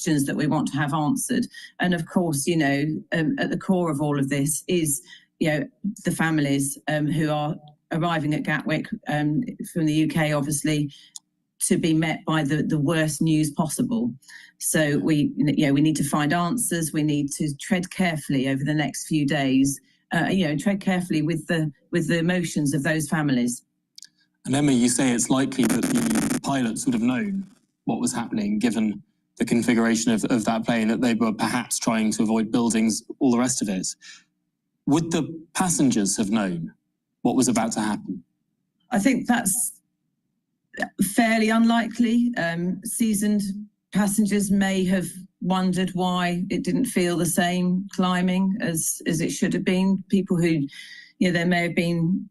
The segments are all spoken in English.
that we want to have answered. And of course, you know, at the core of all of this is, you know, the families who are arriving at Gatwick from the UK, obviously, to be met by the worst news possible. So we need to find answers. We need to tread carefully over the next few days. Tread carefully with the emotions of those families. And Emma, you say it's likely that the pilots would have known what was happening, given the configuration of that plane, that they were perhaps trying to avoid buildings, all the rest of it. Would the passengers have known what was about to happen? I think that's fairly unlikely. Seasoned passengers may have wondered why it didn't feel the same climbing as it should have been. People who, you know, there may have been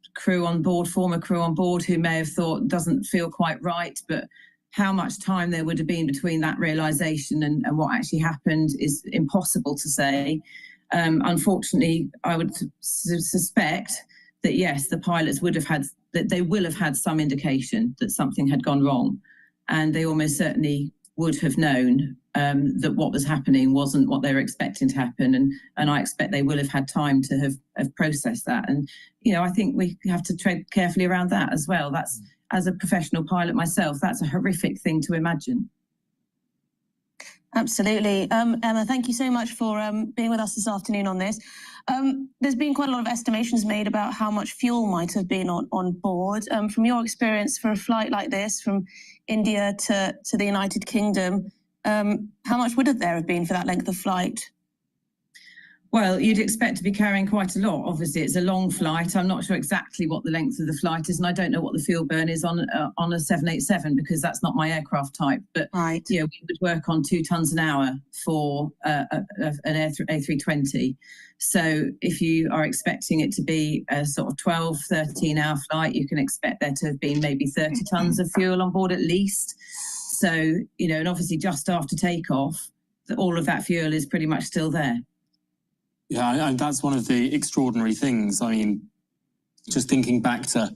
former crew on board who may have thought doesn't feel quite right, but how much time there would have been between that realisation and what actually happened is impossible to say. Unfortunately, I would suspect that, yes, the pilots will have had some indication that something had gone wrong. And they almost certainly would have known that what was happening wasn't what they were expecting to happen. And I expect they will have had time to have processed that. And, you know, I think we have to tread carefully around that as well. That's, as a professional pilot myself, that's a horrific thing to imagine. Absolutely. Emma, thank you so much for being with us this afternoon on this. There's been quite a lot of estimations made about how much fuel might have been on board. From your experience for a flight like this, from India to the United Kingdom, how much would there have been for that length of flight? Well, you'd expect to be carrying quite a lot. Obviously, it's a long flight. I'm not sure exactly what the length of the flight is, and I don't know what the fuel burn is on a 787 because that's not my aircraft type. But right, you know, we would work on 2 tons an hour for an A320. So if you are expecting it to be a sort of 12, 13-hour flight, you can expect there to have been maybe 30 tons of fuel on board at least. So, you know, and obviously just after takeoff, all of that fuel is pretty much still there. Yeah, and that's one of the extraordinary things. I mean, just thinking back to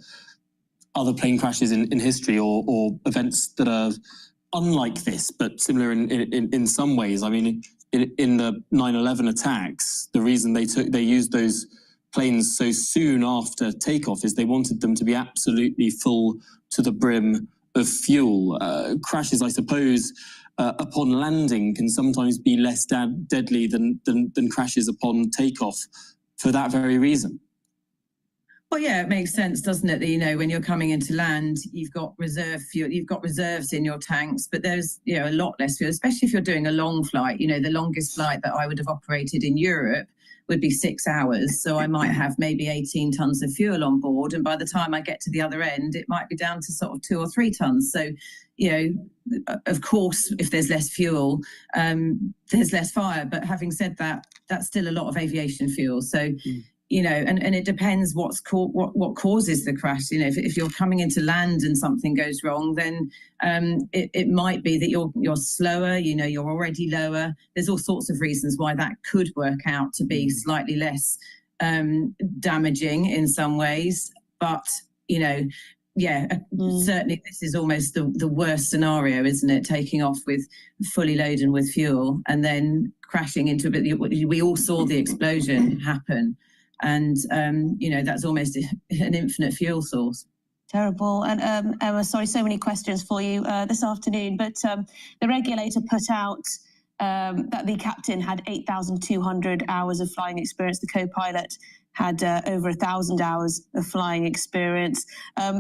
other plane crashes in history or events that are unlike this, but similar in some ways. I mean, in the 9/11 attacks, the reason they used those planes so soon after takeoff is they wanted them to be absolutely full to the brim of fuel. Crashes, I suppose, upon landing can sometimes be less deadly than crashes upon takeoff for that very reason. Well, yeah, it makes sense, doesn't it? That, you know, when you're coming into land, you've got reserve fuel, you've got reserves in your tanks, but there's, you know, a lot less fuel, especially if you're doing a long flight. You know, the longest flight that I would have operated in Europe would be 6 hours. So I might have maybe 18 tons of fuel on board. And by the time I get to the other end, it might be down to sort of 2 or 3 tons. So, you know, of course, if there's less fuel, there's less fire. But having said that, that's still a lot of aviation fuel. So, you know, and it depends what causes the crash. You know, if you're coming into land and something goes wrong, then it might be that you're slower. You know, you're already lower. There's all sorts of reasons why that could work out to be slightly less damaging in some ways. But, you know, yeah, certainly this is almost the worst scenario, isn't it? Taking off with fully loaded with fuel and then crashing into a bit. We all saw the explosion happen. And, you know, that's almost an infinite fuel source. Terrible. And Emma, sorry, so many questions for you this afternoon, but the regulator put out that the captain had 8,200 hours of flying experience. The co-pilot had over 1,000 hours of flying experience.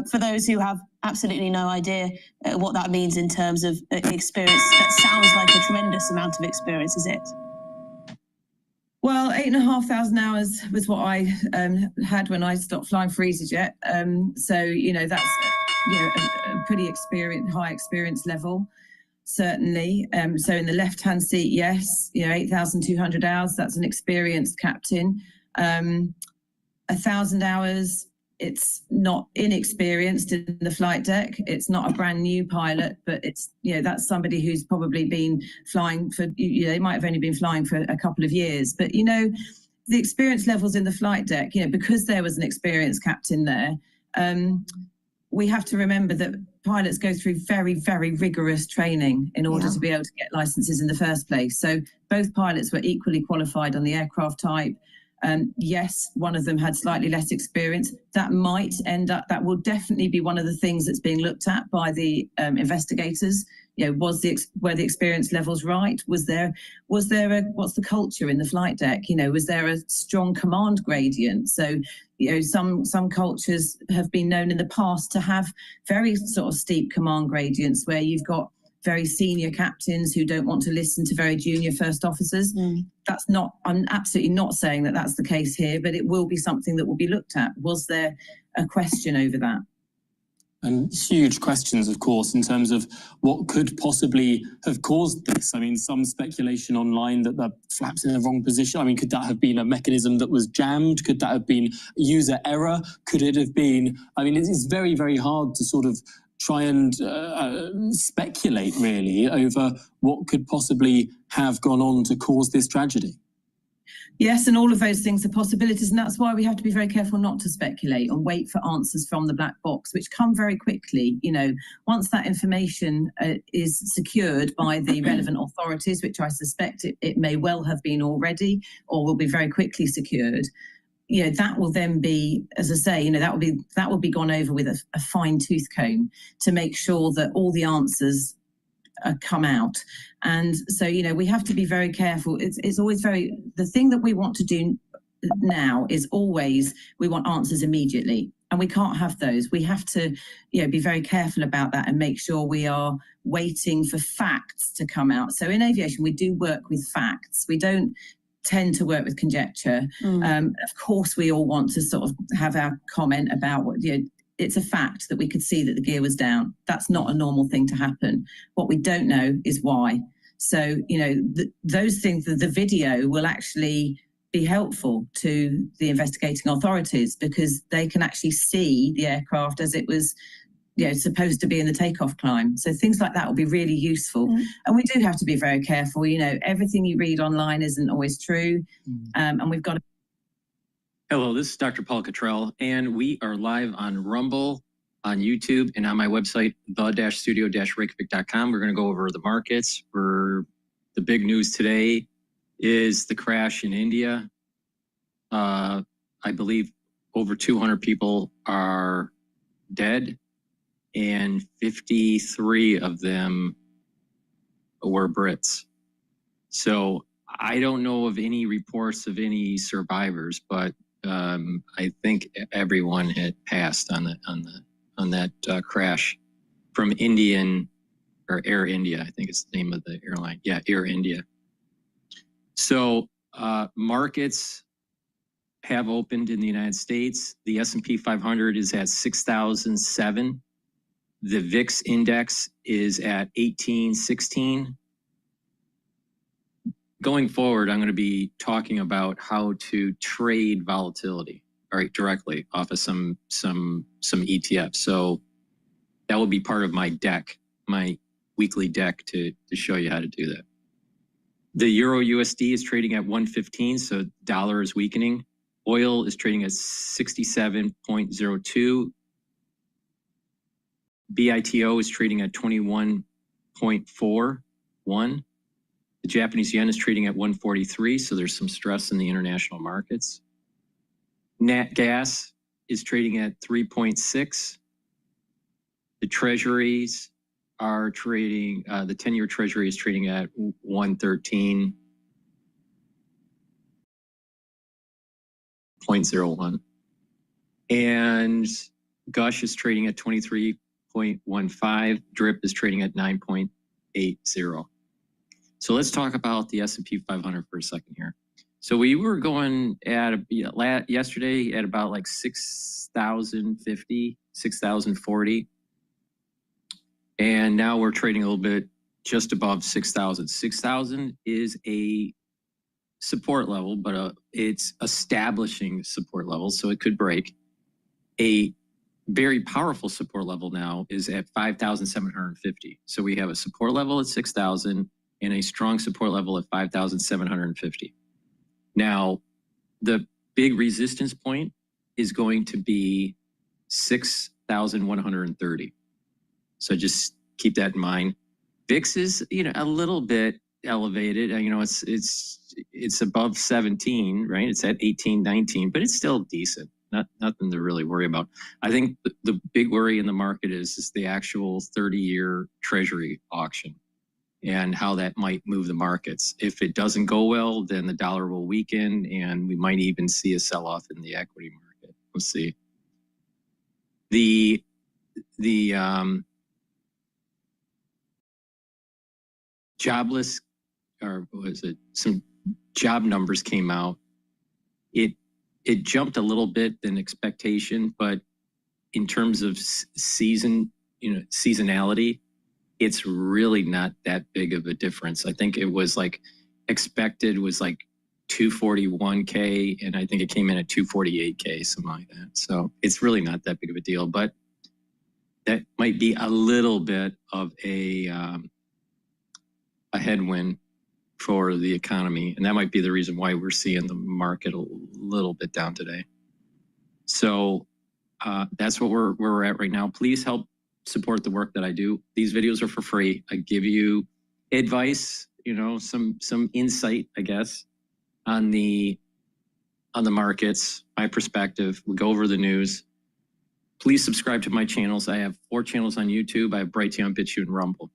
For those who have absolutely no idea what that means in terms of experience, that sounds like a tremendous amount of experience, is it? Well, 8,500 hours was what I had when I stopped flying for EasyJet. So, you know, that's, you know, a pretty high experience level, certainly. So in the left-hand seat, yes, you know, 8,200 hours, that's an experienced captain. 1,000 hours, it's not inexperienced in the flight deck. It's not a brand new pilot, but it's, you know, that's somebody who's probably been flying for, you know, they might have only been flying for a couple of years. But, you know, the experience levels in the flight deck, you know, because there was an experienced captain there, we have to remember that pilots go through very, very rigorous training in order to be able to get licenses in the first place. So both pilots were equally qualified on the aircraft type. Yes, one of them had slightly less experience. That might end up, that will definitely be one of the things that's being looked at by the investigators. You know, were the experience levels right? Was there what's the culture in the flight deck? You know, was there a strong command gradient? So, you know, some cultures have been known in the past to have very sort of steep command gradients where you've got very senior captains who don't want to listen to very junior first officers. That's not, I'm absolutely not saying that that's the case here, but it will be something that will be looked at. Was there a question over that? And huge questions, of course, in terms of what could possibly have caused this. I mean, some speculation online that the flaps in the wrong position. I mean, could that have been a mechanism that was jammed? Could that have been user error? Could it have been, I mean, it's very, very hard to sort of try and speculate really over what could possibly have gone on to cause this tragedy. Yes, and all of those things are possibilities, and that's why we have to be very careful not to speculate and wait for answers from the black box, which come very quickly. You know, once that information is secured by the relevant authorities, which I suspect it may well have been already, or will be very quickly secured. You know, that will then be, as I say, you know, that will be gone over with a fine tooth comb to make sure that all the answers come out. And so, you know, we have to be very careful. It's always the thing that we want to do now is always, we want answers immediately, and we can't have those. We have to, you know, be very careful about that and make sure we are waiting for facts to come out. So in aviation, we do work with facts. We don't tend to work with conjecture. Of course, we all want to sort of have our comment about what, you know, it's a fact that we could see that the gear was down. That's not a normal thing to happen. What we don't know is why. So, you know, those things, the video will actually be helpful to the investigating authorities because they can actually see the aircraft as it was, you know, supposed to be in the takeoff climb. So things like that will be really useful. And we do have to be very careful. You know, everything you read online isn't always true. And we've got to. Hello, this is Dr. Paul Cottrell, and we are live on Rumble, on YouTube, and on my website, the-studio-reykjavik.com. We're going to go over the markets. The big news today is the crash in India. I believe over 200 people are dead, and 53 of them were Brits. So I don't know of any reports of any survivors, but I think everyone had passed on that crash from Indian or Air India. I think it's the name of the airline. Yeah, Air India. So markets have opened in the United States. The S&P 500 is at 6,007. The VIX index is at 1816. Going forward, I'm going to be talking about how to trade volatility, all right, directly off of some ETFs. So that will be part of my deck, my weekly deck to show you how to do that. The Euro USD is trading at 115, so dollar is weakening. Oil is trading at 67.02. BITO is trading at 21.41. The Japanese yen is trading at 143, so there's some stress in the international markets. Nat gas is trading at 3.6. The treasuries are trading, the 10-year treasury is trading at 113.01. And Gush is trading at 23.15. DRIP is trading at 9.80. So let's talk about the S&P 500 for a second here. So we were going at yesterday at about like 6,050, 6,040. And now we're trading a little bit just above 6,000. 6,000 is a support level, but it's establishing support levels, so it could break. A very powerful support level now is at 5,750. So we have a support level at 6,000 and a strong support level at 5,750. Now, the big resistance point is going to be 1,130. So just keep that in mind. VIX is, a little bit elevated. It's above 17, right? It's at 18, 19, but it's still decent. Nothing to really worry about. I think the big worry in the market is the actual 30-year Treasury auction and how that might move the markets. If it doesn't go well, then the dollar will weaken and we might even see a sell-off in the equity market. We'll see. The jobless, or was it some job numbers came out. It jumped a little bit than expectation, but in terms of seasonality, it's really not that big of a difference. I think it was like expected was like 241K, and I think it came in at 248K, something like that. So it's really not that big of a deal, but that might be a little bit of a headwind for the economy. And that might be the reason why we're seeing the market a little bit down today. So that's what we're at right now. Please help support the work that I do. These videos are for free. I give you advice, some insight, I guess, on the markets, my perspective. We go over the news. Please subscribe to my channels. I have 4 channels on YouTube. I have Brighteon, Bitchute, and Rumble.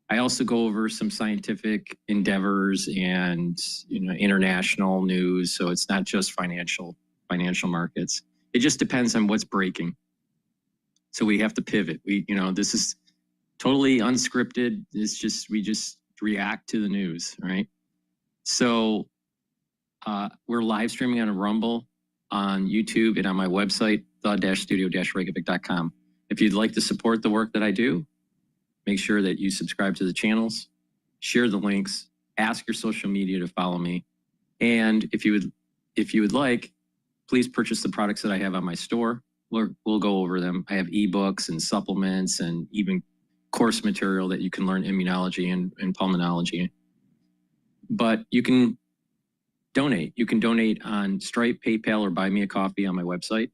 I also go over some scientific endeavors and international news. So it's not just financial markets. It just depends on what's breaking. So we have to pivot. This is totally unscripted. We just react to the news, right? So we're live streaming on Rumble, on YouTube, and on my website, the-studio-reykjavik.com. If you'd like to support the work that I do, make sure that you subscribe to the channels, share the links, ask your social media to follow me. And if you would like, please purchase the products that I have on my store. We'll go over them. I have ebooks and supplements and even course material that you can learn immunology and pulmonology. But you can donate. You can donate on Stripe, PayPal, or Buy Me a Coffee on my website,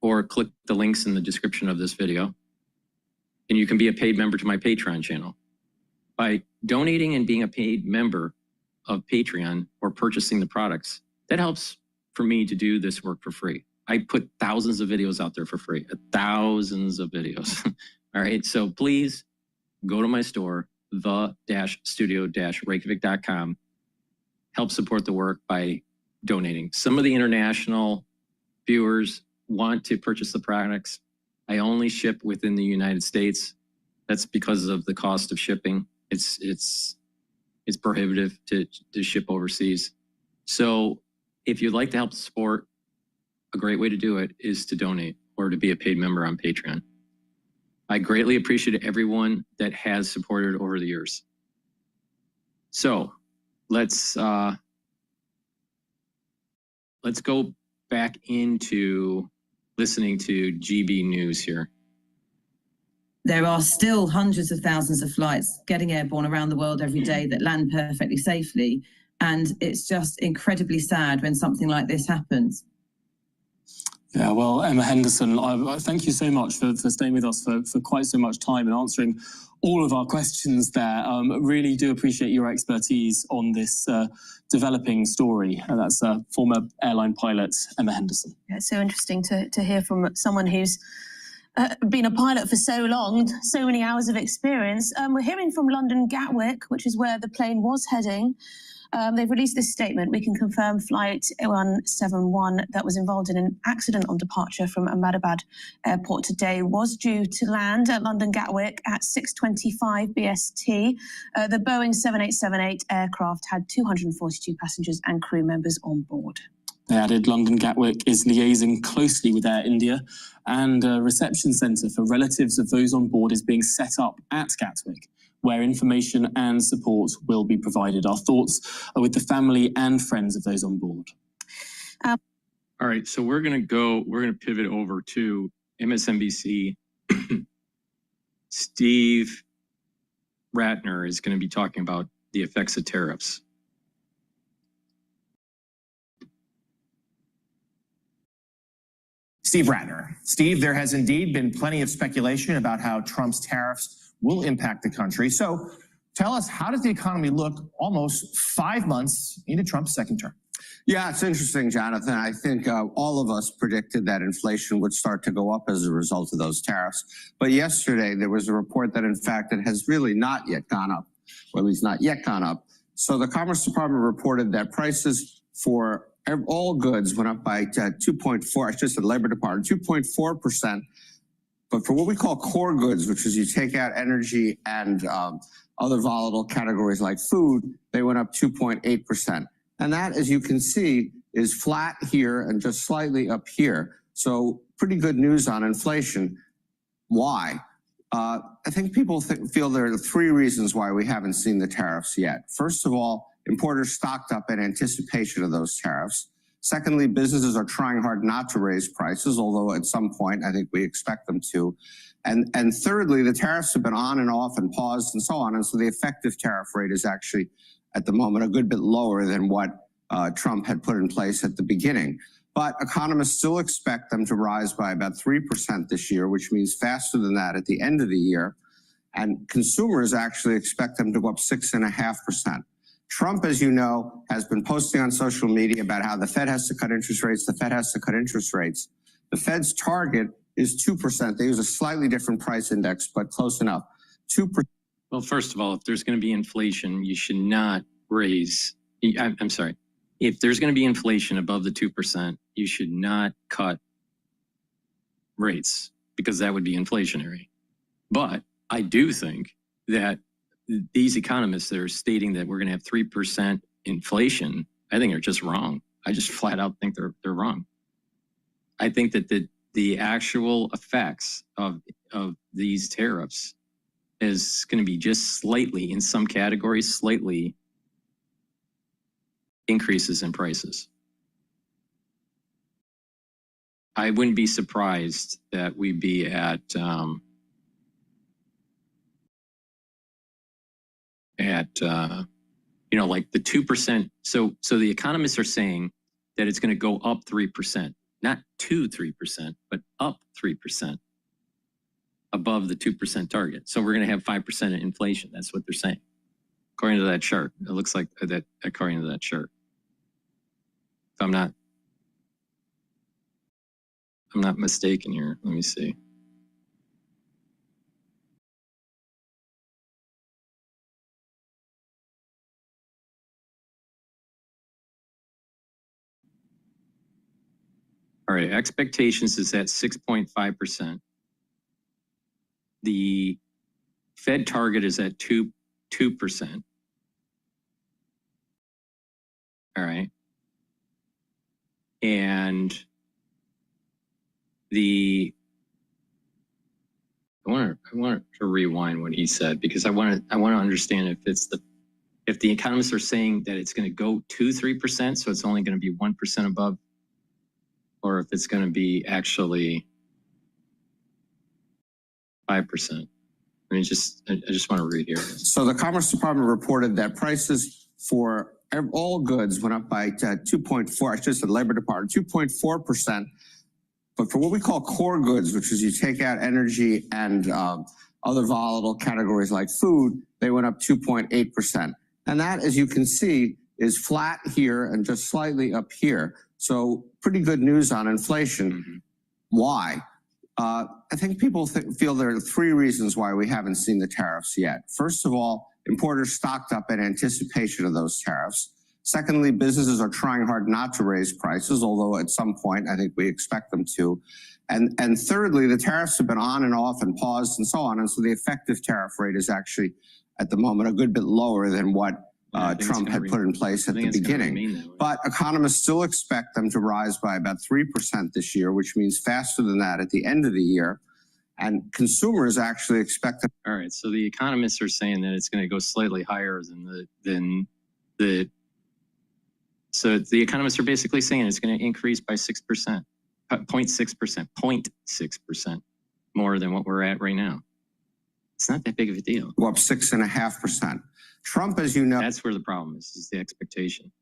or click the links in the description of this video. And you can be a paid member to my Patreon channel. By donating and being a paid member of Patreon or purchasing the products, that helps for me to do this work for free. I put thousands of videos out there for free, thousands of videos. All right, so please go to my store, the-studio-reykjavik.com. Help support the work by donating. Some of the international viewers want to purchase the products. I only ship within the United States. That's because of the cost of shipping. It's prohibitive to ship overseas. So if you'd like to help support, a great way to do it is to donate or to be a paid member on Patreon. I greatly appreciate everyone that has supported over the years. So let's go back into listening to GB News here. There are still hundreds of thousands of flights getting airborne around the world every day that land perfectly safely. And it's just incredibly sad when something like this happens. Yeah, well, Emma Henderson, I thank you so much for staying with us for quite so much time and answering all of our questions there. Really do appreciate your expertise on this developing story. That's former airline pilot Emma Henderson. Yeah, it's so interesting to hear from someone who's been a pilot for so long, so many hours of experience. We're hearing from London Gatwick, which is where the plane was heading. They've released this statement. We can confirm flight 171 that was involved in an accident on departure from Ahmedabad Airport today was due to land at London Gatwick at 6:25 BST. The Boeing 7878 aircraft had 242 passengers and crew members on board. They added London Gatwick is liaising closely with Air India, and a reception centre for relatives of those on board is being set up at Gatwick, where information and support will be provided. Our thoughts are with the family and friends of those on board. All right, so we're going to pivot over to MSNBC. Steve Ratner is going to be talking about the effects of tariffs. Steve Ratner. Steve, there has indeed been plenty of speculation about how Trump's tariffs will impact the country. So tell us, how does the economy look almost 5 months into Trump's second term? Yeah, it's interesting, Jonathan. I think all of us predicted that inflation would start to go up as a result of those tariffs. But yesterday, there was a report that, in fact, it has really not yet gone up, or at least not yet gone up. So the Commerce Department reported that prices for all goods went up by 2.4, I should say the Labor Department, 2.4%. But for what we call core goods, which is you take out energy and other volatile categories like food, they went up 2.8%. And that, as you can see, is flat here and just slightly up here. So pretty good news on inflation. Why? I think people feel there are 3 reasons why we haven't seen the tariffs yet. First of all, importers stocked up in anticipation of those tariffs. Secondly, businesses are trying hard not to raise prices, although at some point I think we expect them to. And thirdly, the tariffs have been on and off and paused and so on. And so the effective tariff rate is actually at the moment a good bit lower than what Trump had put in place at the beginning. But economists still expect them to rise by about 3% this year, which means faster than that at the end of the year. And consumers actually expect them to go up 6.5%. Trump, as you know, has been posting on social media about how the Fed has to cut interest rates, the Fed has to cut interest rates. The Fed's target is 2%. They use a slightly different price index, but close enough. 2%. Well, first of all, if there's going to be inflation, you should not raise, I'm sorry. If there's going to be inflation above the 2%, you should not cut rates because that would be inflationary. But I do think that these economists that are stating that we're going to have 3% inflation, I think are just wrong. I just flat out think they're wrong. I think that the actual effects of these tariffs is going to be just slightly, in some categories, slightly increases in prices. I wouldn't be surprised that we'd be at like the 2%. So the economists are saying that it's going to go up 3%, not to 3%, but up 3% above the 2% target. So we're going to have 5% inflation. That's what they're saying, according to that chart. It looks like that according to that chart. If I'm not mistaken here. Let me see. All right, expectations is at 6.5%. The Fed target is at 2%. All right. And I want to rewind what he said, because I want to understand if the economists are saying that it's going to go to 3%, so it's only going to be 1% above, or if it's going to be actually 5%. I just want to read here. So the Commerce Department reported that prices for all goods went up by 2.4, I should say the Labor Department, 2.4%. But for what we call core goods, which is you take out energy and other volatile categories like food, they went up 2.8%. And that, as you can see, is flat here and just slightly up here. So pretty good news on inflation. Mm-hmm. Why? I think people feel there are 3 reasons why we haven't seen the tariffs yet. First of all, importers stocked up in anticipation of those tariffs. Secondly, businesses are trying hard not to raise prices, although at some point I think we expect them to. And thirdly, the tariffs have been on and off and paused and so on. And so the effective tariff rate is actually at the moment a good bit lower than what Trump had put in place at the beginning. But economists still expect them to rise by about 3% this year, which means faster than that at the end of the year. And consumers actually expect them. All right, so the economists are saying that it's going to go slightly higher than the. So the economists are basically saying it's going to increase by 6%, 0.6% more than what we're at right now. It's not that big of a deal. Go up 6.5%. Trump, as you know. That's where the problem is the expectation.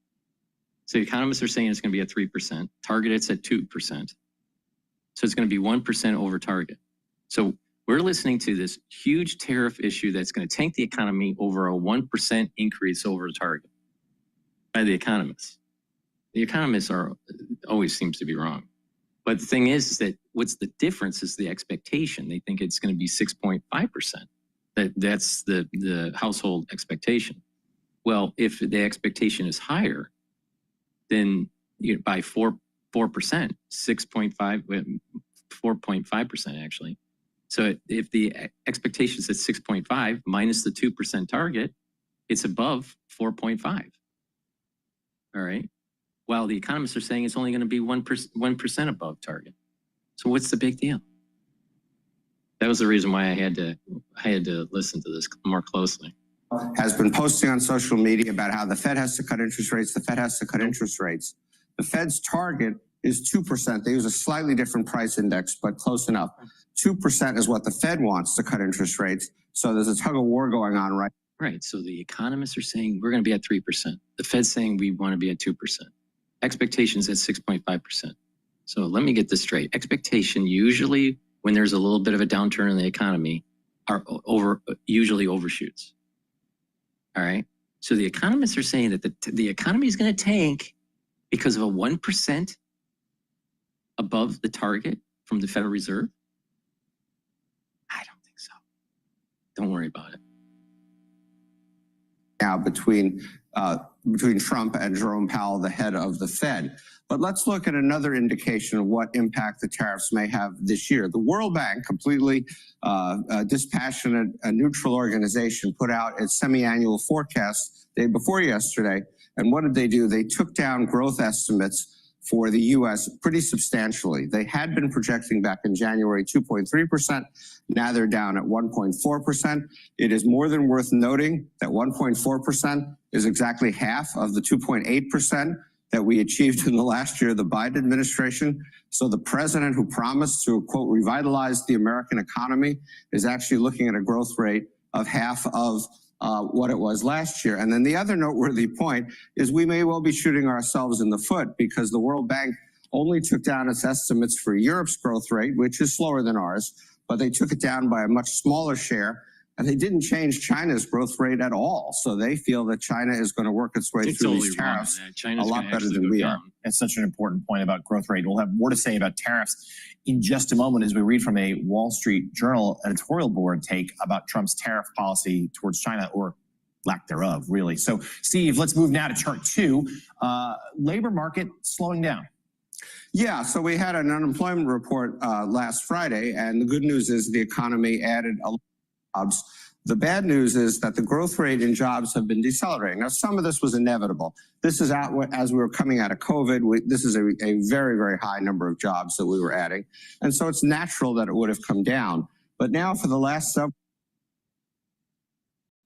So economists are saying it's going to be at 3%. Target it's at 2%. So it's going to be 1% over target. So we're listening to this huge tariff issue that's going to tank the economy over a 1% increase over the target by the economists. The economists always seems to be wrong. But the thing is that what's the difference is the expectation. They think it's going to be 6.5%. That's the household expectation. Well, if the expectation is higher, then by 4%, 4.5% actually. So if the expectation is at 6.5 minus the 2% target, it's above 4.5. All right. While the economists are saying it's only going to be 1% above target. So what's the big deal? That was the reason why I had to listen to this more closely. Has been posting on social media about how the Fed has to cut interest rates. The Fed has to cut interest rates. The Fed's target is 2%. They use a slightly different price index, but close enough. 2% is what the Fed wants to cut interest rates. So there's a tug of war going on, right? Right. So the economists are saying we're going to be at 3%. The Fed's saying we want to be at 2%. Expectations at 6.5%. So let me get this straight. Expectation usually when there's a little bit of a downturn in the economy usually overshoots. All right. So the economists are saying that the economy is going to tank because of a 1% above the target from the Federal Reserve. I don't think so. Don't worry about it. Now between Trump and Jerome Powell, the head of the Fed. But let's look at another indication of what impact the tariffs may have this year. The World Bank, completely dispassionate, a neutral organization, put out its semi-annual forecast day before yesterday. And what did they do? They took down growth estimates for the U.S. pretty substantially. They had been projecting back in January 2.3%. Now they're down at 1.4%. It is more than worth noting that 1.4% is exactly half of the 2.8% that we achieved in the last year of the Biden administration. So the president who promised to, quote, revitalize the American economy is actually looking at a growth rate of half of what it was last year. And then the other noteworthy point is we may well be shooting ourselves in the foot because the World Bank only took down its estimates for Europe's growth rate, which is slower than ours, but they took it down by a much smaller share. And they didn't change China's growth rate at all. So they feel that China is going to work its way through these tariffs a lot better than we are. That's such an important point about growth rate. We'll have more to say about tariffs in just a moment as we read from a Wall Street Journal editorial board take about Trump's tariff policy towards China, or lack thereof, really. So, Steve, let's move now to chart 2. Labor market slowing down. Yeah, so we had an unemployment report last Friday, and the good news is the economy added a lot of jobs. The bad news is that the growth rate in jobs have been decelerating. Now, some of this was inevitable. This is out as we were coming out of COVID. This is a very, very high number of jobs that we were adding. And so it's natural that it would have come down. But now for the last several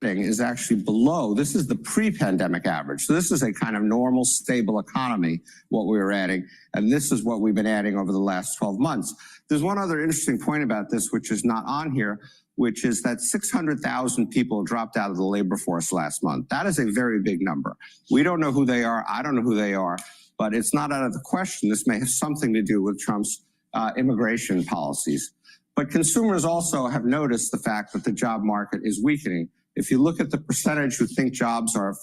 is actually below. This is the pre-pandemic average. So this is a kind of normal, stable economy, what we were adding. And this is what we've been adding over the last 12 months. There's one other interesting point about this, which is not on here, which is that 600,000 people dropped out of the labor force last month. That is a very big number. We don't know who they are. I don't know who they are, but it's not out of the question. This may have something to do with Trump's immigration policies. But consumers also have noticed the fact that the job market is weakening. If you look at the percentage who think jobs are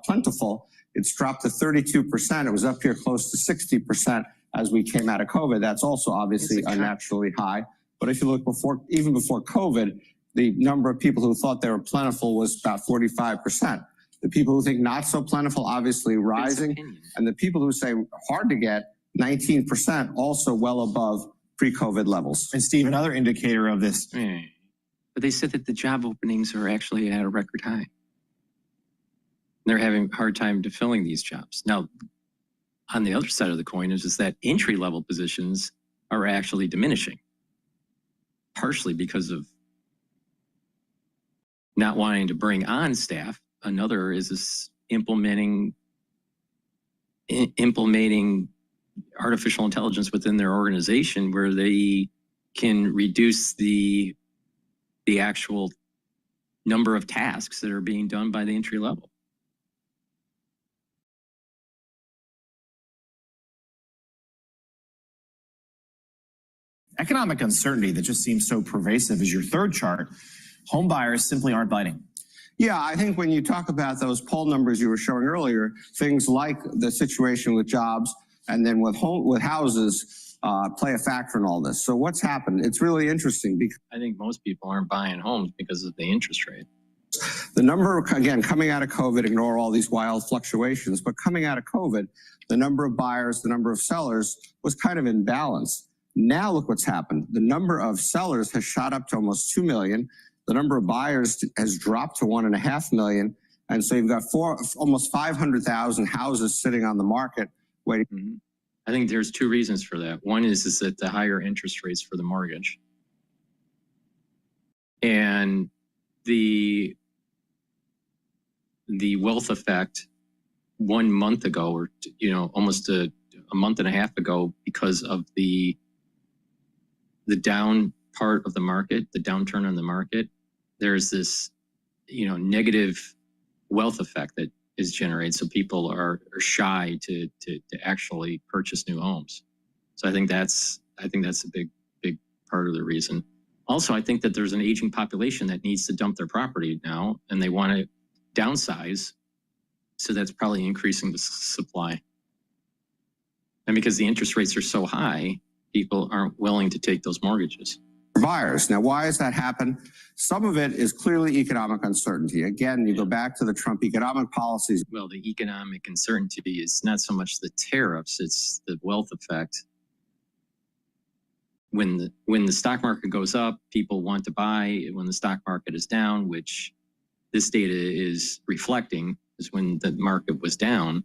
plentiful, it's dropped to 32%. It was up here close to 60% as we came out of COVID. That's also obviously unnaturally high. But if you look even before COVID, the number of people who thought they were plentiful was about 45%. The people who think not so plentiful, obviously rising. And the people who say hard to get, 19%, also well above pre-COVID levels. And Steve, another indicator of this. But they said that the job openings are actually at a record high. They're having a hard time to filling these jobs. Now, on the other side of the coin is that entry-level positions are actually diminishing, partially because of not wanting to bring on staff. Another is this implementing artificial intelligence within their organization where they can reduce the actual number of tasks that are being done by the entry level. economic uncertainty that just seems so pervasive is your third chart. Home buyers simply aren't biting. Yeah, I think when you talk about those poll numbers you were showing earlier, things like the situation with jobs and then with houses play a factor in all this. So what's happened? It's really interesting because I think most people aren't buying homes because of the interest rate. the number, again, coming out of COVID, ignore all these wild fluctuations, but coming out of COVID, the number of buyers, the number of sellers was kind of in balance. Now look what's happened. The number of sellers has shot up to almost 2 million. The number of buyers has dropped to 1.5 million. And so you've got almost 500,000 houses sitting on the market waiting. Mm-hmm. I think there's two reasons for that. One is that the higher interest rates for the mortgage. And the wealth effect 1 month ago, or almost a month and a half ago, because of the down part of the market, the downturn on the market, there's this negative wealth effect that is generated. So people are shy to actually purchase new homes. So I think that's a big part of the reason. Also, I think that there's an aging population that needs to dump their property now, and they want to downsize. So that's probably increasing the supply. And because the interest rates are so high, people aren't willing to take those mortgages. Buyers. Now, why has that happened? Some of it is clearly economic uncertainty. Again, you go back to the Trump economic policies. Well, the economic uncertainty is not so much the tariffs, it's the wealth effect. When the stock market goes up, people want to buy. When the stock market is down, which this data is reflecting, is when the market was down,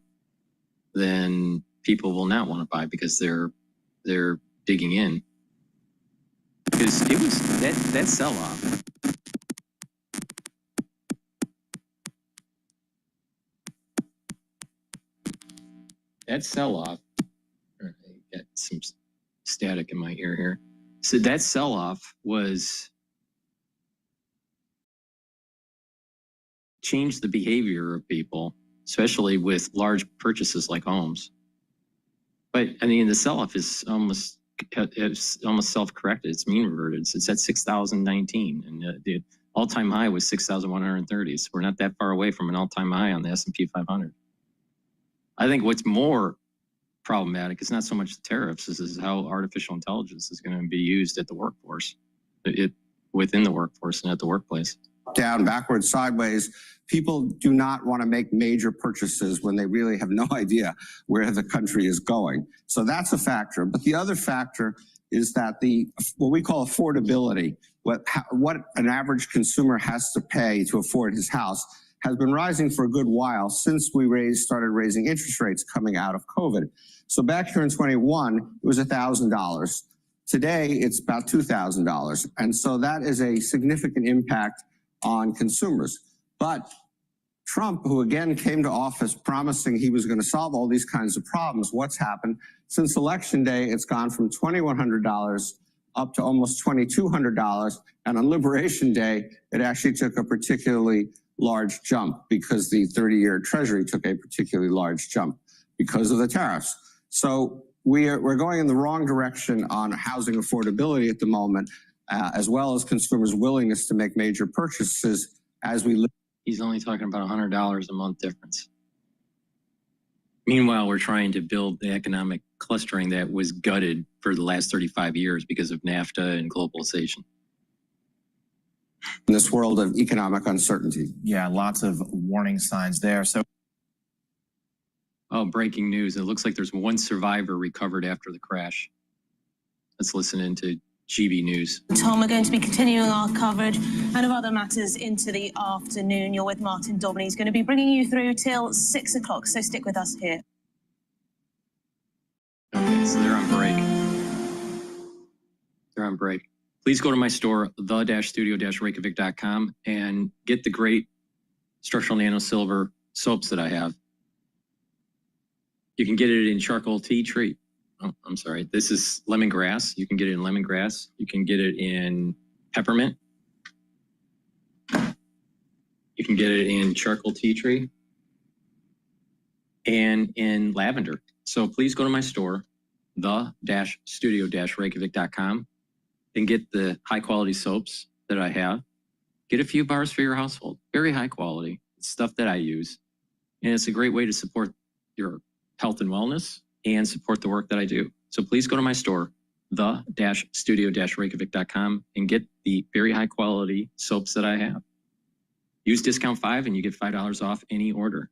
then people will not want to buy because they're digging in. Because it was that sell-off. That sell-off, I got some static in my ear here. So that sell-off changed the behavior of people, especially with large purchases like homes. But I mean, the sell-off is almost self-corrected. It's mean reverted. It's at 6,019, and the all-time high was 6,130. So we're not that far away from an all-time high on the S&P 500. I think what's more problematic is not so much the tariffs, is how artificial intelligence is going to be used at the workforce, within the workforce and at the workplace. Down, backwards, sideways. People do not want to make major purchases when they really have no idea where the country is going. So that's a factor. But the other factor is that what we call affordability, what an average consumer has to pay to afford his house, has been rising for a good while since we started raising interest rates coming out of COVID. So back here in 21, it was $1,000. Today, it's about $2,000. And so that is a significant impact on consumers. But Trump, who again came to office promising he was going to solve all these kinds of problems, what's happened? Since Election Day, it's gone from $2,100 up to almost $2,200. And on Liberation Day, it actually took a particularly large jump because the 30-year Treasury took a particularly large jump because of the tariffs. So we're going in the wrong direction on housing affordability at the moment, as well as consumers' willingness to make major purchases as we live. He's only talking about $100 a month difference. Meanwhile, we're trying to build the economic clustering that was gutted for the last 35 years because of NAFTA and globalization. In this world of economic uncertainty. Yeah, lots of warning signs there. So, oh, breaking news. It looks like there's one survivor recovered after the crash. Let's listen into GB News. Tom, we're going to be continuing our coverage and of other matters into the afternoon. You're with Martin Dobney. He's going to be bringing you through till 6 o'clock, so stick with us here. Okay, so they're on break. They're on break. Please go to my store, the-studio-reykjavik.com, and get the great structural nano silver soaps that I have. You can get it in charcoal tea tree. Oh, I'm sorry. This is lemongrass. You can get it in lemongrass. You can get it in peppermint. You can get it in charcoal tea tree and in lavender. So please go to my store, the-studio-reykjavik.com, and get the high quality soaps that I have. Get a few bars for your household. Very high quality. It's stuff that I use. And it's a great way to support your health and wellness and support the work that I do. So please go to my store, the-studio-reykjavik.com, and get the very high quality soaps that I have. Use discount 5 and you get $5 off any order.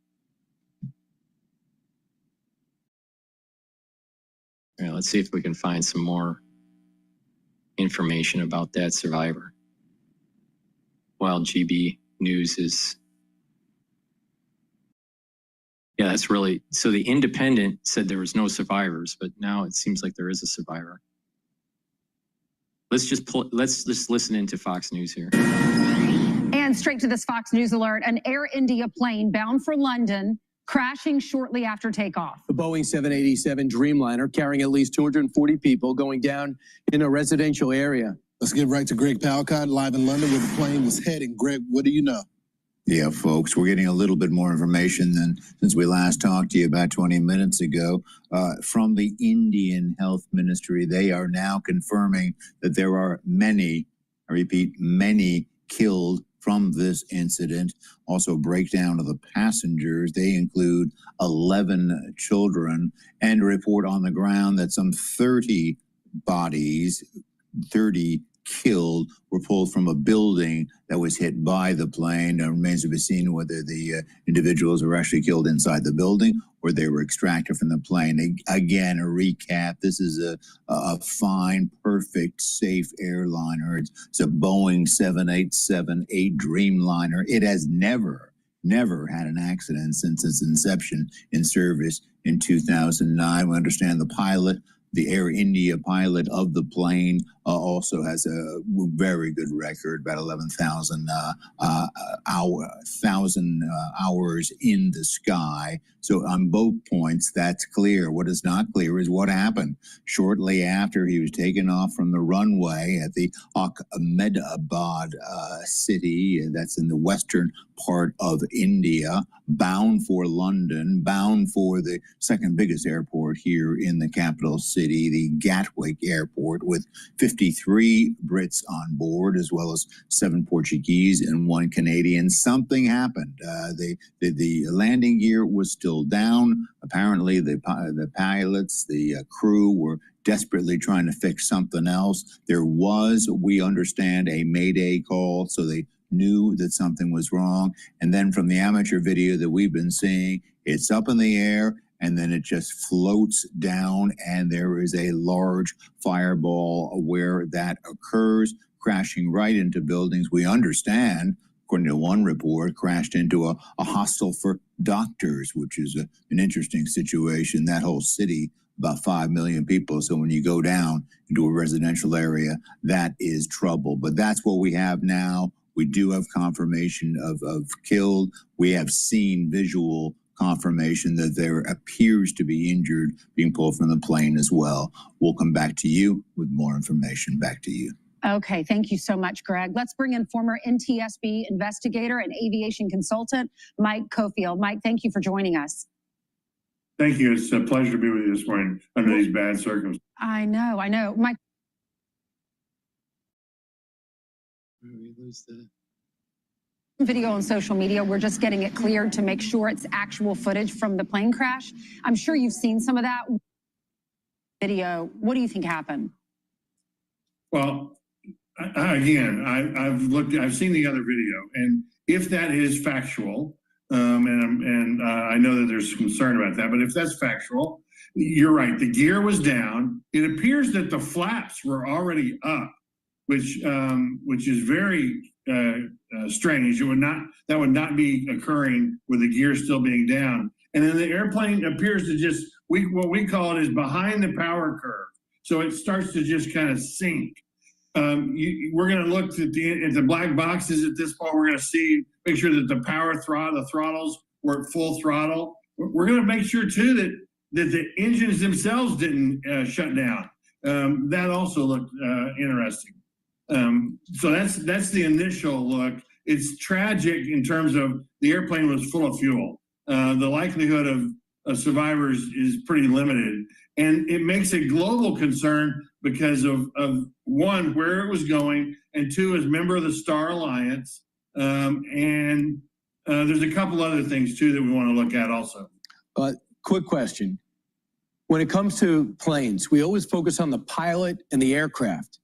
All right, let's see if we can find some more information about that survivor. While GB News is, yeah, that's really, so the Independent said there was no survivors, but now it seems like there is a survivor. Let's just listen into Fox News here. And straight to this Fox News alert, an Air India plane bound for London crashing shortly after takeoff. The Boeing 787 Dreamliner carrying at least 240 people going down in a residential area. Let's get right to Greg Palcott live in London where the plane was heading. Greg, what do you know? Yeah, folks, we're getting a little bit more information than since we last talked to you about 20 minutes ago from the Indian Health Ministry. They are now confirming that there are many, I repeat, many killed from this incident. Also, breakdown of the passengers. They include 11 children, and a report on the ground that some 30 bodies, 30 killed, were pulled from a building that was hit by the plane. It remains to be seen whether the individuals were actually killed inside the building or they were extracted from the plane. Again, a recap, this is a fine, perfect, safe airliner. It's a Boeing 787-8 Dreamliner. It has never had an accident since its inception in service in 2009. We understand the pilot, the Air India pilot of the plane, also has a very good record, about 11,000 hours in the sky. So on both points, that's clear. What is not clear is what happened shortly after he was taken off from the runway at the Ahmedabad city, that's in the western part of India, bound for London, bound for the second biggest airport here in the capital city, the Gatwick Airport, with 53 Brits on board, as well as 7 Portuguese and 1 Canadian. Something happened. The landing gear was still down. Apparently, the pilots, the crew were desperately trying to fix something else. There was, we understand, a mayday call, so they knew that something was wrong. And then from the amateur video that we've been seeing, it's up in the air and then it just floats down, and there is a large fireball where that occurs, crashing right into buildings. We understand, according to one report, crashed into a hostel for doctors, which is an interesting situation. That whole city, about 5 million people. So when you go down into a residential area, that is trouble. But that's what we have now. We do have confirmation of killed. We have seen visual confirmation that there appears to be injured being pulled from the plane as well. We'll come back to you with more information. Back to you. Okay, thank you so much, Greg. Let's bring in former NTSB investigator and aviation consultant, Mike Cofield. Mike, thank you for joining us. Thank you. It's a pleasure to be with you this morning under these bad circumstances. I know. Mike. We lose the video on social media. We're just getting it cleared to make sure it's actual footage from the plane crash. I'm sure you've seen some of that video. What do you think happened? Well, I've seen the other video, and if that is factual, and I know that there's concern about that, but if that's factual, you're right. The gear was down. It appears that the flaps were already up, which is very strange. That would not be occurring with the gear still being down. And then the airplane appears to just, what we call it is behind the power curve. So it starts to just kind of sink. We're going to look at the black boxes at this point. We're going to make sure that the throttles were at full throttle. We're going to make sure too that the engines themselves didn't shut down. That also looked interesting. So that's the initial look. It's tragic in terms of the airplane was full of fuel. The likelihood of survivors is pretty limited. And it makes a global concern because of one, where it was going, and two, as member of the Star Alliance. And there's a couple other things too that we want to look at also. Quick question. When it comes to planes, we always focus on the pilot and the aircraft.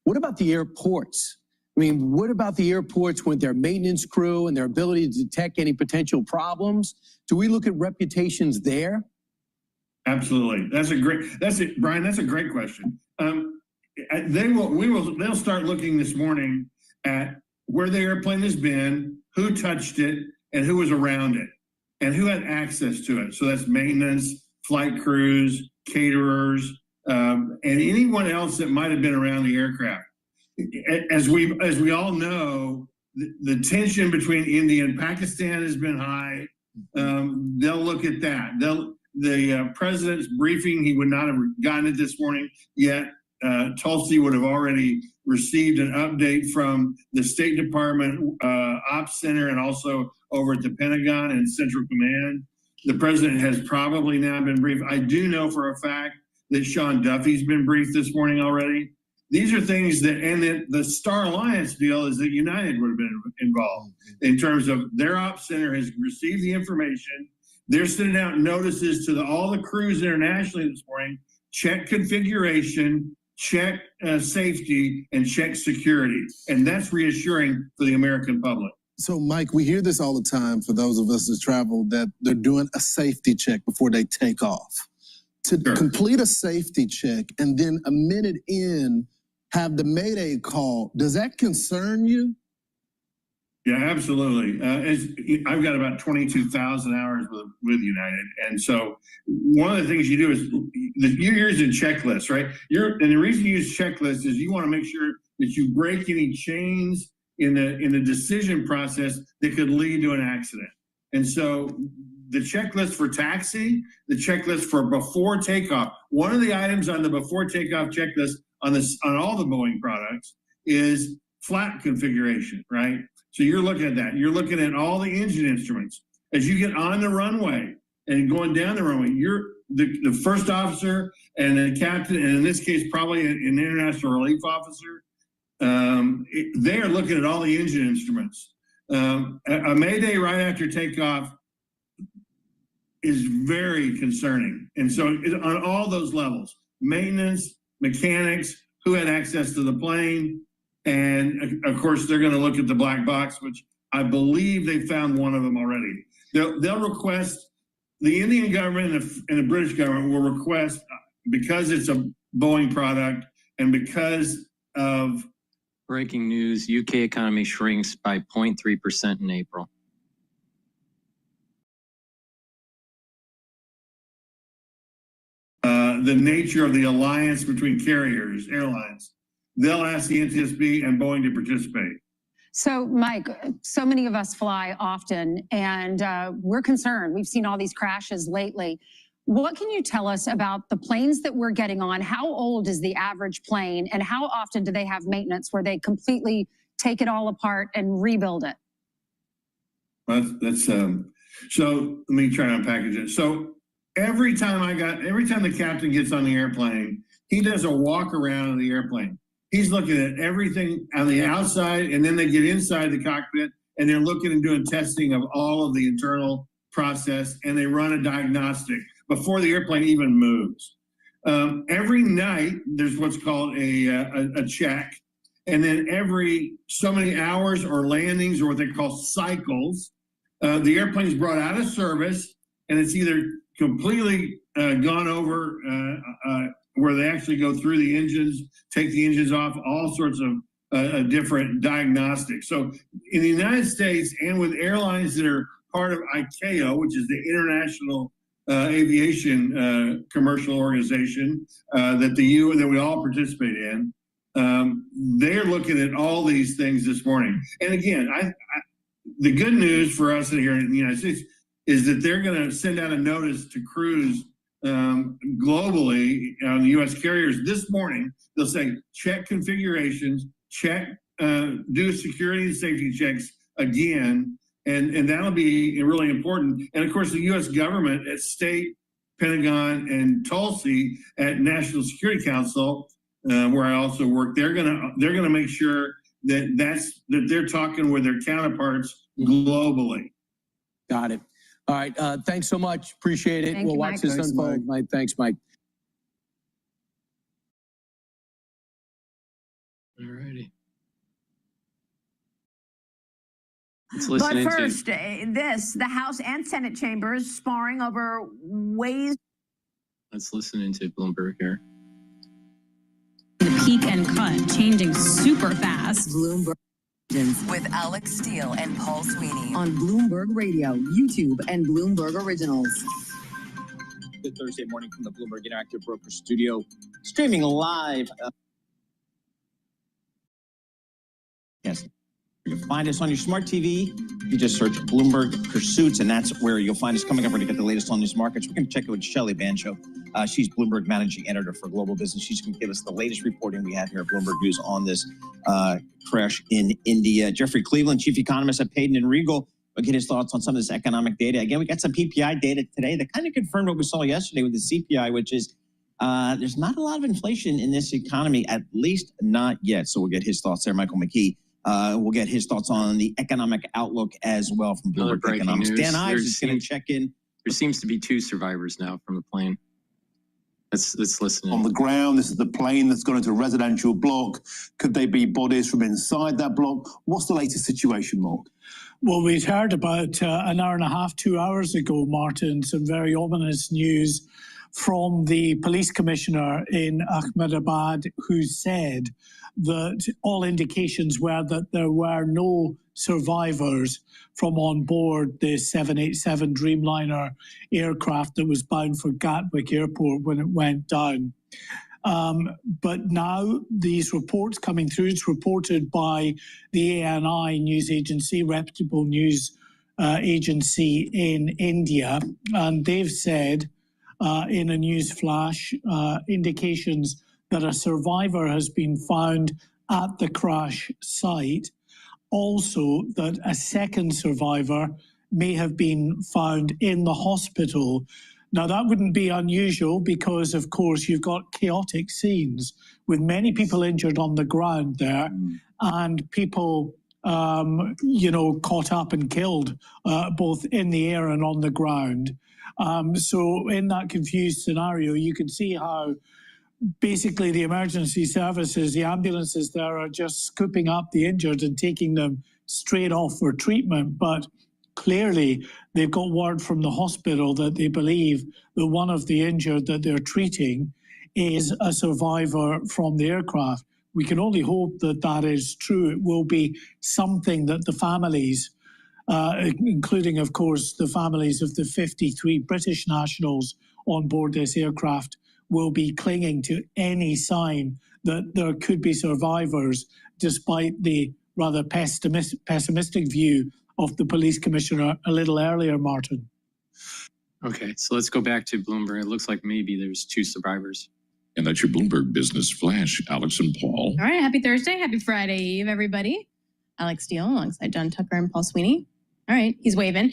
What about the airports? I mean, what about the airports with their maintenance crew and their ability to detect any potential problems? Do we look at reputations there? Absolutely. Brian, that's a great question. They'll start looking this morning at where the airplane has been, who touched it, and who was around it, and who had access to it. So that's maintenance, flight crews, caterers, and anyone else that might have been around the aircraft. As we all know, the tension between India and Pakistan has been high. They'll look at that. The president's briefing, he would not have gotten it this morning yet. Tulsi would have already received an update from the State Department Ops Center and also over at the Pentagon and Central Command. The president has probably now been briefed. I do know for a fact that Sean Duffy's been briefed this morning already. These are things that, and the Star Alliance deal is that United would have been involved in terms of their Ops Center has received the information. They're sending out notices to all the crews internationally this morning, check configuration, check safety, and check security. And that's reassuring for the American public. So, Mike, we hear this all the time for those of us that travel, that they're doing a safety check before they take off. To complete a safety check and then a minute in, have the Mayday call, does that concern you? Yeah, absolutely. I've got about 22,000 hours with United. And so one of the things you do is you're using checklists, right? And the reason you use checklists is you want to make sure that you break any chains in the decision process that could lead to an accident. And so the checklist for taxi, the checklist for before takeoff, one of the items on the before takeoff checklist on all the Boeing products is flap configuration, right? So you're looking at that. You're looking at all the engine instruments. As you get on the runway and going down the runway, you're the first officer and the captain, and in this case, probably an international relief officer. They are looking at all the engine instruments. A Mayday right after takeoff is very concerning. And so on all those levels, maintenance, mechanics, who had access to the plane, and of course, they're going to look at the black box, which I believe they found one of them already. They'll request, the Indian government and the British government will request, because it's a Boeing product and because of... Breaking news, UK economy shrinks by 0.3% in April. The nature of the alliance between carriers, airlines, they'll ask the NTSB and Boeing to participate. So, Mike, so many of us fly often, and we're concerned. We've seen all these crashes lately. What can you tell us about the planes that we're getting on? How old is the average plane, and how often do they have maintenance where they completely take it all apart and rebuild it? So let me try to unpackage it. So every time the captain gets on the airplane, he does a walk around of the airplane. He's looking at everything on the outside, and then they get inside the cockpit and they're looking and doing testing of all of the internal process, and they run a diagnostic before the airplane even moves. Every night there's what's called a check, and then every so many hours or landings, or what they call cycles, the airplane is brought out of service, and it's either completely gone over where they actually go through the engines, take the engines off, all sorts of different diagnostics. So in the United States, and with airlines that are part of ICAO, which is the International Aviation Commercial Organization that we all participate in, they're looking at all these things this morning. And again, the good news for us here in the United States is that they're going to send out a notice to crews globally on the U.S. carriers this morning. They'll say, check configurations, check, do security and safety checks again, And that'll be really important. And of course, the U.S. government at state, Pentagon, and Tulsi at National Security Council, where I also work, they're gonna make sure that they're talking with their counterparts globally. Got it. All right. Thanks so much. Appreciate it. We'll watch this unfold. Mike. Thanks, Mike. All righty. But first, the House and Senate chambers sparring over ways. Let's listen into Bloomberg here. The peak and cut changing super fast. Bloomberg with Alex Steele and Paul Sweeney on Bloomberg Radio, YouTube, and Bloomberg Originals. Good Thursday morning from the Bloomberg Interactive Broker Studio, streaming live. Yes. You can find us on your smart TV. You just search Bloomberg Pursuits, and that's where you'll find us. Coming up, we're going to get the latest on these markets. We're going to check it with Shelley Bancho. She's Bloomberg Managing Editor for Global Business. She's going to give us the latest reporting we have here at Bloomberg News on this crash in India. Jeffrey Cleveland, Chief Economist at Payden and Regal, will get his thoughts on some of this economic data. Again, we got some PPI data today that kind of confirmed what we saw yesterday with the CPI, which is there's not a lot of inflation in this economy, at least not yet. So we'll get his thoughts there. Michael McKee. We'll get his thoughts on the economic outlook as well from Bloomberg Economics. Dan Ives is going to check in. There seems to be 2 survivors now from the plane. Let's listen. On the ground, this is the plane that's gone into a residential block. Could they be bodies from inside that block? What's the latest situation, Mark? Well, we'd heard about an hour and a half, 2 hours ago, Martin, some very ominous news from the police commissioner in Ahmedabad, who said that all indications were that there were no survivors from on board the 787 Dreamliner aircraft that was bound for Gatwick Airport when it went down. But now these reports coming through, it's reported by the ANI news agency, reputable news agency in India, and they've said in a news flash, indications that a survivor has been found at the crash site. Also, that a second survivor may have been found in the hospital. Now, that wouldn't be unusual because, of course, you've got chaotic scenes with many people injured on the ground there and people, caught up and killed both in the air and on the ground. So in that confused scenario, you can see how basically the emergency services, the ambulances there are just scooping up the injured and taking them straight off for treatment. But clearly they've got word from the hospital that they believe that one of the injured that they're treating is a survivor from the aircraft. We can only hope that that is true. It will be something that the families, including, of course, the families of the 53 British nationals on board this aircraft, will be clinging to any sign that there could be survivors, despite the rather pessimistic view of the police commissioner a little earlier, Martin. Okay, so let's go back to Bloomberg. It looks like maybe there's 2 survivors. And that's your Bloomberg Business Flash, Alex and Paul. All right, happy Thursday, happy Friday Eve, everybody. Alex Steele alongside John Tucker and Paul Sweeney. All right, he's waving.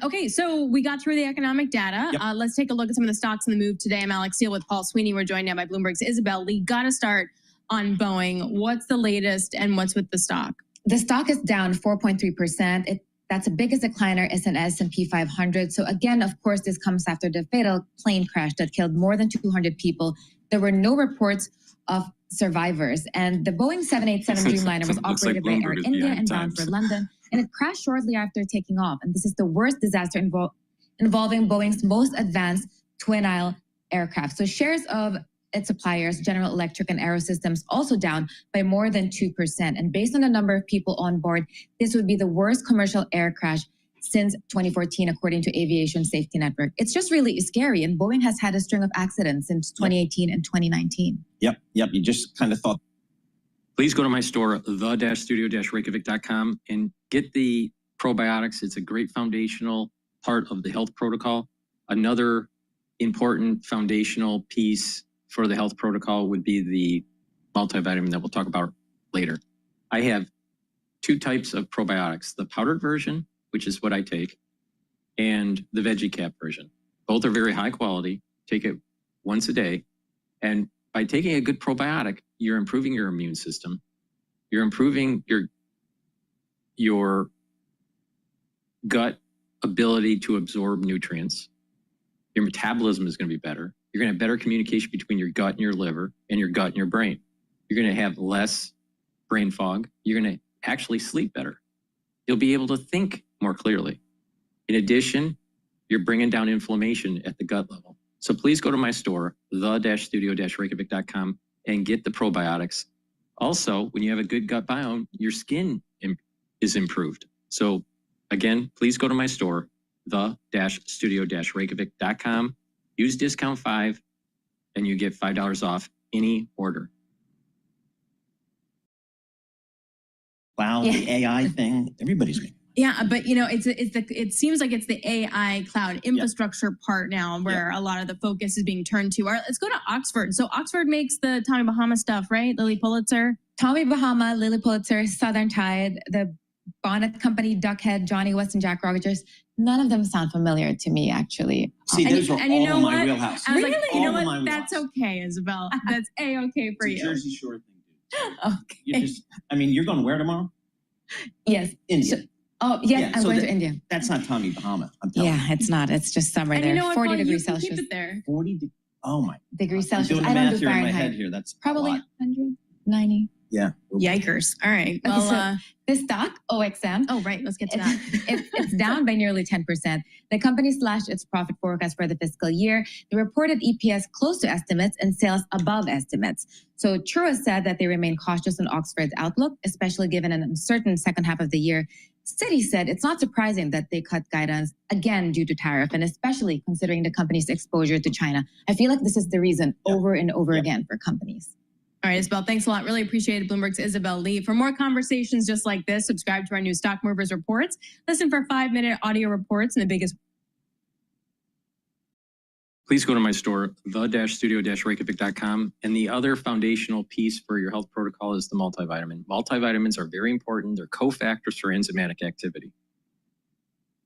Okay, so we got through the economic data. Yep. Let's take a look at some of the stocks in the move today. I'm Alex Steele with Paul Sweeney. We're joined now by Bloomberg's Isabel Lee. Got to start on Boeing. What's the latest and what's with the stock? The stock is down 4.3%. That's the biggest decliner is an S&P 500. So again, of course, this comes after the fatal plane crash that killed more than 200 people. There were no reports of survivors. And the Boeing 787 Dreamliner was operated by Air India and bound for London. And it crashed shortly after taking off. And this is the worst disaster involving Boeing's most advanced twin-aisle aircraft. So shares of its suppliers, General Electric and Aerosystems, also down by more than 2%. And based on the number of people on board, this would be the worst commercial air crash since 2014, according to Aviation Safety Network. It's just really scary. And Boeing has had a string of accidents since 2018 and 2019. Yep. You just kind of thought. Please go to my store, the-studio-reykjavik.com, and get the probiotics. It's a great foundational part of the health protocol. Another important foundational piece for the health protocol would be the multivitamin that we'll talk about later. I have 2 types of probiotics, the powdered version which is what I take, and the veggie cap version. Both are very high quality. Take it once a day. And by taking a good probiotic, you're improving your immune system. You're improving your gut ability to absorb nutrients. Your metabolism is going to be better. You're going to have better communication between your gut and your liver and your gut and your brain. You're going to have less brain fog. You're going to actually sleep better. You'll be able to think more clearly. In addition, you're bringing down inflammation at the gut level. So please go to my store, the-studio-reykjavik.com, and get the probiotics. Also, when you have a good gut biome, your skin is improved. So again, please go to my store, the-studio-reykjavik.com. Use discount 5, and you get $5 off any order. Wow, Yeah. the AI thing, everybody's going. Yeah, but it seems like it's the AI cloud infrastructure part now where a lot of the focus is being turned to. All right, let's go to Oxford. So Oxford makes the Tommy Bahama stuff, right? Lily Pulitzer. Tommy Bahama, Lily Pulitzer, Southern Tide, the Bonnet Company, Duckhead, Johnny West, and Jack Rogers. None of them sound familiar to me, actually. See, those are all you know in my what? wheelhouse. I was like, you know All in what? my That's okay, Isabel. That's A-okay for It's a you. Jersey Shore thing, dude. Okay. You just, I mean, you're going where tomorrow? Yes. India. Oh, yeah, I'm so going that- to India. That's not Tommy Bahama. I'm telling Yeah, it's not. It's just summer And there. you know what, 40 Paul, degrees you can Celsius. keep it there. 40 oh my. Degrees I'm Celsius. doing the I don't math do here in my Fahrenheit. head here. That's Probably a lot. 190. Yeah. Yikers. All right. Okay, Well, so this stock, OXM. oh, right. Let's get to that. It's down by nearly 10%. The company slashed its profit forecast for the fiscal year. They reported EPS close to estimates and sales above estimates. So Truist said that they remain cautious on Oxford's outlook, especially given an uncertain second half of the year. Citi said it's not surprising that they cut guidance again due to tariff, and especially considering the company's exposure to China. I feel like this is the reason over and over again for companies. All right, Isabel, thanks a lot. Really appreciate it. Bloomberg's Isabel Lee. For more conversations just like this, subscribe to our new Stock Movers reports. Listen for 5-minute audio reports and the biggest. Please go to my store, the-studio-reykjavik.com. And the other foundational piece for your health protocol is the multivitamin. Multivitamins are very important. They're cofactors for enzymatic activity.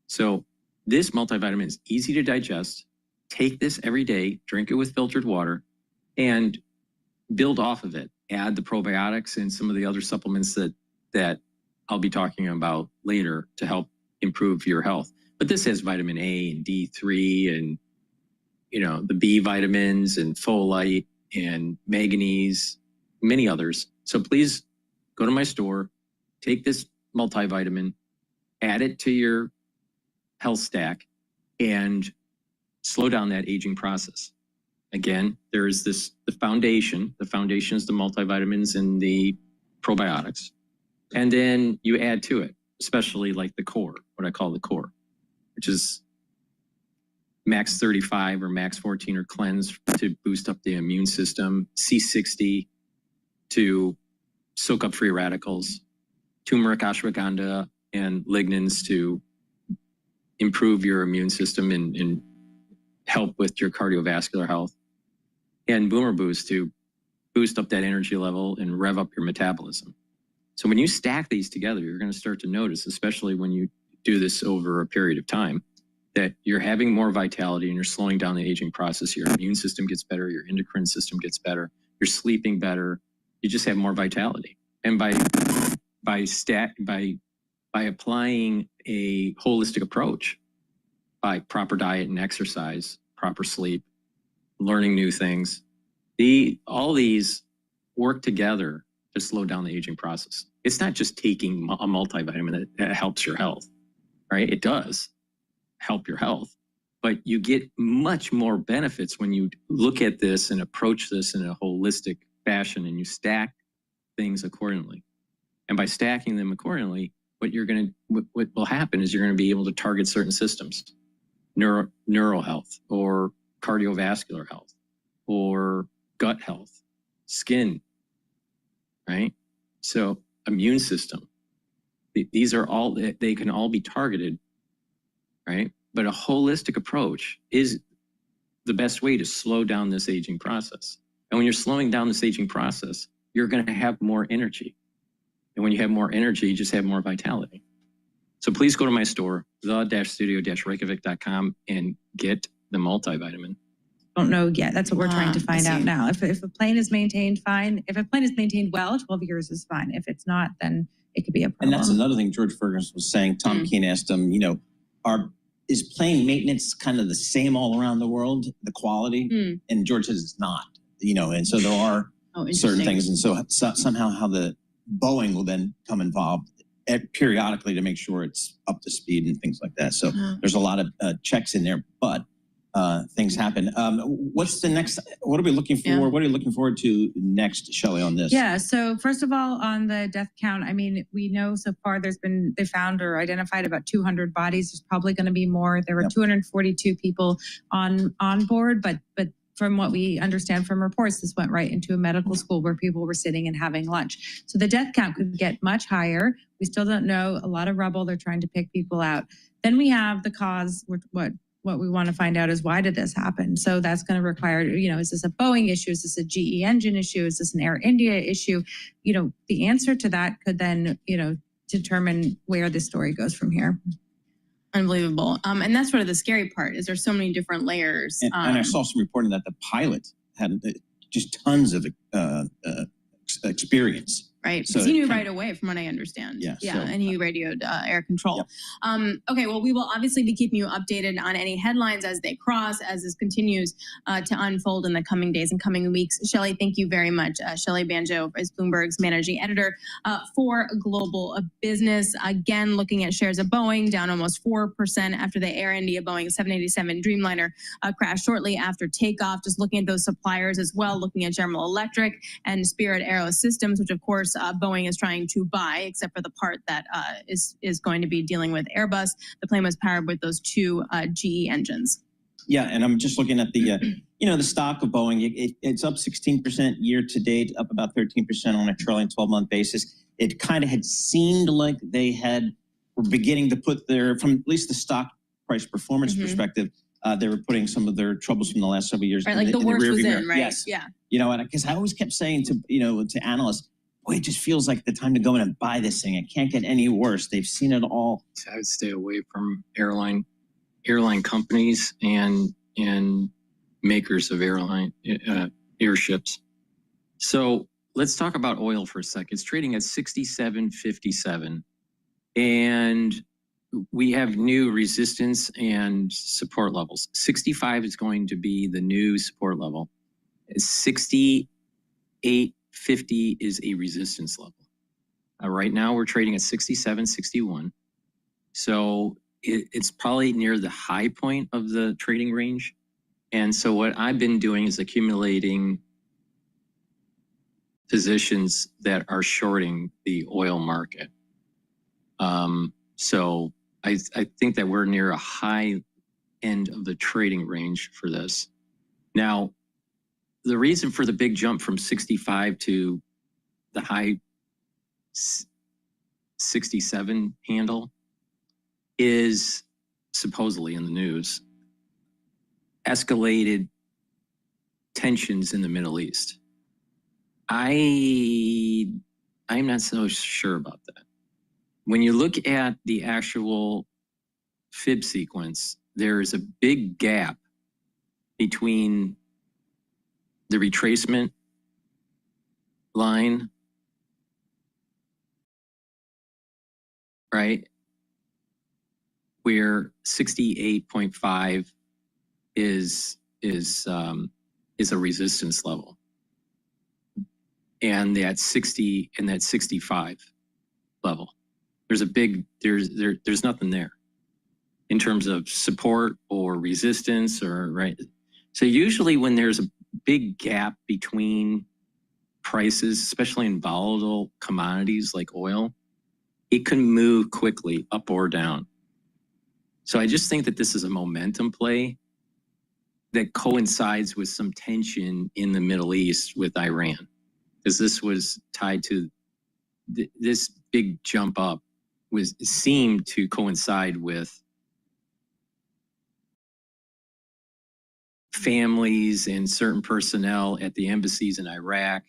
So this multivitamin is easy to digest. Take this every day, drink it with filtered water, and build off of it. Add the probiotics and some of the other supplements that I'll be talking about later to help improve your health. But this has vitamin A and D3 and the B vitamins and folate and manganese, many others. So please go to my store, take this multivitamin, add it to your health stack, and slow down that aging process. Again, there is the foundation. The foundation is the multivitamins and the probiotics. And then you add to it, especially like the core, what I call the core, which is max 35 or max 14 or cleanse to boost up the immune system, C60 to soak up free radicals, turmeric, ashwagandha, and lignans to improve your immune system and help with your cardiovascular health, and Boomer Boost to boost up that energy level and rev up your metabolism. So when you stack these together, you're going to start to notice, especially when you do this over a period of time, that you're having more vitality and you're slowing down the aging process. Your immune system gets better, your endocrine system gets better, you're sleeping better, you just have more vitality. And by applying a holistic approach, by proper diet and exercise, proper sleep, learning new things, all these work together to slow down the aging process. It's not just taking a multivitamin that helps your health, right? It does help your health, but you get much more benefits when you look at this and approach this in a holistic fashion and you stack things accordingly. And by stacking them accordingly, what will happen is you're going to be able to target certain systems, neural health or cardiovascular health or gut health, skin, right? So immune system, these are all, they can all be targeted, right? But a holistic approach is the best way to slow down this aging process. And when you're slowing down this aging process, you're going to have more energy. And when you have more energy, you just have more vitality. So please go to my store, the-studio-reykjavik.com, and get the multivitamin. Don't know yet. That's what we're trying to find out now. If a plane is maintained, fine. If a plane is maintained well, 12 years is fine. If it's not, then it could be a problem. And that's another thing George Ferguson was saying. Tom Keane asked him, is plane maintenance kind of the same all around the world, the quality? And George says it's not, and so there are certain things. And so somehow how the Boeing will then come involved periodically to make sure it's up to speed and things like that. So there's a lot of checks in there, but things happen. What's the next? What are we looking for? Yeah. What are you looking forward to next, Shelley, on this? Yeah. So first of all, on the death count, I mean, we know so far they found or identified about 200 bodies. There's probably going to be more. There were 242 people on board, but from what we understand from reports, this went right into a medical school where people were sitting and having lunch. So the death count could get much higher. We still don't know. A lot of rubble. They're trying to pick people out. Then we have the cause. What we want to find out is, why did this happen? So that's going to require, is this a Boeing issue? Is this a GE engine issue? Is this an Air India issue? The answer to that could then, determine where the story goes from here. Unbelievable. And that's sort of the scary part, is there's so many different layers. And I saw some reporting that the pilot had just tons of experience. Right, because he knew right away, from what I understand. Yeah, and he radioed air control. Yep. Okay, well, we will obviously be keeping you updated on any headlines as they cross, as this continues to unfold in the coming days and coming weeks. Shelley, thank you very much. Shelley Banjo is Bloomberg's managing editor for global business. Again, looking at shares of Boeing, down almost 4% after the Air India Boeing 787 Dreamliner crash shortly after takeoff. Just looking at those suppliers as well, looking at General Electric and Spirit Aerosystems, which of course Boeing is trying to buy, except for the part that is going to be dealing with Airbus. The plane was powered with those two GE engines. Yeah, and I'm just looking at the, the stock of Boeing. It's up 16% year to date, up about 13% on a trailing 12-month basis. It kind of had seemed like they were beginning to put from at least the stock price performance perspective, they were putting some of their troubles from the last several years. Right, like the worst was in, right? Yes. Yeah. And because I always kept saying to analysts, boy, it just feels like the time to go in and buy this thing. It can't get any worse. They've seen it all. I would stay away from airline companies and makers of airships. So let's talk about oil for a second. It's trading at 67.57, and we have new resistance and support levels. 65 is going to be the new support level. 68.50 is a resistance level. Right now we're trading at 67.61. So it's probably near the high point of the trading range. And so what I've been doing is accumulating positions that are shorting the oil market. So I think that we're near a high end of the trading range for this. Now, the reason for the big jump from 65 to the high 67 handle is supposedly in the news, escalated tensions in the Middle East. I'm not so sure about that. When you look at the actual fib sequence, there is a big gap between the retracement line, right, where 68.5 is a resistance level, and that 60 and that 65 level. There's nothing there in terms of support or resistance, or right. So usually when there's a big gap between prices, especially in volatile commodities like oil, it can move quickly up or down. So I just think that this is a momentum play that coincides with some tension in the Middle East with Iran, because this was tied to this big jump up seemed to coincide with families and certain personnel at the embassies in Iraq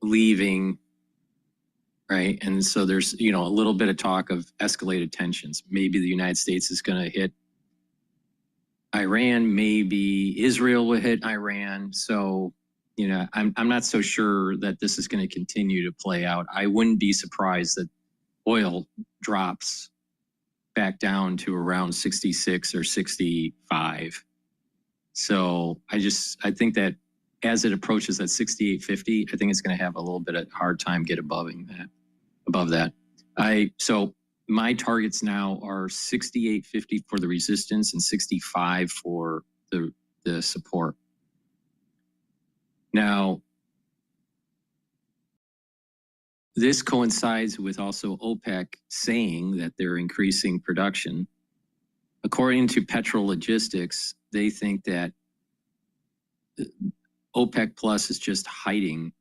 leaving right? And so there's, a little bit of talk of escalated tensions. Maybe the United States is going to hit Iran, maybe Israel will hit Iran. So, I'm not so sure that this is going to continue to play out. I wouldn't be surprised that oil drops back down to around 66 or 65. So I think that as it approaches that 68.50, I think it's going to have a little bit of hard time get above that. So my targets now are 68.50 for the resistance and 65 for the support. Now, this coincides with also OPEC saying that they're increasing production. According to Petrol Logistics, they think that OPEC Plus is just hiding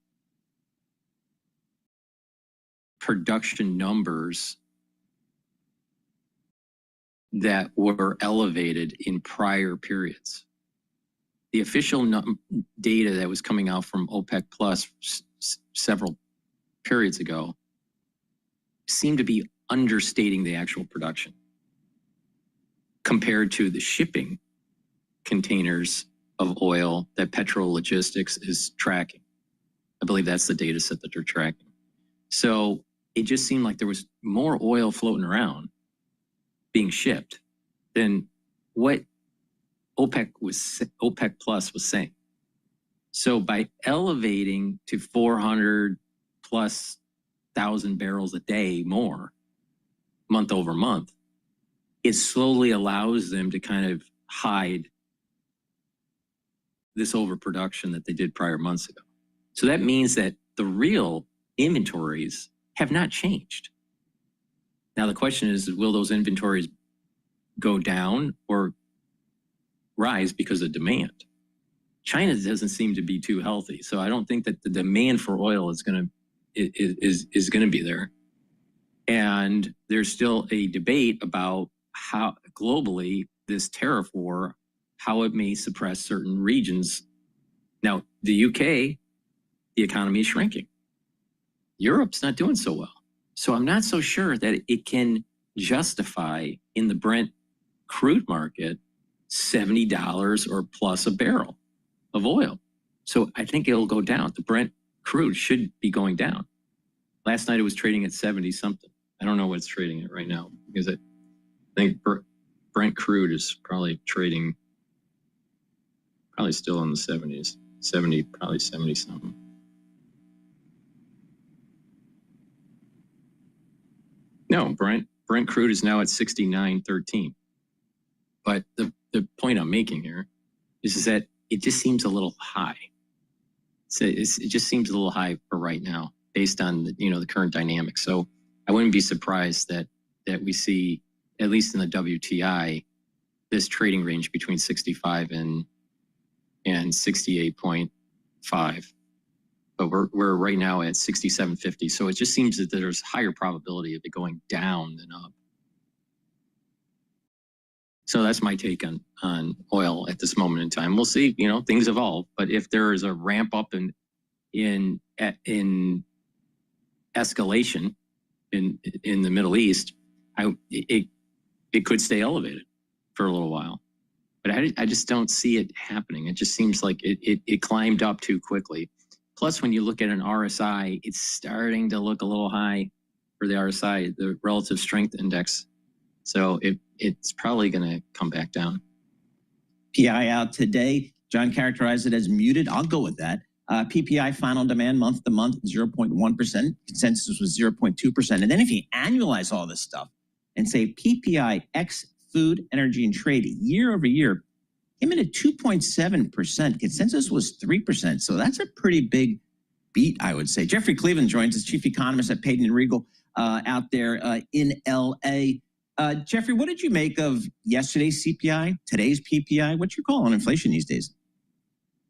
production numbers that were elevated in prior periods. The official data that was coming out from OPEC Plus several periods ago seemed to be understating the actual production compared to the shipping containers of oil that Petrol Logistics is tracking. I believe that's the data set that they're tracking. So it just seemed like there was more oil floating around being shipped than what OPEC Plus was saying. So by elevating to 400 plus thousand barrels a day more month over month, it slowly allows them to kind of hide this overproduction that they did prior months ago. So that means that the real inventories have not changed. Now the question is, will those inventories go down or rise because of demand? China doesn't seem to be too healthy, so I don't think that the demand for oil is going to be there. And there's still a debate about how globally this tariff war, how it may suppress certain regions. Now, the UK, the economy is shrinking. Europe's not doing so well. So I'm not so sure that it can justify in the Brent crude market $70 or plus a barrel of oil. So I think it'll go down. The Brent crude should be going down. Last night it was trading at 70 something. I don't know what it's trading at right now because I think Brent crude is probably trading still in the 70s, probably 70 something. No, Brent crude is now at 69.13. But the point I'm making here is that it just seems a little high. It just seems a little high for right now, based on the current dynamics. So I wouldn't be surprised that we see, at least in the WTI, this trading range between 65 and 68.5. But we're right now at 67.50. So it just seems that there's higher probability of it going down than up. So that's my take on oil at this moment in time. We'll see, things evolve. But if there is a ramp up in escalation in the Middle East, it could stay elevated for a little while. But I just don't see it happening. It just seems like it climbed up too quickly. Plus, when you look at an RSI, it's starting to look a little high for the RSI, the relative strength index. So it's probably going to come back down. PI out today. John characterized it as muted. I'll go with that. PPI final demand month to month, 0.1%. Consensus was 0.2%. And then if you annualize all this stuff and say PPI X food, energy, and trade year over year came in at 2.7%. Consensus was 3%. So that's a pretty big beat, I would say. Jeffrey Cleveland joins us, chief economist at Peyton & Regal out there in L.A. Jeffrey, what did you make of yesterday's CPI, today's PPI? What's your call on inflation these days?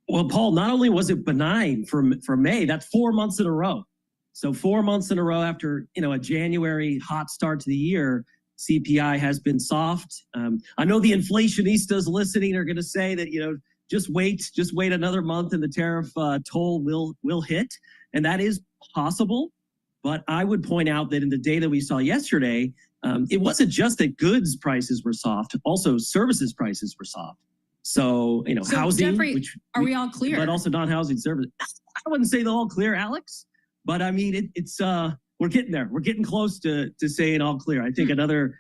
Well, Paul, not only was it benign for May, that's 4 months in a row. So 4 months in a row after, a January hot start to the year, CPI has been soft. I know the inflationistas listening are going to say that, just wait another month and the tariff toll will hit. And that is possible. But I would point out that in the data we saw yesterday, it wasn't just that goods prices were soft, also services prices were soft. So, So, housing, Jeffrey, are we all clear? but also non-housing service. I wouldn't say they're all clear, Alex, but I mean, it's we're getting there. We're getting close to saying all clear. I think another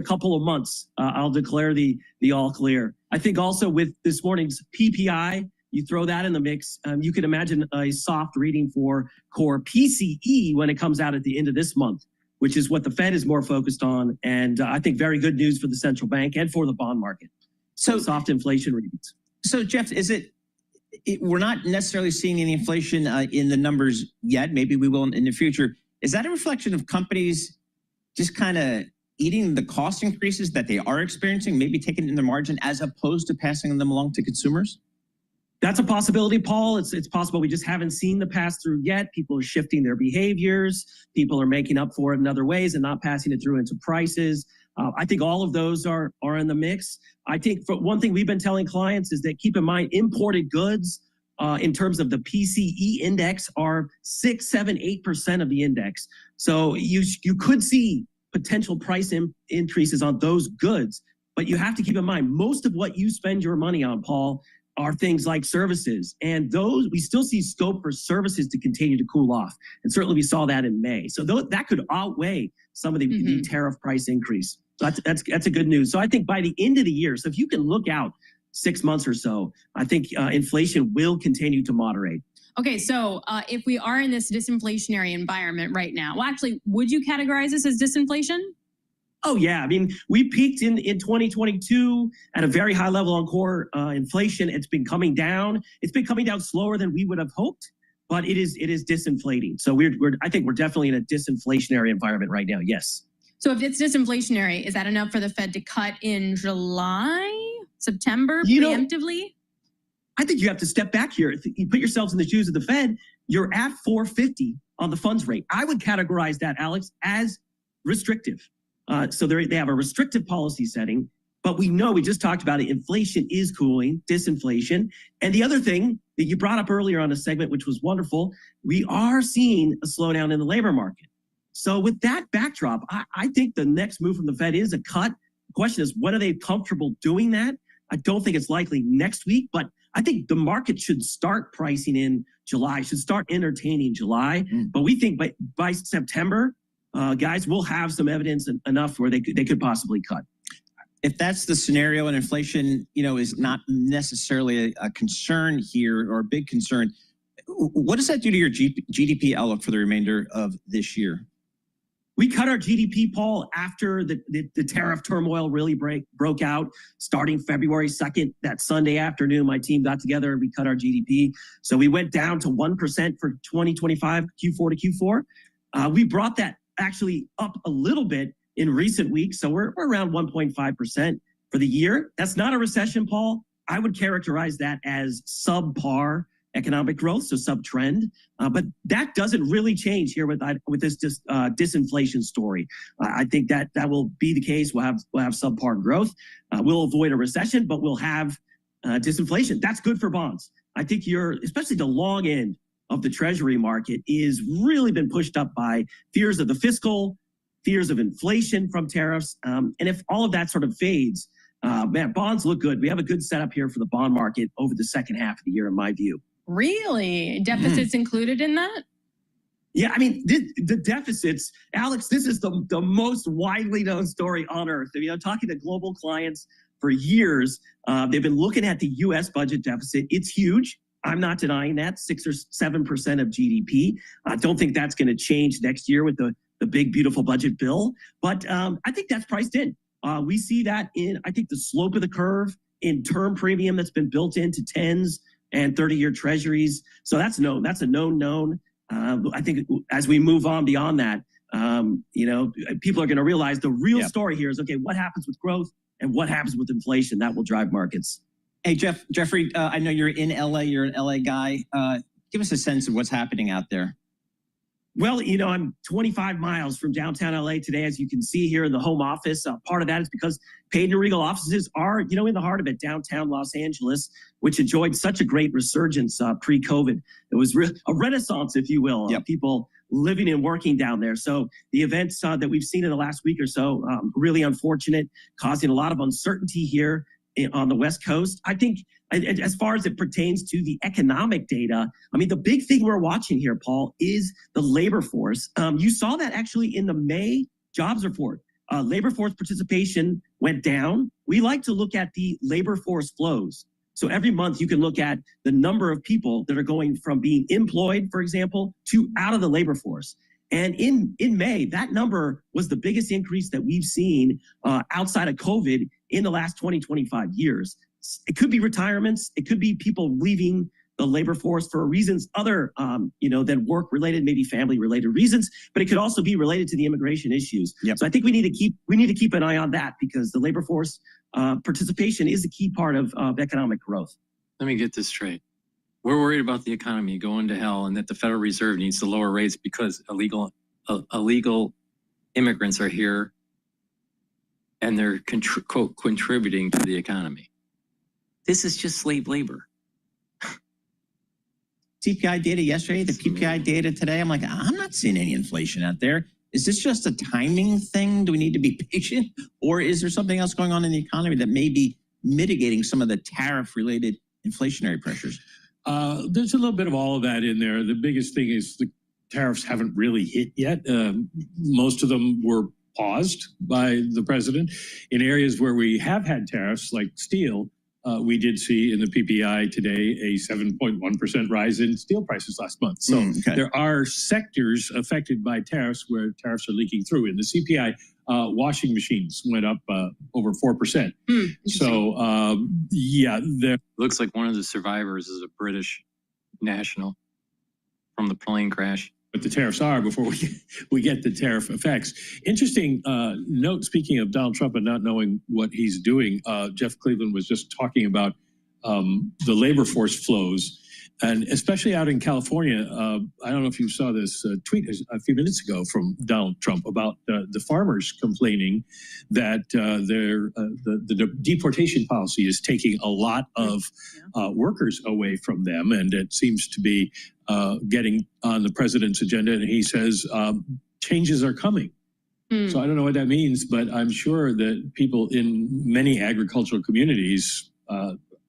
couple of months, I'll declare the all clear. I think also with this morning's PPI, you throw that in the mix, you could imagine a soft reading for core PCE when it comes out at the end of this month, which is what the Fed is more focused on. And I think very good news for the central bank and for the bond market. So soft inflation readings. So Jeff, we're not necessarily seeing any inflation in the numbers yet. Maybe we will in the future. Is that a reflection of companies just kind of eating the cost increases that they are experiencing, maybe taking it in their margin as opposed to passing them along to consumers? That's a possibility, Paul. It's possible we just haven't seen the pass through yet. People are shifting their behaviors. People are making up for it in other ways and not passing it through into prices. I think all of those are in the mix. I think for one thing we've been telling clients is that keep in mind imported goods in terms of the PCE index are 6, 7, 8% of the index. So you could see potential price increases on those goods, but you have to keep in mind most of what you spend your money on, Paul, are things like services. And those, we still see scope for services to continue to cool off. And certainly we saw that in May. So that could outweigh some of the tariff price increase. So that's a good news. So I think by the end of the year, so if you can look out 6 months or so, I think inflation will continue to moderate. Okay, so if we are in this disinflationary environment right now, well, actually, would you categorize this as disinflation? Oh, yeah. I mean, we peaked in 2022 at a very high level on core inflation. It's been coming down. It's been coming down slower than we would have hoped, but it is disinflating. So I think we're definitely in a disinflationary environment right now. Yes. So if it's disinflationary, is that enough for the Fed to cut in July, September, preemptively? I think you have to step back here. If you put yourselves in the shoes of the Fed, you're at 450 on the funds rate. I would categorize that, Alex, as restrictive. So they have a restrictive policy setting, but we know, we just talked about it, inflation is cooling, disinflation. And the other thing that you brought up earlier on a segment, which was wonderful, we are seeing a slowdown in the labor market. So with that backdrop, I think the next move from the Fed is a cut. The question is, when are they comfortable doing that? I don't think it's likely next week, but I think the market should start pricing in July, should start entertaining July. But we think by September, guys, we'll have some evidence enough where they could possibly cut. If that's the scenario and inflation, is not necessarily a concern here or a big concern, what does that do to your GDP outlook for the remainder of this year? We cut our GDP, Paul, after the tariff turmoil really broke out starting February 2nd. That Sunday afternoon, my team got together and we cut our GDP. So we went down to 1% for 2025, Q4 to Q4. We brought that actually up a little bit in recent weeks. So we're around 1.5% for the year. That's not a recession, Paul. I would characterize that as subpar economic growth, so sub-trend. But that doesn't really change here with this disinflation story. I think that will be the case. We'll have subpar growth. We'll avoid a recession, but we'll have disinflation. That's good for bonds. I think especially the long end of the Treasury market is really been pushed up by fears of the fiscal, fears of inflation from tariffs. And if all of that sort of fades, man, bonds look good. We have a good setup here for the bond market over the second half of the year, in my view. Really? Deficits included in that? Yeah, I mean, the deficits, Alex, this is the most widely known story on earth. Talking to global clients for years, they've been looking at the U.S. budget deficit. It's huge. I'm not denying that, 6 or 7% of GDP. I don't think that's going to change next year with the big, beautiful budget bill. But I think that's priced in. We see that in, I think, the slope of the curve in term premium that's been built into 10s and 30-year treasuries. So that's a known. I think as we move on beyond that, people are going to realize the real story here is, okay, what happens with growth and what happens with inflation? That will drive markets. Hey, Jeffrey, I know you're in LA. You're an LA guy. Give us a sense of what's happening out there. Well, I'm 25 miles from downtown LA today, as you can see here in the home office. Part of that is because Payton & Regal offices are, in the heart of it, downtown Los Angeles, which enjoyed such a great resurgence pre-COVID. It was a renaissance, if you will. People living and working down there. So the events that we've seen in the last week or so, really unfortunate, causing a lot of uncertainty here on the West Coast. I think as far as it pertains to the economic data, I mean, the big thing we're watching here, Paul, is the labor force. You saw that actually in the May jobs report. Labor force participation went down. We like to look at the labor force flows. So every month you can look at the number of people that are going from being employed, for example, to out of the labor force. And in May, that number was the biggest increase that we've seen outside of COVID in the last 20, 25 years. It could be retirements. It could be people leaving the labor force for reasons other, than work-related, maybe family-related reasons, but it could also be related to the immigration issues. So I think we need to keep an eye on that, because the labor force participation is a key part of economic growth. Let me get this straight. We're worried about the economy going to hell, and that the Federal Reserve needs to lower rates because illegal immigrants are here and they're contributing to the economy. This is just slave labor. CPI data yesterday, the PPI data today, I'm like, I'm not seeing any inflation out there. Is this just a timing thing? Do we need to be patient? Or is there something else going on in the economy that may be mitigating some of the tariff-related inflationary pressures? There's a little bit of all of that in there. The biggest thing is the tariffs haven't really hit yet. Most of them were paused by the president. In areas where we have had tariffs, like steel, we did see in the PPI today a 7.1% rise in steel prices last month. So there are sectors affected by tariffs where tariffs are leaking through. In the CPI, washing machines went up over 4%. So, there looks like one of the survivors is a British national from the plane crash. But the tariffs are before we get the tariff effects. Interesting note, speaking of Donald Trump and not knowing what he's doing, Jeff Cleveland was just talking about the labor force flows, and especially out in California. I don't know if you saw this tweet a few minutes ago from Donald Trump about the farmers complaining that the deportation policy is taking a lot of workers away from them, and it seems to be getting on the president's agenda. And he says changes are coming. So I don't know what that means, but I'm sure that people in many agricultural communities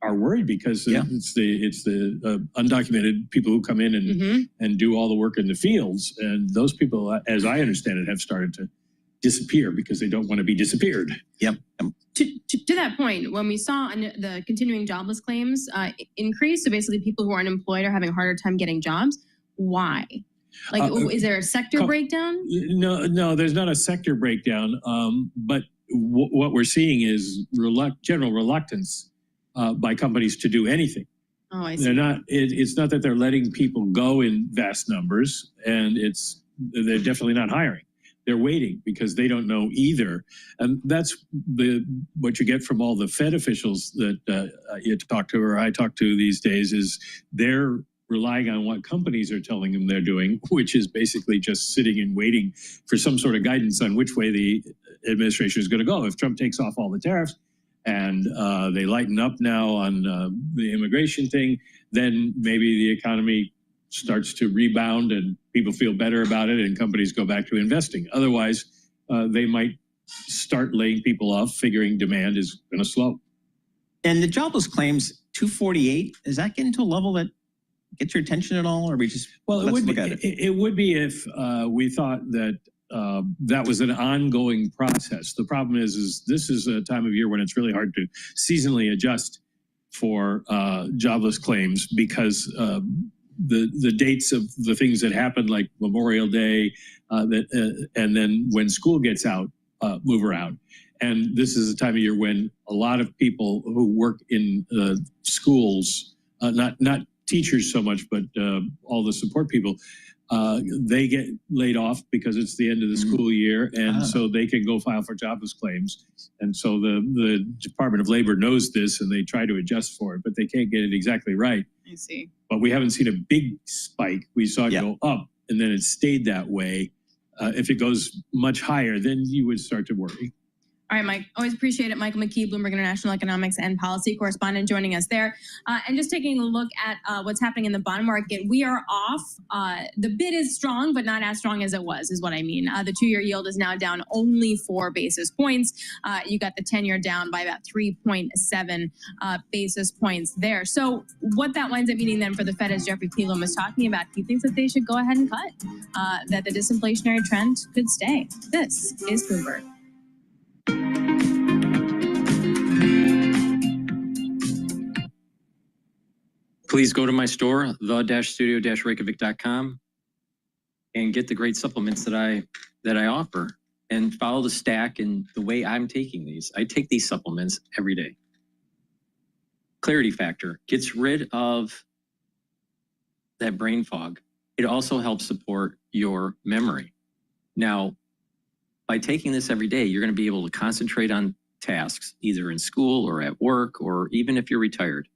are worried because it's the undocumented people who come in and do all the work in the fields, and those people, as I understand it, have started to disappear because they don't want to be disappeared. To that point, when we saw the continuing jobless claims increase, so basically people who are unemployed are having a harder time getting jobs, why? Like, is there a sector breakdown? No, there's not a sector breakdown, but what we're seeing is general reluctance by companies to do anything. Oh, I see. They're not. It's not that they're letting people go in vast numbers, and they're definitely not hiring. They're waiting because they don't know either, and that's what you get from all the Fed officials that you talk to or I talk to these days. Is they're relying on what companies are telling them they're doing, which is basically just sitting and waiting for some sort of guidance on which way the administration is going to go. If Trump takes off all the tariffs and they lighten up now on the immigration thing, then maybe the economy starts to rebound and people feel better about it and companies go back to investing. Otherwise, they might start laying people off, figuring demand is going to slow. And the jobless claims, 248, is that getting to a level that gets your attention at all, or we just it would be if we thought that that was an ongoing process. The problem is this is a time of year when it's really hard to seasonally adjust for jobless claims because the dates of the things that happened, like Memorial Day, and then when school gets out, move around. And this is a time of year when a lot of people who work in schools, not teachers so much, but all the support people, they get laid off because it's the end of the school year, and so they can go file for jobless claims. And so the Department of Labor knows this, and they try to adjust for it, but they can't get it exactly right. I see. But we haven't seen a big spike. We saw it go up, and then it stayed that way. If it goes much higher, then you would start to worry. All right, Mike. Always appreciate it. Michael McKee, Bloomberg International Economics and Policy Correspondent, joining us there. And just taking a look at what's happening in the bond market, we are off. The bid is strong, but not as strong as it was, is what I mean. The 2-year yield is now down only 4 basis points. You got the 10-year down by about 3.7 basis points there. So what that winds up meaning then for the Fed, as Jeffrey Cleveland was talking about, he thinks that they should go ahead and cut, that the disinflationary trend could stay. This is Bloomberg. Please go to my store, the-studio-reykjavik.com, and get the great supplements that I offer, and follow the stack and the way I'm taking these. I take these supplements every day. Clarity Factor gets rid of that brain fog. It also helps support your memory. Now, by taking this every day, you're going to be able to concentrate on tasks, either in school or at work, or even if you're retired.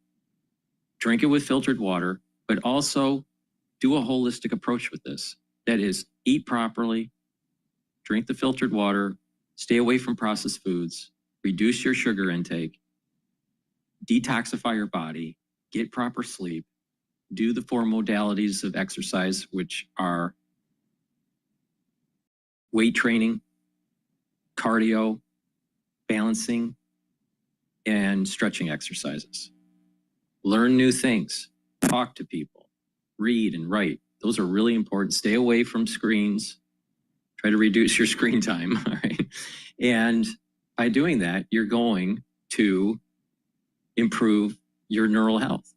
Drink it with filtered water, but also do a holistic approach with this. That is, eat properly, drink the filtered water, stay away from processed foods, reduce your sugar intake, detoxify your body, get proper sleep, do the 4 modalities of exercise, which are weight training, cardio, balancing, and stretching exercises. Learn new things, talk to people, read and write. Those are really important. Stay away from screens. Try to reduce your screen time, all right? And by doing that, you're going to improve your neural health.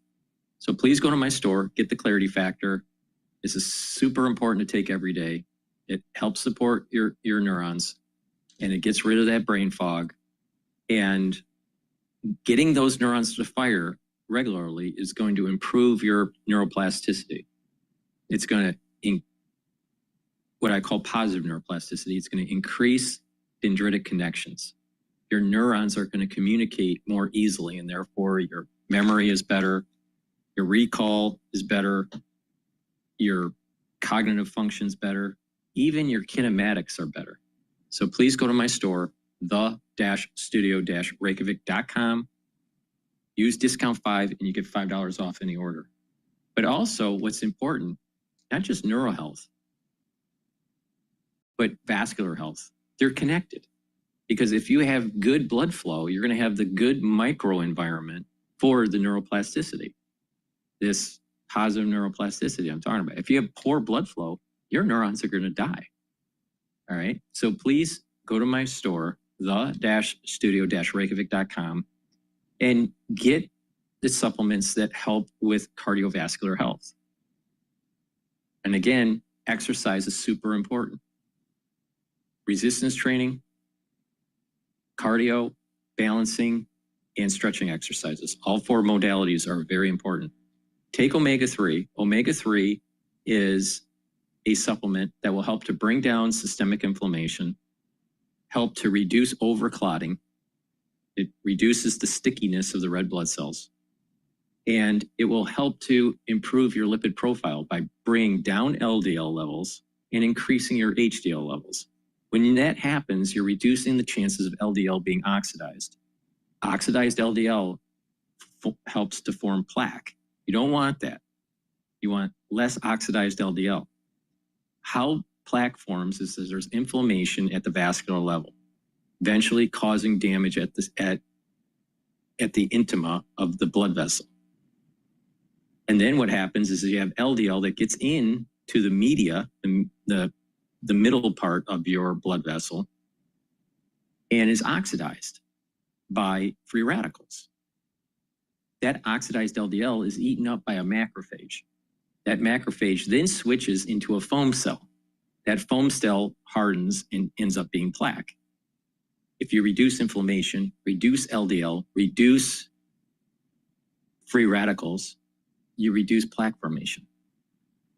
So please go to my store, get the Clarity Factor. This is super important to take every day. It helps support your neurons, and it gets rid of that brain fog. And getting those neurons to fire regularly is going to improve your neuroplasticity. It's going to, what I call positive neuroplasticity, it's going to increase dendritic connections. Your neurons are going to communicate more easily, and therefore your memory is better, your recall is better, your cognitive function's better, even your kinematics are better. So please go to my store, the-studio-reykjavik.com. Use discount 5 and you get $5 off any order. But also what's important, not just neural health, but vascular health. They're connected. Because if you have good blood flow, you're going to have the good microenvironment for the neuroplasticity. This positive neuroplasticity I'm talking about. If you have poor blood flow, your neurons are going to die. All right. So please go to my store, the-studio-reykjavik.com, and get the supplements that help with cardiovascular health. And again, exercise is super important. Resistance training, cardio, balancing, and stretching exercises. All 4 modalities are very important. Take omega-3. Omega-3 is a supplement that will help to bring down systemic inflammation, help to reduce overclotting. It reduces the stickiness of the red blood cells. And it will help to improve your lipid profile by bringing down LDL levels and increasing your HDL levels. When that happens, you're reducing the chances of LDL being oxidized. Oxidized LDL helps to form plaque. You don't want that. You want less oxidized LDL. How plaque forms is that there's inflammation at the vascular level, eventually causing damage at the intima of the blood vessel. And then what happens is you have LDL that gets in to the media, the middle part of your blood vessel, and is oxidized by free radicals. That oxidized LDL is eaten up by a macrophage. That macrophage then switches into a foam cell. That foam cell hardens and ends up being plaque. If you reduce inflammation, reduce LDL, reduce free radicals, you reduce plaque formation.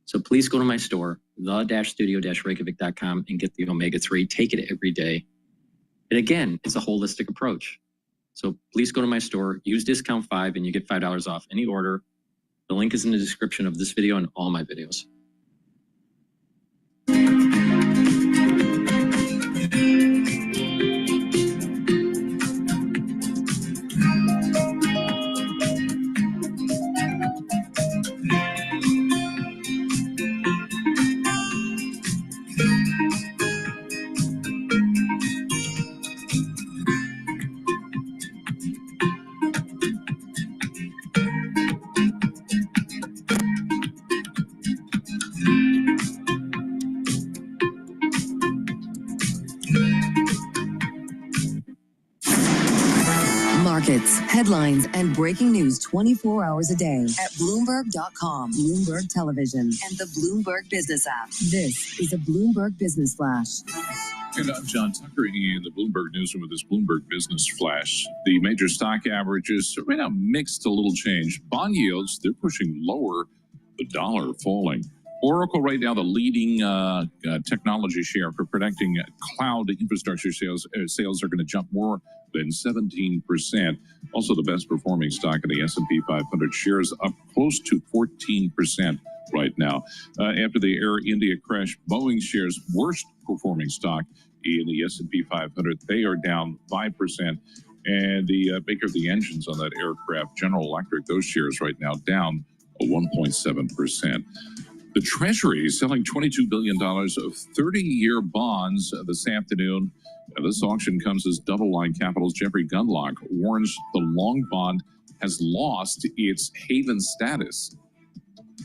So please go to my store, the-studio-reykjavik.com, and get the omega-3. Take it every day. And again, it's a holistic approach. So please go to my store, use discount 5, and you get $5 off any order. The link is in the description of this video and all my videos. updates, headlines, and breaking news 24 hours a day at Bloomberg.com, Bloomberg Television, and the Bloomberg Business app. This is a Bloomberg Business Flash. And I'm John Tucker in the Bloomberg Newsroom with this Bloomberg Business Flash. The major stock averages right now mixed a little change. Bond yields, they're pushing lower, the dollar falling. Oracle right now, the leading technology share for protecting cloud infrastructure sales are going to jump more than 17%. Also, the best performing stock in the S&P 500 shares up close to 14% right now. After the Air India crash, Boeing shares worst performing stock in the S&P 500. They are down 5%. And the maker of the engines on that aircraft, General Electric, those shares right now down 1.7%. The Treasuries selling $22 billion of 30-year bonds this afternoon. This auction comes as Double Line Capital's Jeffrey Gundlach warns the long bond has lost its haven status.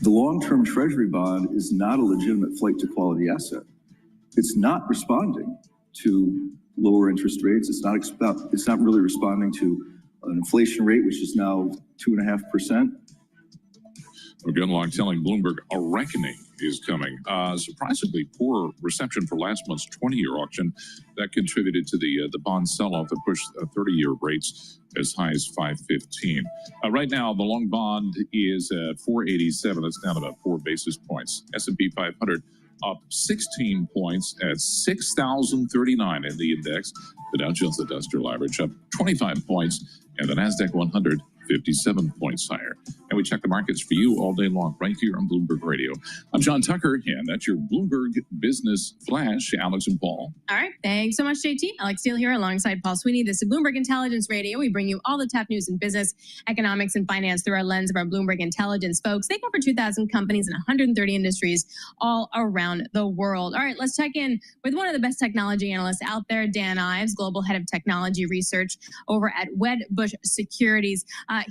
The long-term Treasury bond is not a legitimate flight to quality asset. It's not responding to lower interest rates. It's not really responding to an inflation rate, which is now 2.5%. Gundlach telling Bloomberg a reckoning is coming. Surprisingly poor reception for last month's 20-year auction that contributed to the bond sell-off that pushed 30-year rates as high as 5.15. Right now, the long bond is at 4.87. That's down about 4 basis points. S&P 500 up 16 points at 6,039 in the index. The Dow Jones Industrial Average up 25 points, and the NASDAQ 100 57 points higher. And we check the markets for you all day long right here on Bloomberg Radio. I'm John Tucker, and that's your Bloomberg Business Flash. Alex and Paul. All right. Thanks so much, JT. Alex Steele here alongside Paul Sweeney. This is Bloomberg Intelligence Radio. We bring you all the top news in business, economics, and finance through our lens of our Bloomberg Intelligence folks. They cover 2,000 companies in 130 industries all around the world. All right, let's check in with one of the best technology analysts out there, Dan Ives, Global Head of Technology Research over at Wedbush Securities.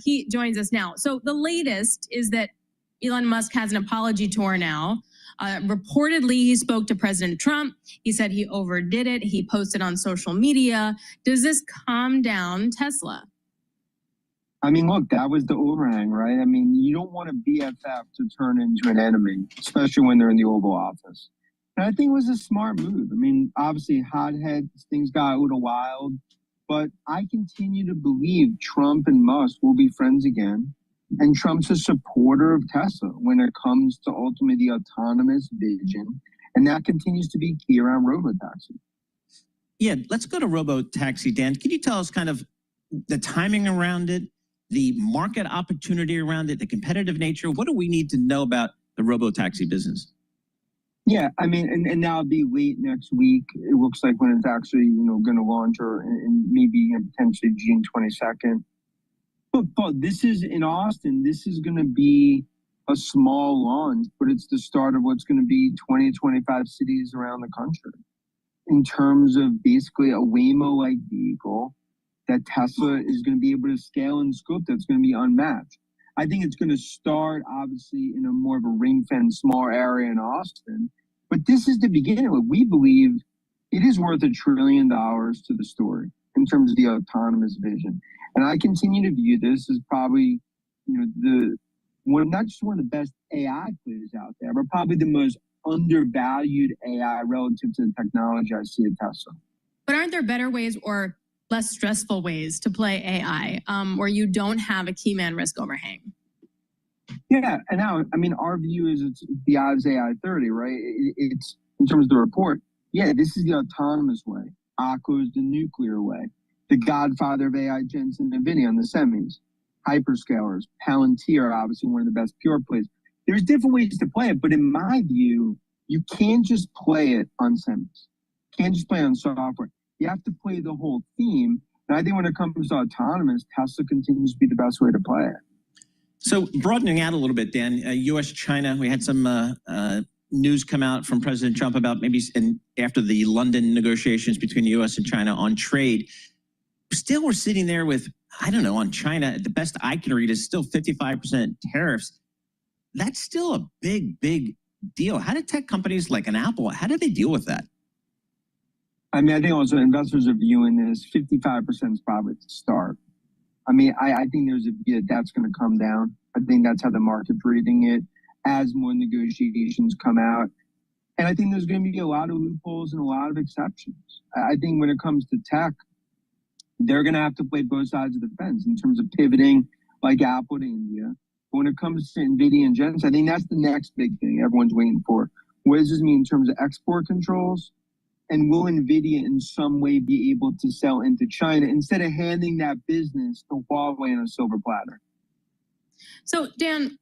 He joins us now. So the latest is that Elon Musk has an apology tour now. Reportedly, he spoke to President Trump. He said he overdid it. He posted on social media. Does this calm down Tesla? I mean, look, that was the overhang, right? I mean, you don't want a BFF to turn into an enemy, especially when they're in the Oval Office. And I think it was a smart move. I mean, obviously, hotheads, things got a little wild. But I continue to believe Trump and Musk will be friends again. And Trump's a supporter of Tesla when it comes to ultimately the autonomous vision. And that continues to be key around robotaxi. Yeah, let's go to robotaxi, Dan. Can you tell us kind of the timing around it, the market opportunity around it, the competitive nature? What do we need to know about the robotaxi business? Yeah, I mean, and now it'll be late next week. It looks like when it's actually, going to launch, or and maybe potentially June 22nd. But this is in Austin. This is going to be a small launch, but it's the start of what's going to be 20 to 25 cities around the country in terms of basically a Waymo-like vehicle that Tesla is going to be able to scale and scope that's going to be unmatched. I think it's going to start, obviously, in a more of a ring-fenced, small area in Austin. But this is the beginning. We believe it is worth $1 trillion to the story in terms of the autonomous vision. And I continue to view this as probably, not just one of the best AI players out there, but probably the most undervalued AI relative to the technology I see at Tesla. But aren't there better ways or less stressful ways to play AI where you don't have a key man risk overhang? Yeah, and now, I mean, our view is it's the Ives AI 30, right? It's in terms of the report. Yeah, this is the autonomous way. Akko is the nuclear way. The godfather of AI, Jensen NVIDIA on the semis. Hyperscalers, Palantir, obviously one of the best pure plays. There's different ways to play it, but in my view, you can't just play it on semis. You can't just play on software. You have to play the whole theme. And I think when it comes to autonomous, Tesla continues to be the best way to play it. So broadening out a little bit, Dan, U.S.-China, we had some news come out from President Trump about maybe after the London negotiations between the U.S. and China on trade. Still, we're sitting there with, I don't know, on China, the best I can read is still 55% tariffs. That's still a big, big deal. How do tech companies like an Apple, how do they deal with that? I mean, I think also investors are viewing this 55% is probably the start. I mean, I think there's a bit that's going to come down. I think that's how the market's reading it as more negotiations come out. And I think there's going to be a lot of loopholes and a lot of exceptions. I think when it comes to tech, they're going to have to play both sides of the fence in terms of pivoting like Apple to India. But when it comes to NVIDIA and Jensen, I think that's the next big thing everyone's waiting for. What does this mean in terms of export controls? And will NVIDIA in some way be able to sell into China instead of handing that business to Huawei on a silver platter? So Dan,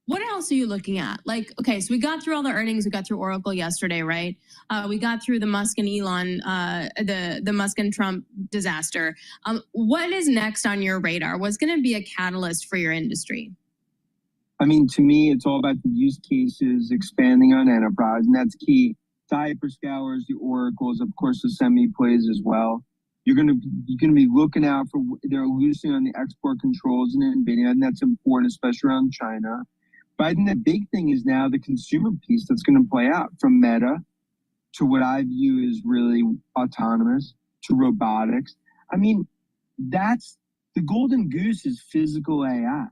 what else are you looking at? Like, okay, so we got through all the earnings. We got through Oracle yesterday, right? We got through the Musk and Elon, the Musk and Trump disaster. What is next on your radar? What's going to be a catalyst for your industry? I mean, to me, it's all about the use cases, expanding on enterprise, and that's key. The hyperscalers, the Oracles, of course, the semi plays as well. You're going to be looking out for they're loosening on the export controls in NVIDIA, and that's important, especially around China. But I think the big thing is now the consumer piece that's going to play out, from Meta to what I view as really autonomous to robotics. I mean, that's the golden goose is physical AI.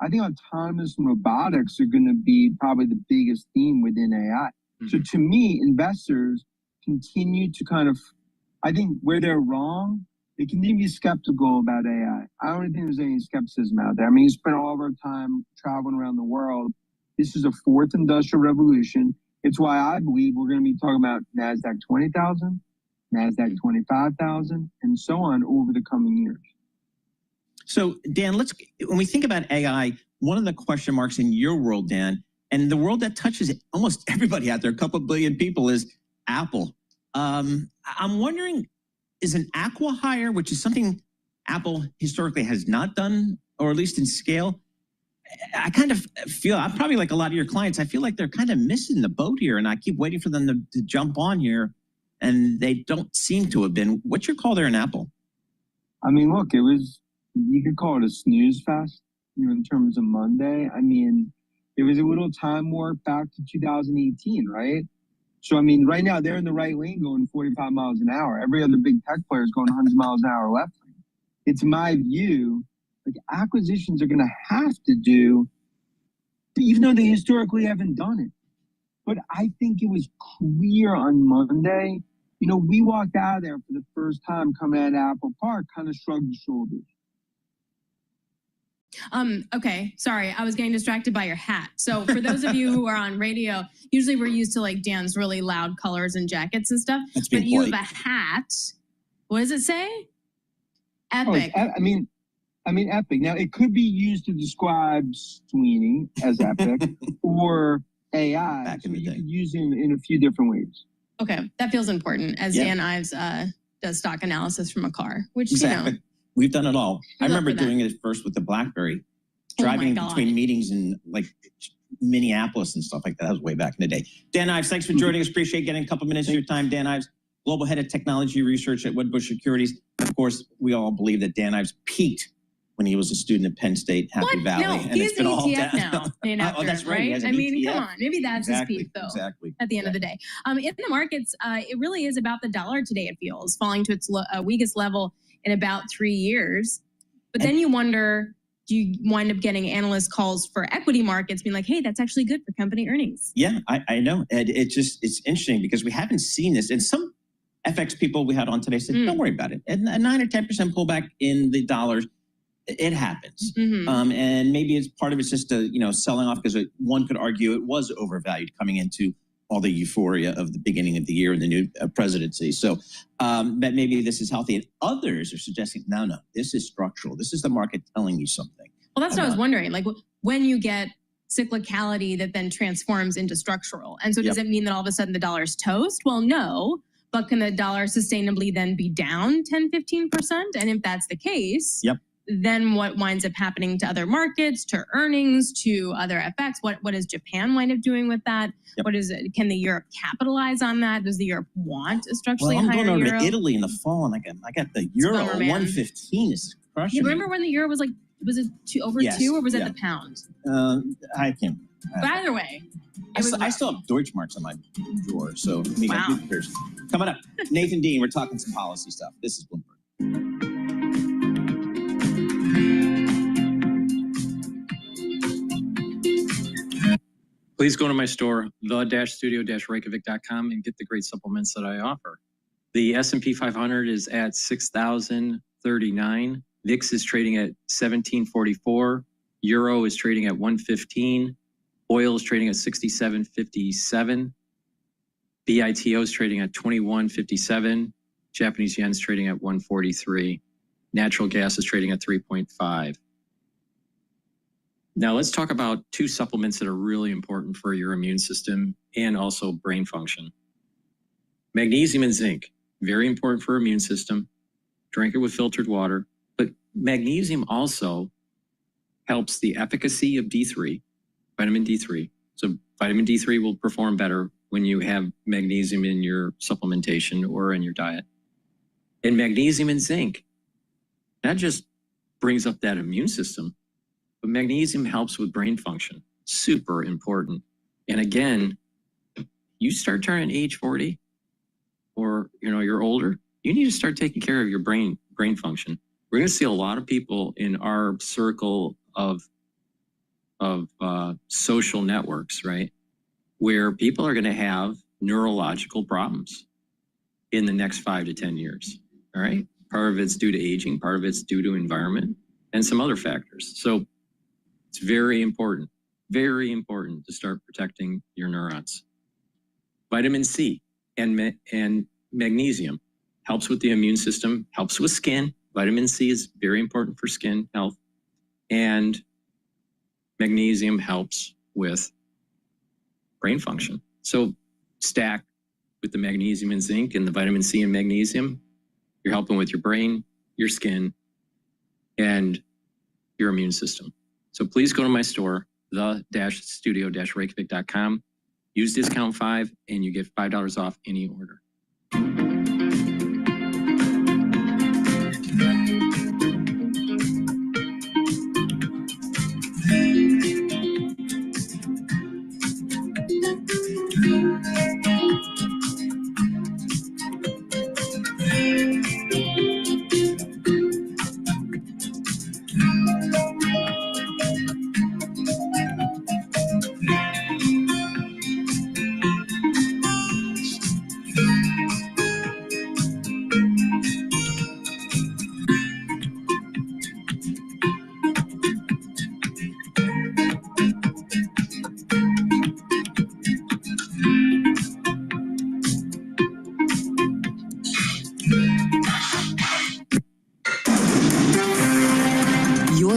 I think autonomous and robotics are going to be probably the biggest theme within AI. So to me, investors continue to kind of, I think where they're wrong, they continue to be skeptical about AI. I don't think there's any skepticism out there. I mean, you spend all of our time traveling around the world. This is a fourth industrial revolution. It's why I believe we're going to be talking about NASDAQ 20,000, NASDAQ 25,000, and so on over the coming years. So Dan, when we think about AI, one of the question marks in your world, Dan, and the world that touches almost everybody out there, a couple billion people, is Apple. I'm wondering, is an acqui-hire, which is something Apple historically has not done, or at least in scale, I kind of feel, I'm probably like a lot of your clients, I feel like they're kind of missing the boat here, and I keep waiting for them to jump on here, and they don't seem to have been. What's your call there in Apple? I mean, look, you could call it a snooze fest, in terms of Monday. I mean, it was a little time warp back to 2018, right? So, I mean, right now they're in the right lane going 45 miles an hour. Every other big tech player is going 100 miles an hour left lane. It's my view, like acquisitions are going to have to do, even though they historically haven't done it. But I think it was clear on Monday, we walked out of there for the first time coming out of Apple Park, kind of shrugged the shoulders. Okay, sorry, I was getting distracted by your hat. So for those of you who are on radio, usually we're used to like Dan's really loud colors and jackets and stuff. But you have a hat. What does it say? Epic. Oh, I mean, epic. Now it could be used to describe Sweeney as epic or AI. Back in the day. You could use it in a few different ways. Okay, that feels important as Dan Ives does stock analysis from a car, which Exactly. We've done it all. I remember doing it first with the BlackBerry, driving between meetings in like Minneapolis and stuff like that. That was way back in the day. Dan Ives, thanks for joining us. Appreciate getting a couple minutes of your time. Dan Ives, Global Head of Technology Research at Wedbush Securities. Of course, we all believe that Dan Ives peaked when he was a student at Penn State, Happy Valley. No, and he's it's been an all ETF down. now. Oh, that's right. I mean, come on. Maybe that's his peak, though. Exactly. At the end of the day. In the markets, it really is about the dollar today, it feels, falling to its weakest level in about 3 years. But then you wonder, do you wind up getting analyst calls for equity markets being like, hey, that's actually good for company earnings? Yeah, I know. And it's interesting because we haven't seen this. And some FX people we had on today said, don't worry about it. And a 9 or 10% pullback in the dollars, it happens. And maybe it's part of it's just selling off because one could argue it was overvalued coming into all the euphoria of the beginning of the year and the new presidency. So that maybe this is healthy. And others are suggesting, no, this is structural. This is the market telling you something. Well, that's what I was wondering. Like when you get cyclicality that then transforms into structural. And so does it mean that all of a sudden the dollar's toast? Well, no. But can the dollar sustainably then be down 10, 15%? And if that's the case, then what winds up happening to other markets, to earnings, to other FX? What does Japan wind up doing with that? Can the Europe capitalize on that? Does the Europe want a structurally higher euro? I'm going over to Italy in the fall, and I got the euro 115 is crushing. You remember when the euro was like, was it over 2 or was it the pound? I can't. But either way. I still have Deutschmarks in my drawer, so coming up, Nathan Dean, we're talking some policy stuff. This is Bloomberg. Please go to my store, the-studio-reykjavik.com, and get the great supplements that I offer. The S&P 500 is at 6,039. VIX is trading at 1744. Euro is trading at 115. Oil is trading at 67.57. BITO is trading at 21.57. Japanese yen is trading at 143. Natural gas is trading at 3.5. Now let's talk about two supplements that are really important for your immune system and also brain function. Magnesium and zinc, very important for our immune system. Drink it with filtered water. But magnesium also helps the efficacy of D3, vitamin D3. So vitamin D3 will perform better when you have magnesium in your supplementation or in your diet. And magnesium and zinc, that just brings up that immune system. But magnesium helps with brain function, super important. And again, you start turning age 40 or you're older, you need to start taking care of your brain function. We're going to see a lot of people in our circle of social networks, right, where people are going to have neurological problems in the next 5 to 10 years. All right. Part of it's due to aging, part of it's due to environment and some other factors. So it's very important to start protecting your neurons. Vitamin C and magnesium helps with the immune system, helps with skin. Vitamin C is very important for skin health. And magnesium helps with brain function. So stack with the magnesium and zinc and the vitamin C and magnesium, you're helping with your brain, your skin, and your immune system. So please go to my store, the-studio-reykjavik.com. Use discount 5 and you get $5 off any order.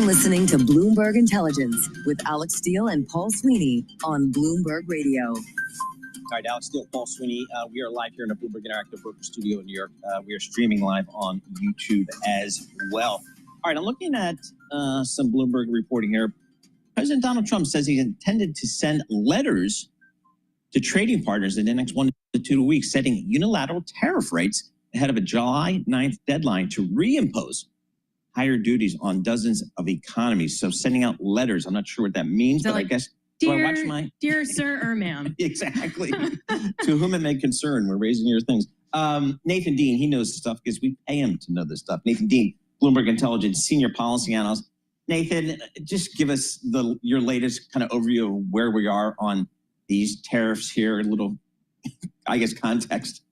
Listening to Bloomberg Intelligence with Alex Steele and Paul Sweeney on Bloomberg Radio. All right, Alex Steele, Paul Sweeney. We are live here in a Bloomberg Interactive Broker Studio in New York. We are streaming live on YouTube as well. All right, I'm looking at some Bloomberg reporting here. President Donald Trump says he intended to send letters to trading partners in the next 1 to 2 weeks, setting unilateral tariff rates ahead of a July 9th deadline to reimpose higher duties on dozens of economies. So sending out letters, I'm not sure what that means, but I guess, do I watch my... Dear sir or ma'am. Exactly. To whom it may concern, we're raising your things. Nathan Dean, he knows stuff because we pay him to know this stuff. Nathan Dean, Bloomberg Intelligence, Senior Policy Analyst. Nathan, just give us your latest kind of overview of where we are on these tariffs here, a little, I guess, context.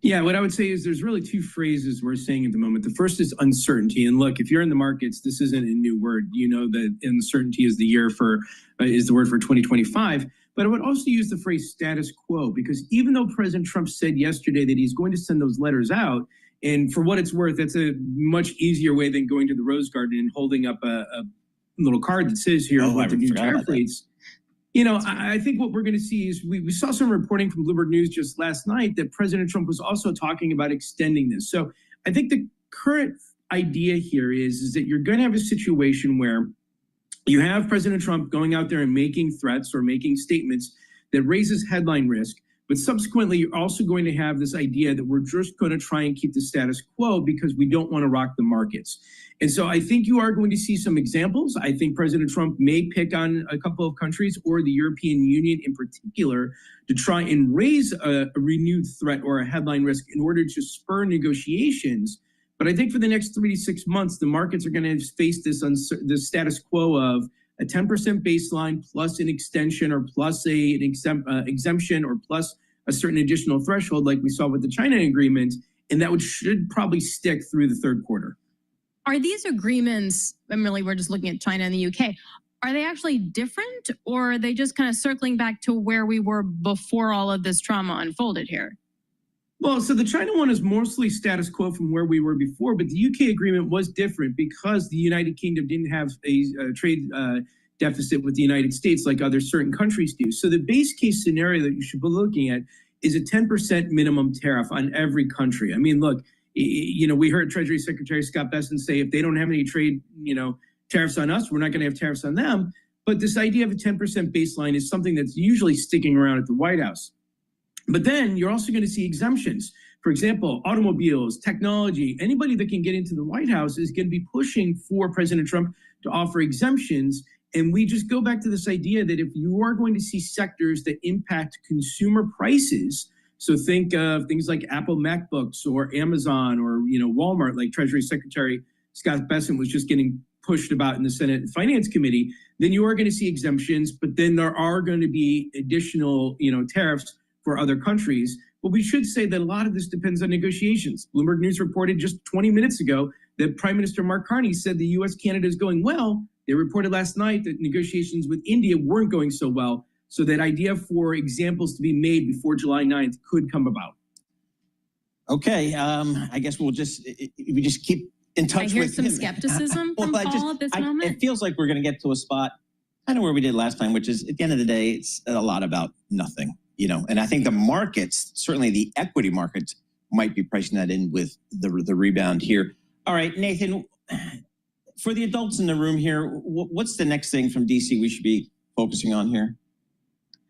Yeah, what I would say is there's really two phrases we're saying at the moment. The first is uncertainty. And look, if you're in the markets, this isn't a new word. You know that uncertainty is the word for 2025. But I would also use the phrase status quo, because even though President Trump said yesterday that he's going to send those letters out, and for what it's worth, that's a much easier way than going to the Rose Garden and holding up a little card that says here what the new tariff rates. You know, I think what we're going to see is we saw some reporting from Bloomberg News just last night that President Trump was also talking about extending this. So I think the current idea here is that you're going to have a situation where you have President Trump going out there and making threats or making statements that raises headline risk. But subsequently, you're also going to have this idea that we're just going to try and keep the status quo because we don't want to rock the markets. And so I think you are going to see some examples. I think President Trump may pick on a couple of countries or the European Union in particular to try and raise a renewed threat or a headline risk in order to spur negotiations. But I think for the next 3 to 6 months, the markets are going to face this status quo of a 10% baseline plus an extension or plus an exemption or plus a certain additional threshold like we saw with the China agreement, and that should probably stick through the third quarter. Are these agreements, and really we're just looking at China and the UK, are they actually different, or are they just kind of circling back to where we were before all of this trauma unfolded here? Well, so the China one is mostly status quo from where we were before, but the UK agreement was different because the United Kingdom didn't have a trade deficit with the United States like other certain countries do. So the base case scenario that you should be looking at is a 10% minimum tariff on every country. I mean, look, we heard Treasury Secretary Scott Bessent say if they don't have any trade, tariffs on us, we're not going to have tariffs on them. But this idea of a 10% baseline is something that's usually sticking around at the White House. But then you're also going to see exemptions. For example, automobiles, technology, anybody that can get into the White House is going to be pushing for President Trump to offer exemptions. And we just go back to this idea that if you are going to see sectors that impact consumer prices, so think of things like Apple MacBooks or Amazon or Walmart, like Treasury Secretary Scott Bessent was just getting pushed about in the Senate Finance Committee, then you are going to see exemptions, but then there are going to be additional tariffs for other countries. But we should say that a lot of this depends on negotiations. Bloomberg News reported just 20 minutes ago that Prime Minister Mark Carney said the U.S.-Canada is going well. They reported last night that negotiations with India weren't going so well. So that idea for examples to be made before July 9th could come about. Okay, I guess we just keep in touch with him. I hear some skepticism from Paul at this moment. It feels like we're going to get to a spot kind of where we did last time, which is at the end of the day, it's a lot about nothing. And I think the markets, certainly the equity markets, might be pricing that in with the rebound here. All right, Nathan, for the adults in the room here, what's the next thing from DC we should be focusing on here?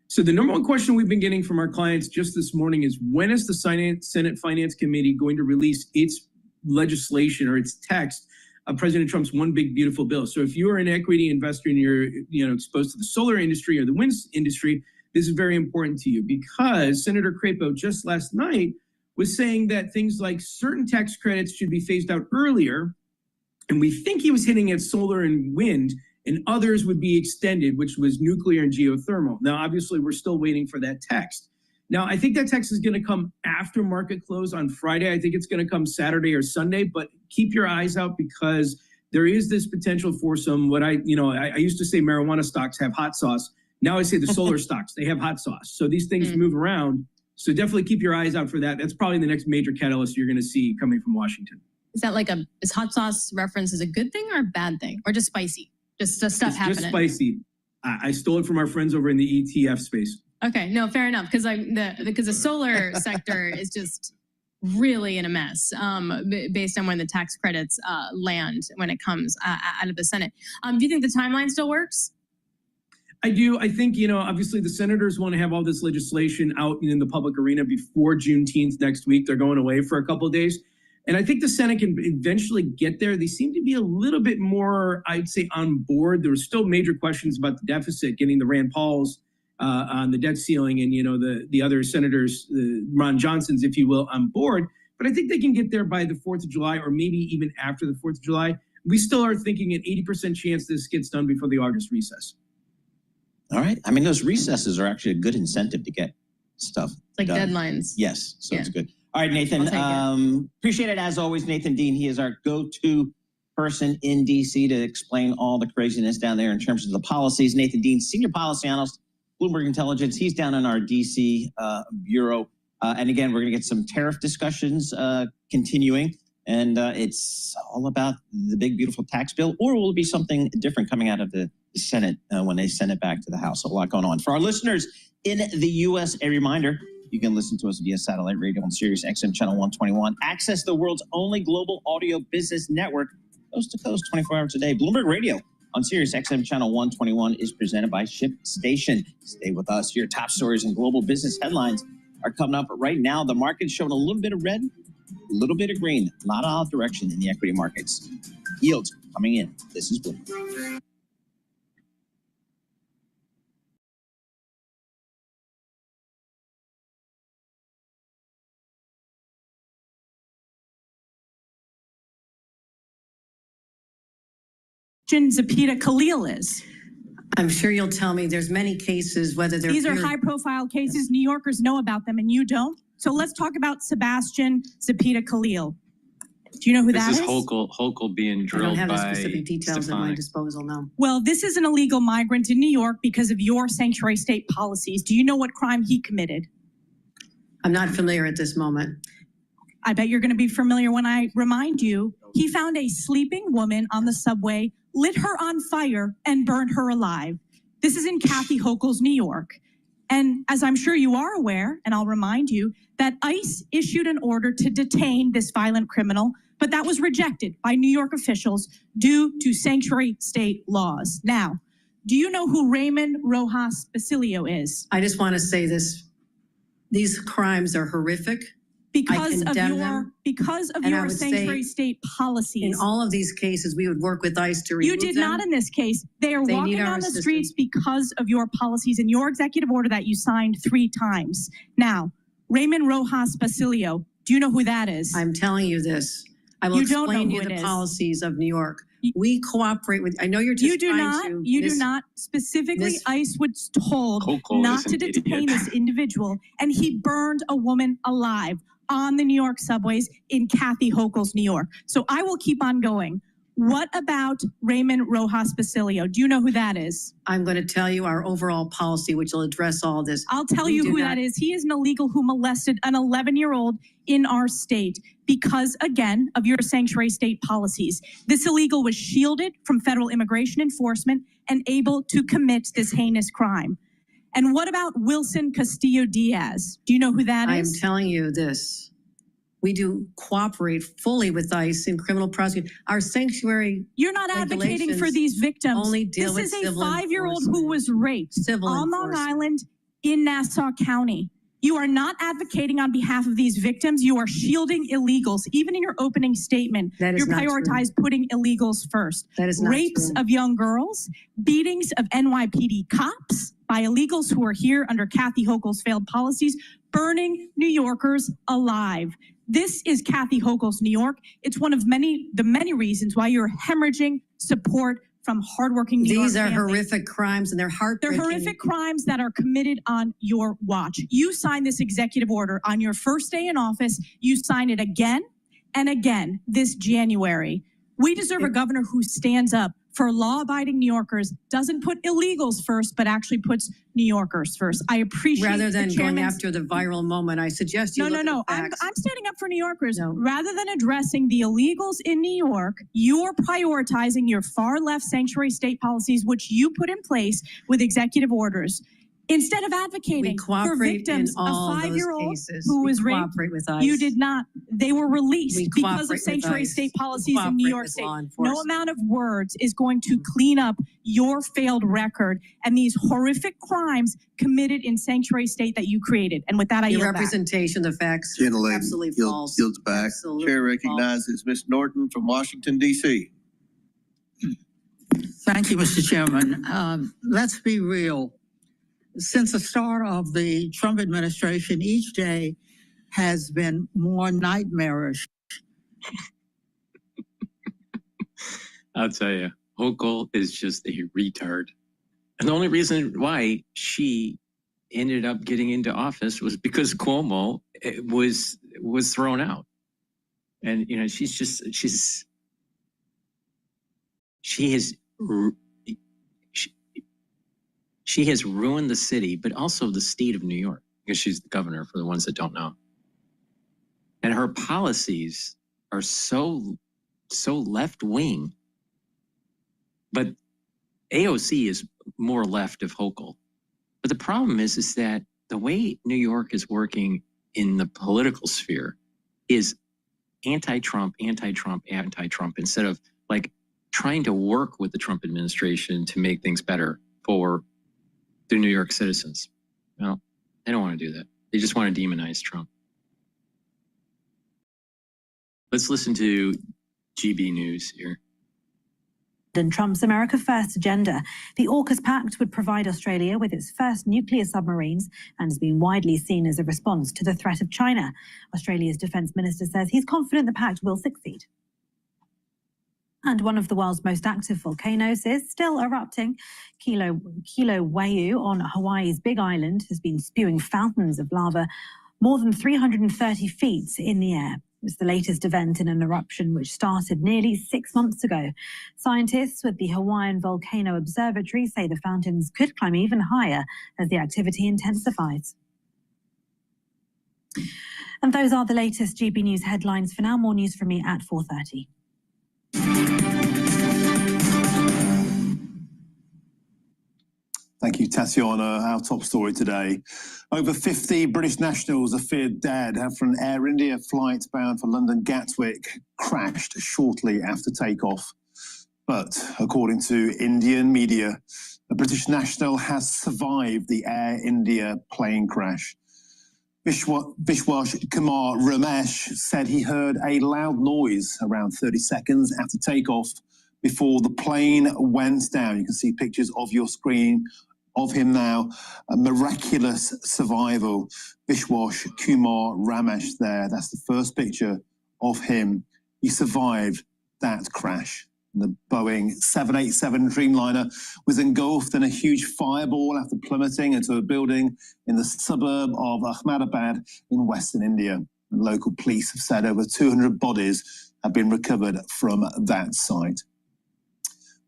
So the number one question we've been getting from our clients just this morning is when is the Senate Finance Committee going to release its legislation or its text of President Trump's one big beautiful bill? So if you're an equity investor and you're exposed to the solar industry or the wind industry, this is very important to you because Senator Crapo just last night was saying that things like certain tax credits should be phased out earlier. And we think he was hitting at solar and wind, and others would be extended, which was nuclear and geothermal. Now, obviously, we're still waiting for that text. Now, I think that text is going to come after market close on Friday. I think it's going to come Saturday or Sunday, but keep your eyes out because there is this potential for some, I used to say marijuana stocks have hot sauce. Now I say the solar stocks, they have hot sauce. So these things move around. So definitely keep your eyes out for that. That's probably the next major catalyst you're going to see coming from Washington. Is that is hot sauce reference a good thing or a bad thing? Or just spicy? Just stuff happening? Just spicy. I stole it from our friends over in the ETF space. Okay, no, fair enough. Because the solar sector is just really in a mess based on when the tax credits land when it comes out of the Senate. Do you think the timeline still works? I do. I think, obviously the senators want to have all this legislation out in the public arena before Juneteenth next week. They're going away for a couple of days. And I think the Senate can eventually get there. They seem to be a little bit more, I'd say, on board. There were still major questions about the deficit, getting the Rand Pauls on the debt ceiling and, the other senators, Ron Johnson's, if you will, on board. But I think they can get there by the 4th of July or maybe even after the 4th of July. We still are thinking an 80% chance this gets done before the August recess. All right. I mean, those recesses are actually a good incentive to get stuff like done. Deadlines. Yes. So it's good. All right, Nathan. Appreciate it as always, Nathan Dean. He is our go-to person in DC to explain all the craziness down there in terms of the policies. Nathan Dean, senior policy analyst, Bloomberg Intelligence. He's down in our DC bureau. And again, we're going to get some tariff discussions continuing. And it's all about the big, beautiful tax bill, or will it be something different coming out of the Senate when they send it back to the House? A lot going on. For our listeners in the U.S., a reminder, you can listen to us via satellite radio on Sirius XM Channel 121. Access the world's only global audio business network, coast to coast, 24 hours a day. Bloomberg Radio on Sirius XM Channel 121 is presented by ShipStation. Stay with us. Your top stories and global business headlines are coming up right now. The market's showing a little bit of red, a little bit of green, a lot of odd direction in the equity markets. Yields coming in. This is Bloomberg. Zapita Khalil is. I'm sure you'll tell me there's many cases, whether they're These are high-profile cases. New Yorkers know about them, and you don't. So let's talk about Sebastian Zapita Khalil. Do you know who that is? This is Hochul being drilled by I don't have the specific details at my Stefanik. disposal, no. Well, this is an illegal migrant in New York because of your sanctuary state policies. Do you know what crime he committed? I'm not familiar at this moment. I bet you're going to be familiar when I remind you. He found a sleeping woman on the subway, lit her on fire, and burned her alive. This is in Kathy Hochul's New York. And as I'm sure you are aware, and I'll remind you, that ICE issued an order to detain this violent criminal, but that was rejected by New York officials due to sanctuary state laws. Now, do you know who Raymond Rojas Basilio is? I just want to say this. These crimes are horrific. Because of your sanctuary state policies. In all of these cases, we would work with ICE to remove You did them. not in this case. They are walking on the streets because of your policies and your executive order that you signed 3 times. Now, Raymond Rojas Basilio, do you know who that is? I'm telling you this. I will explain to you the policies of New York. We cooperate with, I know you're just do not. Specifically, ICE was told not to detain this individual, and he burned a woman alive on the New York subways in Kathy Hochul's New York. So I will keep on going. What about Raymond Rojas Basilio? Do you know who that is? I'm going to tell you our overall policy, which will address all this. I'll tell you who that is. He is an illegal who molested an 11-year-old in our state because, again, of your sanctuary state policies. This illegal was shielded from federal immigration enforcement and able to commit this heinous crime. And what about Wilson Castillo Diaz? Do you know who that is? I'm telling you this. We do cooperate fully with ICE in criminal prosecution. Our sanctuary You're not advocating for these victims. Only deal this with is a 5-year-old who was raped on Long Island in Nassau County. You are not advocating on behalf of these victims. You are shielding illegals. Even in your opening statement, you prioritize putting illegals first. That is not rapes of young girls, beatings of NYPD cops by illegals who are here under Kathy Hochul's failed policies, burning New Yorkers alive. This is Kathy Hochul's New York. It's one of the many reasons why you're hemorrhaging support from hardworking New York These are families. horrific crimes, and they're heartbreaking. They're horrific crimes that are committed on your watch. You signed this executive order on your first day in office. You signed it again and again this January. We deserve a governor who stands up for law-abiding New Yorkers, doesn't put illegals first, but actually puts New Yorkers first. I appreciate Rather than going after the viral moment, I suggest you No. I'm standing up for New Yorkers. No. Rather than addressing the illegals in New York, you're prioritizing your far-left sanctuary state policies, which you put in place with executive orders. Instead of advocating for victims, a 5-year-old who was raped, you did not. They were released because of sanctuary state policies in New York State. No amount of words is going to clean up your failed record and these horrific crimes committed in sanctuary state that you created. And with that, I yield back. Representation, the facts, Gentlelady absolutely false. yields back. Chair recognizes Ms. Norton from Washington, D.C. Thank you, Mr. Chairman. Let's be real. Since the start of the Trump administration, each day has been more nightmarish. I'll tell you, Hochul is just a retard. And the only reason why she ended up getting into office was because Cuomo was thrown out. And, you know, she has ruined the city, but also the state of New York, because she's the governor, for the ones that don't know. And her policies are so left-wing. But AOC is more left of Hochul. But the problem is that the way New York is working in the political sphere is anti-Trump, anti-Trump, anti-Trump, instead of like trying to work with the Trump administration to make things better for the New York citizens. Well, they don't want to do that. They just want to demonize Trump. Let's listen to GB News here. In Trump's America First agenda, the AUKUS Pact would provide Australia with its first nuclear submarines and has been widely seen as a response to the threat of China. Australia's defence minister says he's confident the pact will succeed. And one of the world's most active volcanoes is still erupting. Kilauea on Hawaii's Big Island has been spewing fountains of lava more than 330 feet in the air. It's the latest event in an eruption which started nearly 6 months ago. Scientists with the Hawaiian Volcano Observatory say the fountains could climb even higher as the activity intensifies. And those are the latest GB News headlines. For now, more news from me at 4:30. Thank you, Tatiana. Our top story today. Over 50 British nationals are feared dead after an Air India flight bound for London Gatwick crashed shortly after takeoff. But according to Indian media, a British national has survived the Air India plane crash. Vishwash Kumar Ramesh said he heard a loud noise around 30 seconds after takeoff before the plane went down. You can see pictures of your screen of him now. A miraculous survival. Vishwash Kumar Ramesh there. That's the first picture of him. He survived that crash. The Boeing 787 Dreamliner was engulfed in a huge fireball after plummeting into a building in the suburb of Ahmedabad in Western India. And local police have said over 200 bodies have been recovered from that site.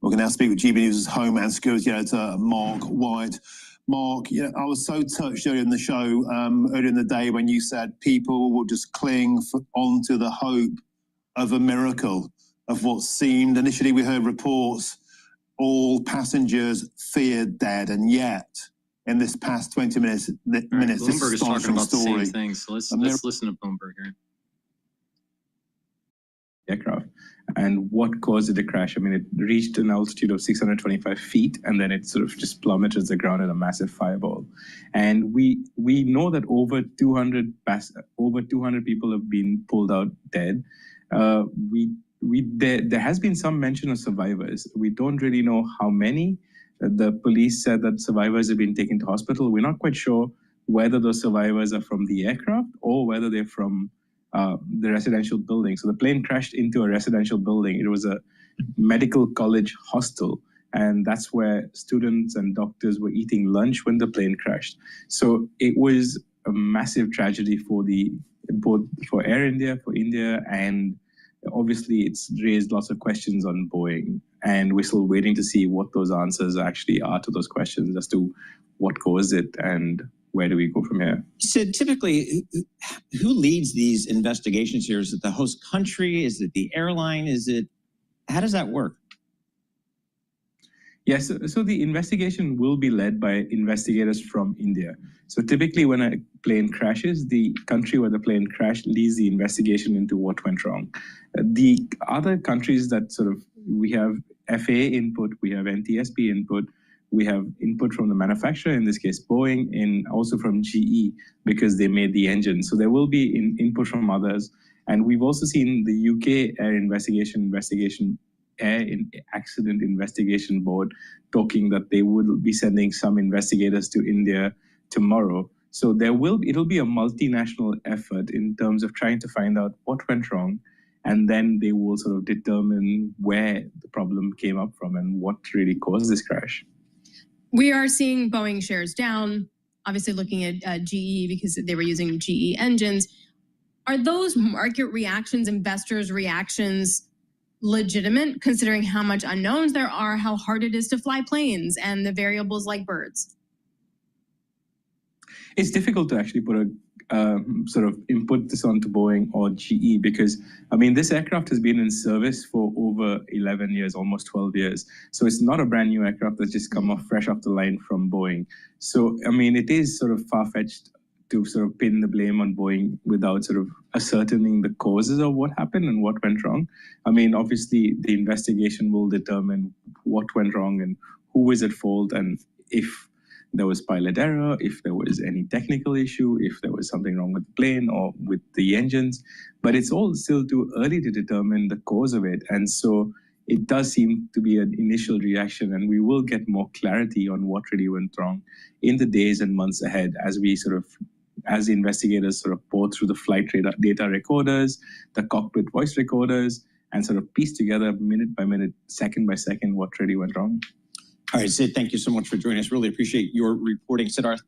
We're going to now speak with GB News' Home and Security Editor, Mark White. Mark, I was so touched earlier in the show, earlier in the day, when you said people will just cling onto the hope of a miracle, of what seemed, initially we heard reports, all passengers feared dead, and yet, in this past 20 minutes, Bloomberg is talking about the same story. thing, so let's listen to Bloomberg here. Aircraft and what caused the crash. I mean, it reached an altitude of 625 feet and then it sort of just plummeted to the ground in a massive fireball. And we know that over 200 people have been pulled out dead. There has been some mention of survivors. We don't really know how many. The police said that survivors have been taken to hospital. We're not quite sure whether those survivors are from the aircraft or whether they're from the residential building. So the plane crashed into a residential building. It was a medical college hostel, and that's where students and doctors were eating lunch when the plane crashed. So it was a massive tragedy for Air India, for India, and obviously it's raised lots of questions on Boeing, and we're still waiting to see what those answers actually are to those questions as to what caused it and where do we go from here? So typically, who leads these investigations here? Is it the host country? Is it the airline? How does that work? Yes, so the investigation will be led by investigators from India. So typically when a plane crashes, the country where the plane crashed leads the investigation into what went wrong. The other countries that we have FAA input, we have NTSB input, we have input from the manufacturer, in this case Boeing, and also from GE because they made the engine. So there will be input from others. And we've also seen the UK Air Air Accident Investigation Board talking that they would be sending some investigators to India tomorrow. So it'll be a multinational effort in terms of trying to find out what went wrong, and then they will sort of determine where the problem came up from and what really caused this crash. We are seeing Boeing shares down, obviously looking at GE because they were using GE engines. Are those market reactions, investors' reactions, legitimate, considering how much unknowns there are, how hard it is to fly planes, and the variables like birds? It's difficult to actually put a sort of input this onto Boeing or GE because, I mean, this aircraft has been in service for over 11 years, almost 12 years. So it's not a brand new aircraft that's just come off fresh off the line from Boeing. So, I mean, it is sort of far-fetched to sort of pin the blame on Boeing without sort of ascertaining the causes of what happened and what went wrong. I mean, obviously, the investigation will determine what went wrong and who was at fault, and if there was pilot error, if there was any technical issue, if there was something wrong with the plane or with the engines. But it's all still too early to determine the cause of it. And so it does seem to be an initial reaction, and we will get more clarity on what really went wrong in the days and months ahead as the investigators sort of pour through the flight data recorders, the cockpit voice recorders, and sort of piece together minute by minute, second by second, what really went wrong. All right, Sid, thank you so much for joining us. Really appreciate your reporting. Siddharth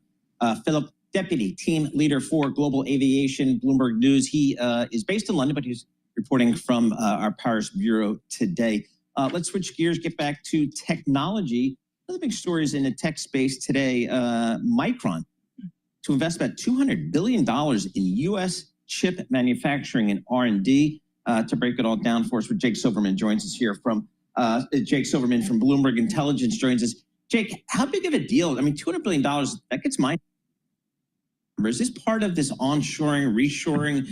Philip, Deputy Team Leader for Global Aviation, Bloomberg News. He is based in London, but he's reporting from our Paris bureau today. Let's switch gears, get back to technology. One of the big stories in the tech space today, Micron, to invest about $200 billion in U.S. chip manufacturing and R&D. To break it all down for us, Jake Silverman joins us here from Jake Silverman from Bloomberg Intelligence joins us. Jake, how big of a deal? I mean, $200 billion, that gets my numbers. Is this part of this onshoring, reshoring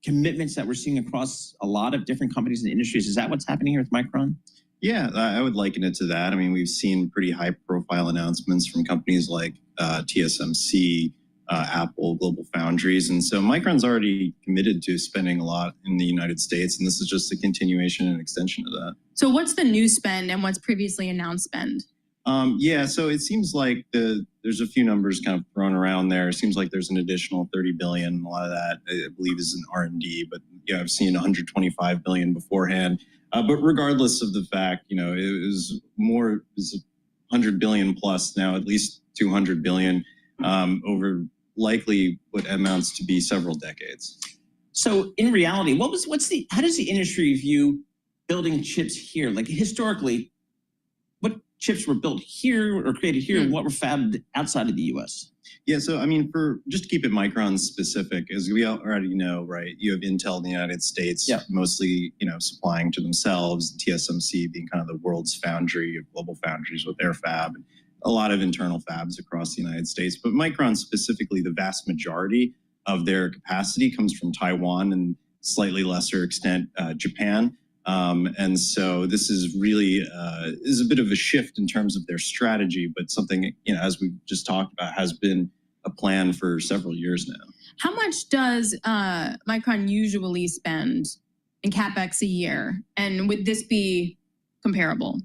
commitments that we're seeing across a lot of different companies and industries? Is that what's happening here with Micron? Yeah, I would liken it to that. I mean, we've seen pretty high-profile announcements from companies like TSMC, Apple, Global Foundries. And so Micron's already committed to spending a lot in the United States, and this is just a continuation and extension of that. So what's the new spend and what's previously announced spend? Yeah, so it seems like there's a few numbers kind of thrown around there. It seems like there's an additional $30 billion. A lot of that, I believe, is in R&D, but I've seen $125 billion beforehand. But regardless of the fact, it was more, is $100 billion plus now, at least $200 billion over likely what amounts to be several decades. So in reality, how does the industry view building chips here? Like historically, what chips were built here or created here and what were fabbed outside of the US? Yeah, so I mean, just to keep it Micron specific, as we already know, right, you have Intel in the United States, mostly, supplying to themselves, TSMC being kind of the world's foundry of global foundries with their fab, a lot of internal fabs across the United States. But Micron specifically, the vast majority of their capacity comes from Taiwan and slightly lesser extent, Japan. And so this is really is a bit of a shift in terms of their strategy, but something, as we just talked about, has been a plan for several years now. How much does Micron usually spend in CapEx a year? And would this be comparable?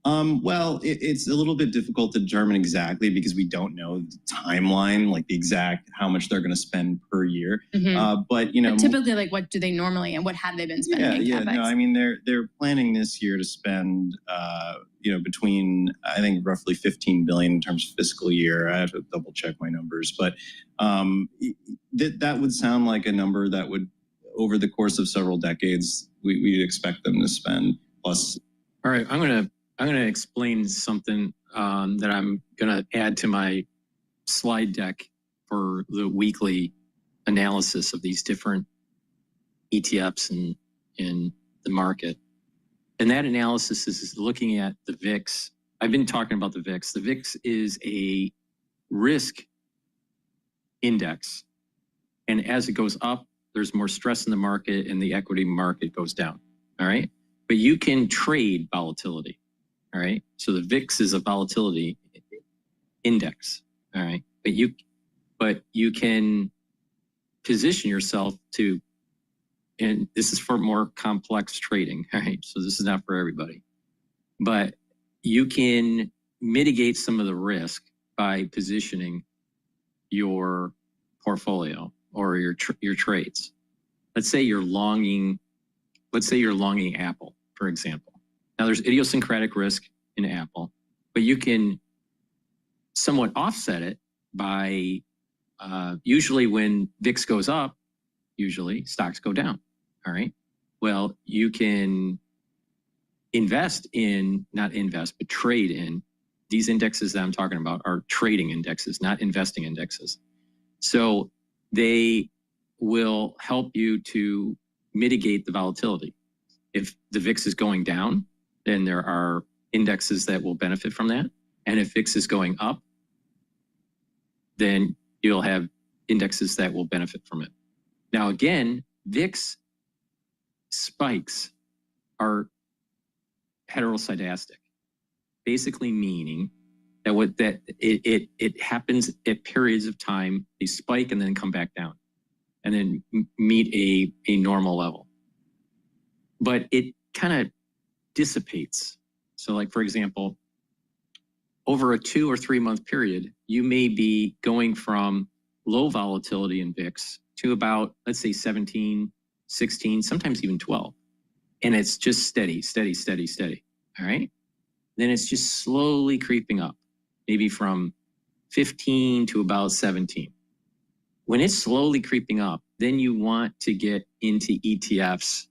Well, it's a little bit difficult to determine exactly because we don't know the timeline, like the exact how much they're going to spend per year. But typically, like what do they normally and what have they been spending? Yeah, in CapEx? no, I mean they're planning this year to spend between I think roughly 15 billion in terms of fiscal year. I have to double check my numbers, but that would sound like a number that would over the course of several decades we'd expect them to spend plus. All right, I'm gonna explain something that I'm gonna add to my slide deck for the weekly analysis of these different ETFs in the market. And that analysis is looking at the VIX. I've been talking about the VIX. The VIX is a risk index. And as it goes up, there's more stress in the market and the equity market goes down. All right. But you can trade volatility. All right. So the VIX is a volatility index. All right. But you can position yourself to, and this is for more complex trading. All right. So this is not for everybody, but you can mitigate some of the risk by positioning your portfolio or your trades. Let's say you're longing Apple, for example. Now there's idiosyncratic risk in Apple, but you can somewhat offset it by usually when VIX goes up, usually stocks go down. All right. Well, you can trade in these indexes that I'm talking about are trading indexes, not investing indexes. So they will help you to mitigate the volatility. If the VIX is going down, then there are indexes that will benefit from that. And if VIX is going up, then you'll have indexes that will benefit from it. Now, again, VIX spikes are heteroscedastic, basically meaning that it happens at periods of time, they spike and then come back down and then meet a normal level. But it kind of dissipates. So like, for example, over a 2 or 3 month period, you may be going from low volatility in VIX to about, let's say 17, 16, sometimes even 12. and it's just steady, steady, steady, steady. All right. Then it's just slowly creeping up, maybe from 15 to about 17. When it's slowly creeping up, then you want to get into ETFs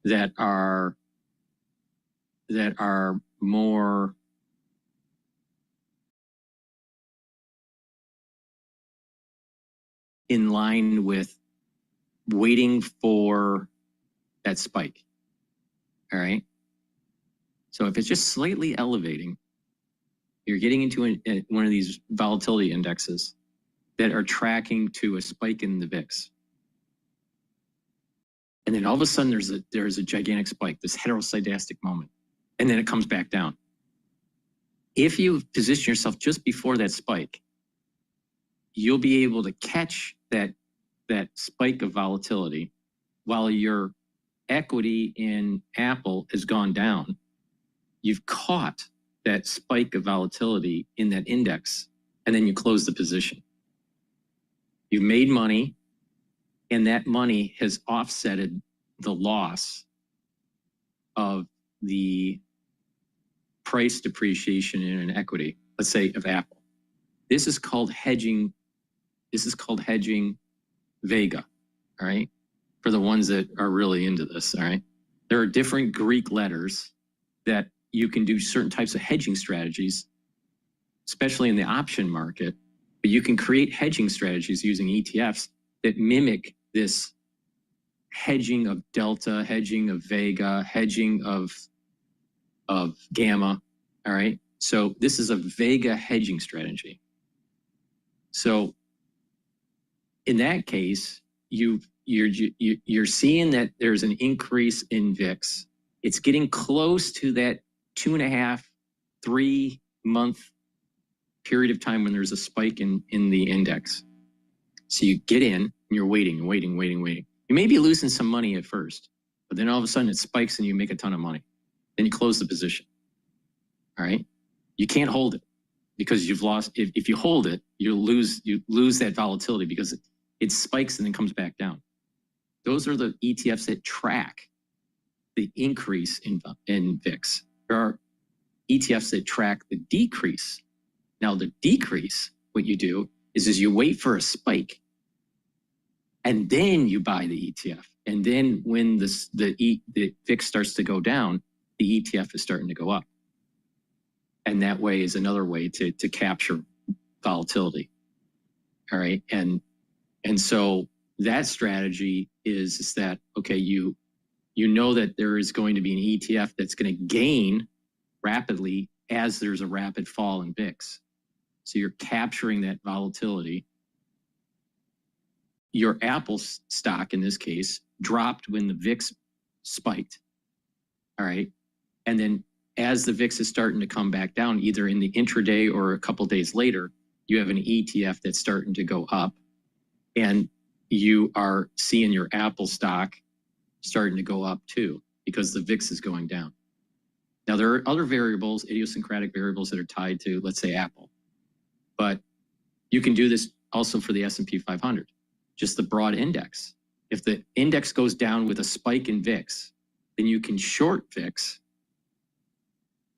that are more in line with waiting for that spike. All right. So if it's just slightly elevating, you're getting into one of these volatility indexes that are tracking to a spike in the VIX. And then all of a sudden there's a gigantic spike, this heteroscedastic moment, and then it comes back down. If you position yourself just before that spike, you'll be able to catch that spike of volatility while your equity in Apple has gone down. You've caught that spike of volatility in that index, and then you close the position. You've made money, and that money has offsetted the loss of the price depreciation in an equity, let's say of Apple. This is called hedging. This is called hedging Vega, all right? For the ones that are really into this, all right? There are different Greek letters that you can do certain types of hedging strategies, especially in the option market, but you can create hedging strategies using ETFs that mimic this hedging of Delta, hedging of Vega, hedging of Gamma, all right? So this is a Vega hedging strategy. So in that case, you're seeing that there's an increase in VIX. It's getting close to that 2.5, 3 month period of time when there's a spike in the index. So you get in and you're waiting. You may be losing some money at first, but then all of a sudden it spikes and you make a ton of money. Then you close the position. All right. You can't hold it because you've lost. If you hold it, you lose that volatility because it spikes and then comes back down. Those are the ETFs that track the increase in VIX. There are ETFs that track the decrease. Now the decrease, what you do is you wait for a spike and then you buy the ETF. And then when the VIX starts to go down, the ETF is starting to go up. And that way is another way to capture volatility. All right. And so that strategy is that, okay, you know that there is going to be an ETF that's going to gain rapidly as there's a rapid fall in VIX. So you're capturing that volatility. Your Apple stock, in this case, dropped when the VIX spiked. All right. And then as the VIX is starting to come back down, either in the intraday or a couple days later, you have an ETF that's starting to go up. And you are seeing your Apple stock starting to go up too, because the VIX is going down. Now, there are other variables, idiosyncratic variables that are tied to, let's say, Apple. But you can do this also for the S&P 500, just the broad index. If the index goes down with a spike in VIX, then you can short VIX.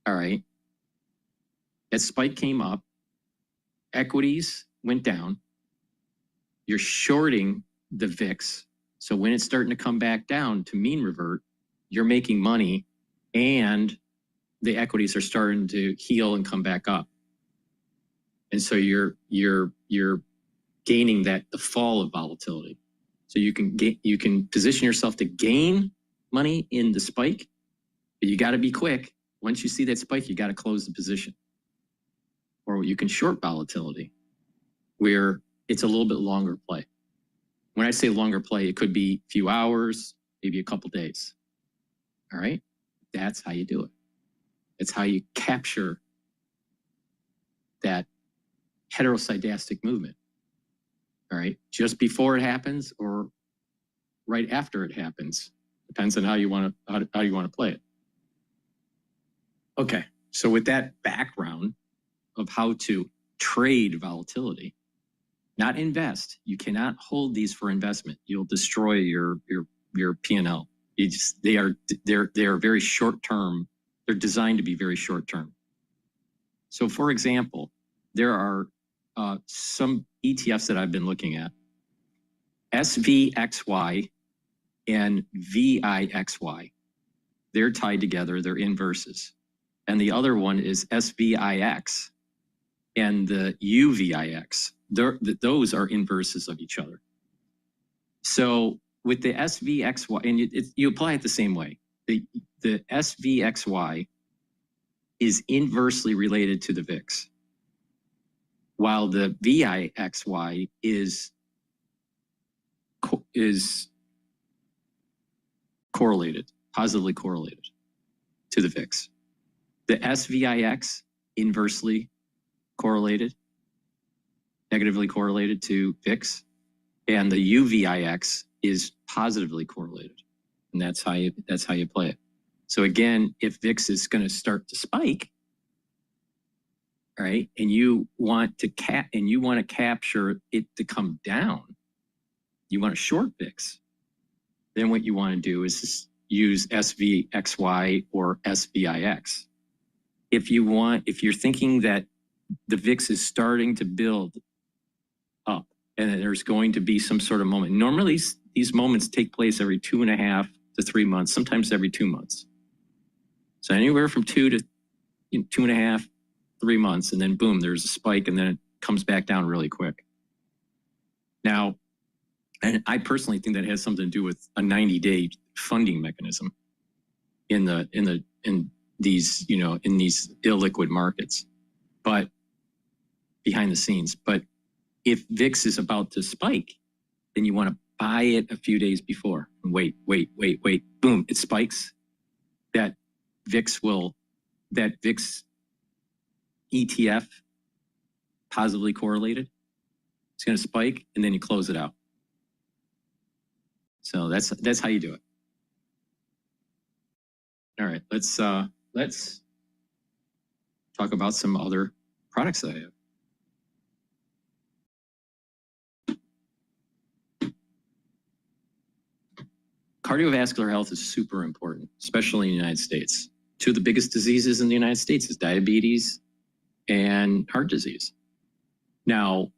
All right. That spike came up. Equities went down. You're shorting the VIX. So when it's starting to come back down to mean revert, you're making money and the equities are starting to heal and come back up. And so you're gaining the fall of volatility. So you can position yourself to gain money in the spike, but you got to be quick. Once you see that spike, you got to close the position. Or you can short volatility, where it's a little bit longer play. When I say longer play, it could be a few hours, maybe a couple days. All right? That's how you do it. It's how you capture that heteroscedastic movement. All right? Just before it happens or right after it happens. Depends on how you want to play it. Okay. So with that background of how to trade volatility, not invest. You cannot hold these for investment. You'll destroy your P&L. They're very short term. They're designed to be very short term. So for example, there are some ETFs that I've been looking at, SVXY and VIXY. They're tied together, they're inverses. And the other one is SVIX and the UVIX. Those are inverses of each other. So with the SVXY, and you apply it the same way. The SVXY is inversely related to the VIX, while the VIXY is correlated, positively correlated to the VIX. The SVIX inversely correlated, negatively correlated to VIX, and the UVIX is positively correlated, and that's how you play it. So again, if VIX is going to start to spike, right, and you want to capture it to come down, you want to short VIX, then what you want to do is just use SVXY or SVIX. If you're thinking that the VIX is starting to build up and that there's going to be some sort of moment, normally these moments take place every 2.5 to 3 months, sometimes every 2 months. So anywhere from 2 to 2.5, 3 months, and then boom, there's a spike, and then it comes back down really quick. Now, and I personally think that has something to do with a 90-day funding mechanism in these illiquid markets, but behind the scenes. But if VIX is about to spike, then you want to buy it a few days before. Wait, boom, it spikes. That VIX ETF positively correlated, it's going to spike, and then you close it out. So that's how you do it. All right, let's talk about some other products that I have. Cardiovascular health is super important, especially in the United States. Two of the biggest diseases in the United States is diabetes and heart disease. Now,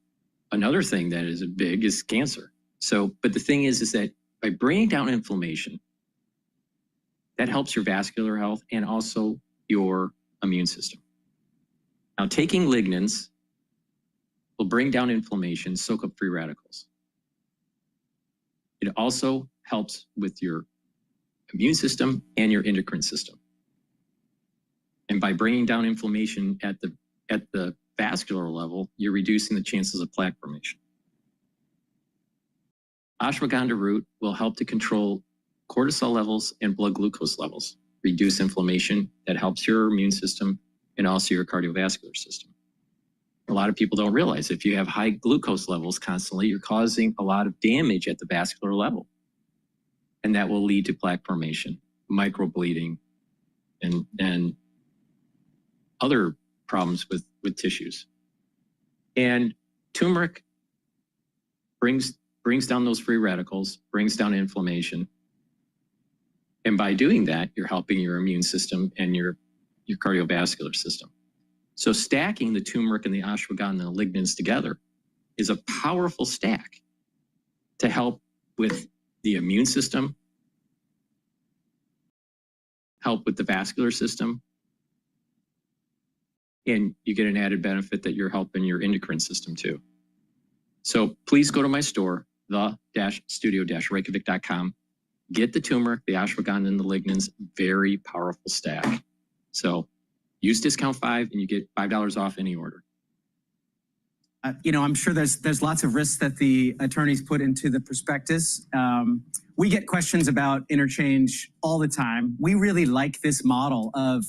another thing that is big is cancer. So, but the thing is that by bringing down inflammation, that helps your vascular health and also your immune system. Now, taking lignans will bring down inflammation, soak up free radicals. It also helps with your immune system and your endocrine system. And by bringing down inflammation at the vascular level, you're reducing the chances of plaque formation. Ashwagandha root will help to control cortisol levels and blood glucose levels, reduce inflammation. That helps your immune system and also your cardiovascular system. A lot of people don't realize if you have high glucose levels constantly, you're causing a lot of damage at the vascular level. And that will lead to plaque formation, microbleeding, and other problems with tissues. And turmeric brings down those free radicals, brings down inflammation. And by doing that, you're helping your immune system and your cardiovascular system. So stacking the turmeric and the ashwagandha and the lignans together is a powerful stack to help with the immune system, help with the vascular system, and you get an added benefit that you're helping your endocrine system too. So please go to my store, the-studio-reykjavik.com. Get the turmeric, the ashwagandha, and the lignans. Very powerful stack. So use discount 5 and you get $5 off any order. I'm sure there's lots of risks that the attorneys put into the prospectus. We get questions about interchange all the time. We really like this model of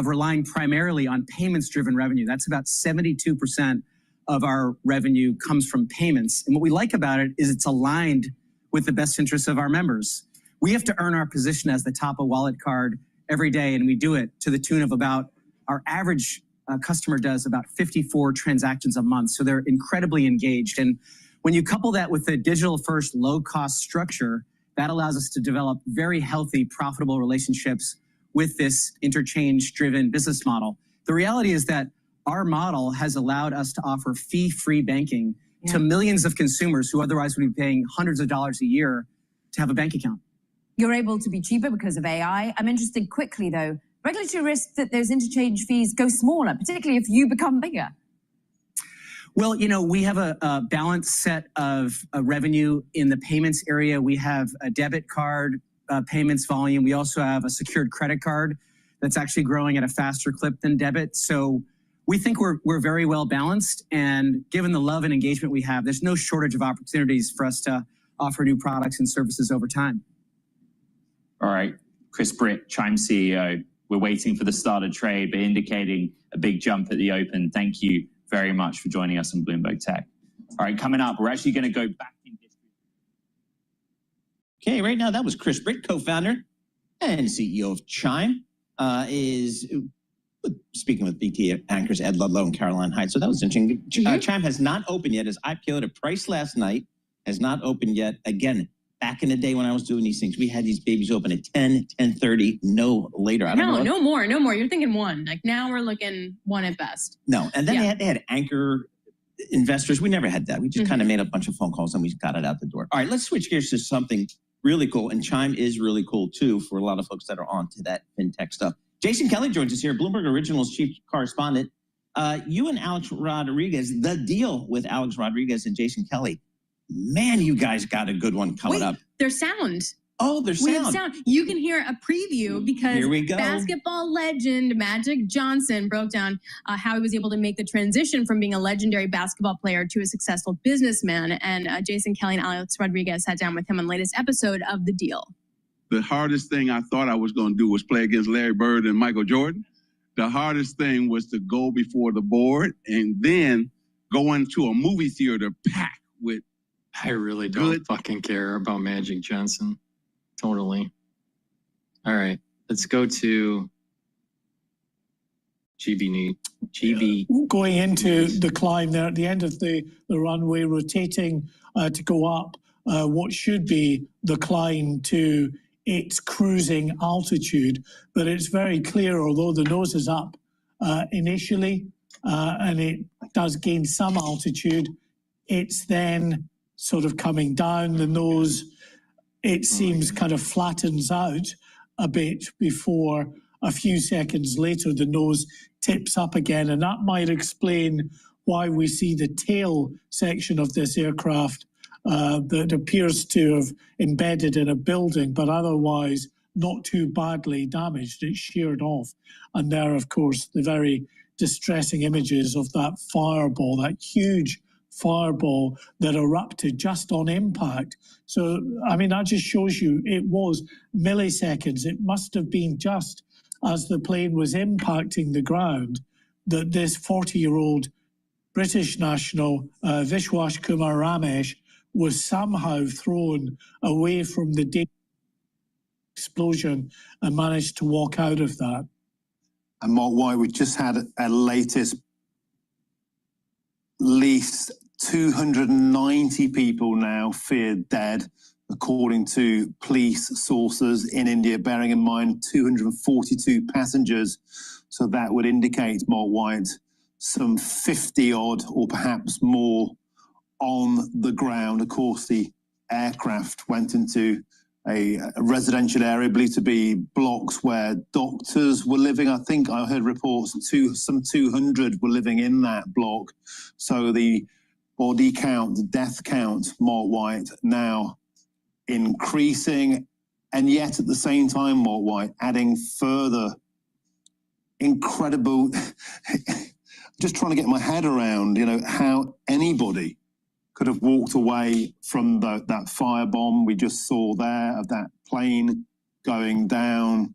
relying primarily on payments-driven revenue. That's about 72% of our revenue comes from payments. And what we like about it is it's aligned with the best interests of our members. We have to earn our position as the top of wallet card every day, and we do it to the tune of about, our average customer does about 54 transactions a month. So they're incredibly engaged. And when you couple that with the digital first low cost structure, That allows us to develop very healthy, profitable relationships with this interchange-driven business model. The reality is that our model has allowed us to offer fee-free banking to millions of consumers who otherwise would be paying hundreds of dollars a year to have a bank account. You're able to be cheaper because of AI. I'm interested quickly, though. Regulatory risk that those interchange fees go smaller, particularly if you become bigger. Well, you know, we have a balanced set of revenue in the payments area. We have a debit card payments volume. We also have a secured credit card that's actually growing at a faster clip than debit. So we think we're very well balanced. And given the love and engagement we have, there's no shortage of opportunities for us to offer new products and services over time. All right, Chris Britt, Chime CEO. We're waiting for the start of trade, but indicating a big jump at the open. Thank you very much for joining us on Bloomberg Tech. All right, coming up, we're actually going to go back in history. Okay, right now that was Chris Britt, co-founder and CEO of Chime, is speaking with BT anchors Ed Ludlow and Caroline Hyde. So that was interesting. Chime has not opened yet. His IPO at a price last night has not opened yet. Again, back in the day when I was doing these things, we had these babies open at 10, 10:30, no later. I don't know. No more. You're thinking 1. Like now we're looking 1 at best. No, and then they had anchor investors. We never had that. We just kind of made a bunch of phone calls and we got it out the door. All right, let's switch gears to something really cool. And Chime is really cool too for a lot of folks that are on to that fintech stuff. Jason Kelly joins us here, Bloomberg Originals chief correspondent. You and Alex Rodriguez, the deal with Alex Rodriguez and Jason Kelly. Man, you guys got a good one coming up. There's sound. Oh, there's We sound. have sound. You can hear a preview because Here we go. basketball legend Magic Johnson broke down how he was able to make the transition from being a legendary basketball player to a successful businessman. And Jason Kelly and Alex Rodriguez sat down with him on the latest episode of The Deal. The hardest thing I thought I was going to do was play against Larry Bird and Michael Jordan. The hardest thing was to go before the board and then go into a movie theater packed with I really don't fucking care about Magic Johnson. Totally. All right, let's go to GB. Going into the climb there at the end of the runway, rotating to go up what should be the climb to its cruising altitude. But it's very clear, although the nose is up initially and it does gain some altitude, it's then sort of coming down the nose. It seems kind of flattens out a bit before a few seconds later the nose tips up again, and that might explain why we see the tail section of this aircraft that appears to have embedded in a building, but otherwise not too badly damaged. It's sheared off. And there, of course, the very distressing images of that fireball, that huge fireball that erupted just on impact. So, I mean, that just shows you it was milliseconds. It must have been just as the plane was impacting the ground that this 40-year-old British national, Vishwash Kumar Ramesh, was somehow thrown away from the explosion and managed to walk out of that. And Mark White, we just had a latest least 290 people now feared dead, according to police sources in India, bearing in mind 242 passengers. So that would indicate, Mark White, some 50 odd or perhaps more on the ground. Of course, the aircraft went into a residential area believed to be blocks where doctors were living. I think I heard reports some 200 were living in that block. So the body count, the death count, Mark White, now increasing, and yet at the same time, Mark White, adding further incredible, just trying to get my head around, you know, how anybody could have walked away from that firebomb we just saw there, of that plane going down.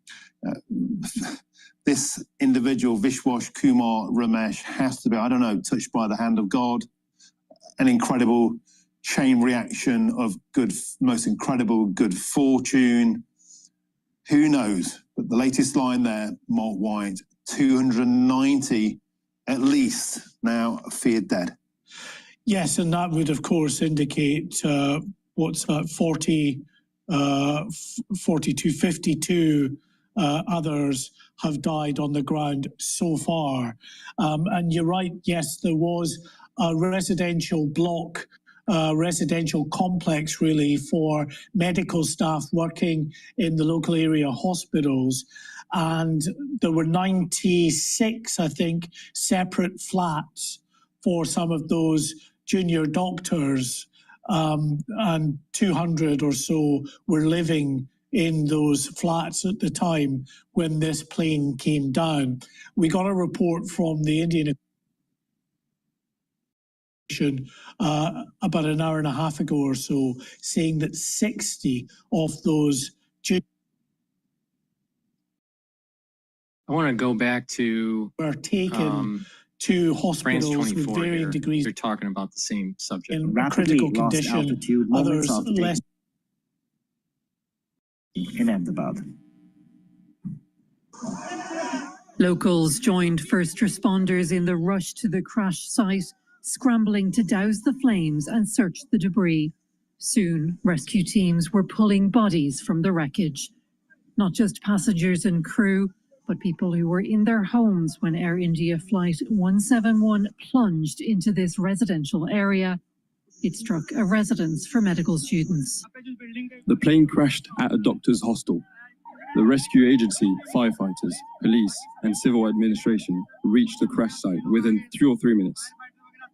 This individual, Vishwash Kumar Ramesh, has to be, I don't know, touched by the hand of God. An incredible chain reaction of most incredible good fortune. Who knows? But the latest line there, Mark White, 290 at least now feared dead. Yes, and that would, of course, indicate what's that, 40 52 others have died on the ground so far. And you're right, yes, there was a residential block, residential complex really for medical staff working in the local area hospitals. And there were 96, I think, separate flats for some of those junior doctors, and 200 or so were living in those flats at the time when this plane came down. We got a report from the Indian about an hour and a half ago or so, saying that 60 of those I want to go back to were taken to hospitals with varying degrees. You're talking about the same subject. In critical condition, others less. In Ahmedabad. Locals joined first responders in the rush to the crash site, scrambling to douse the flames and search the debris. Soon, rescue teams were pulling bodies from the wreckage. Not just passengers and crew, but people who were in their homes when Air India Flight 171 plunged into this residential area. It struck a residence for medical students. The plane crashed at a doctor's hostel. The rescue agency, firefighters, police, and civil administration reached the crash site within 2 or 3 minutes.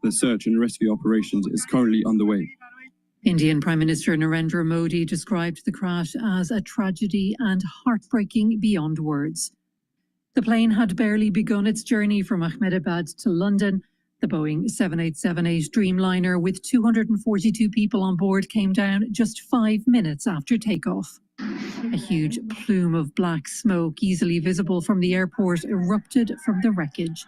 The search and rescue operations is currently underway. Indian Prime Minister Narendra Modi described the crash as a tragedy and heartbreaking beyond words. The plane had barely begun its journey from Ahmedabad to London. The Boeing 787-8 Dreamliner with 242 people on board came down just 5 minutes after takeoff. A huge plume of black smoke, easily visible from the airport, erupted from the wreckage.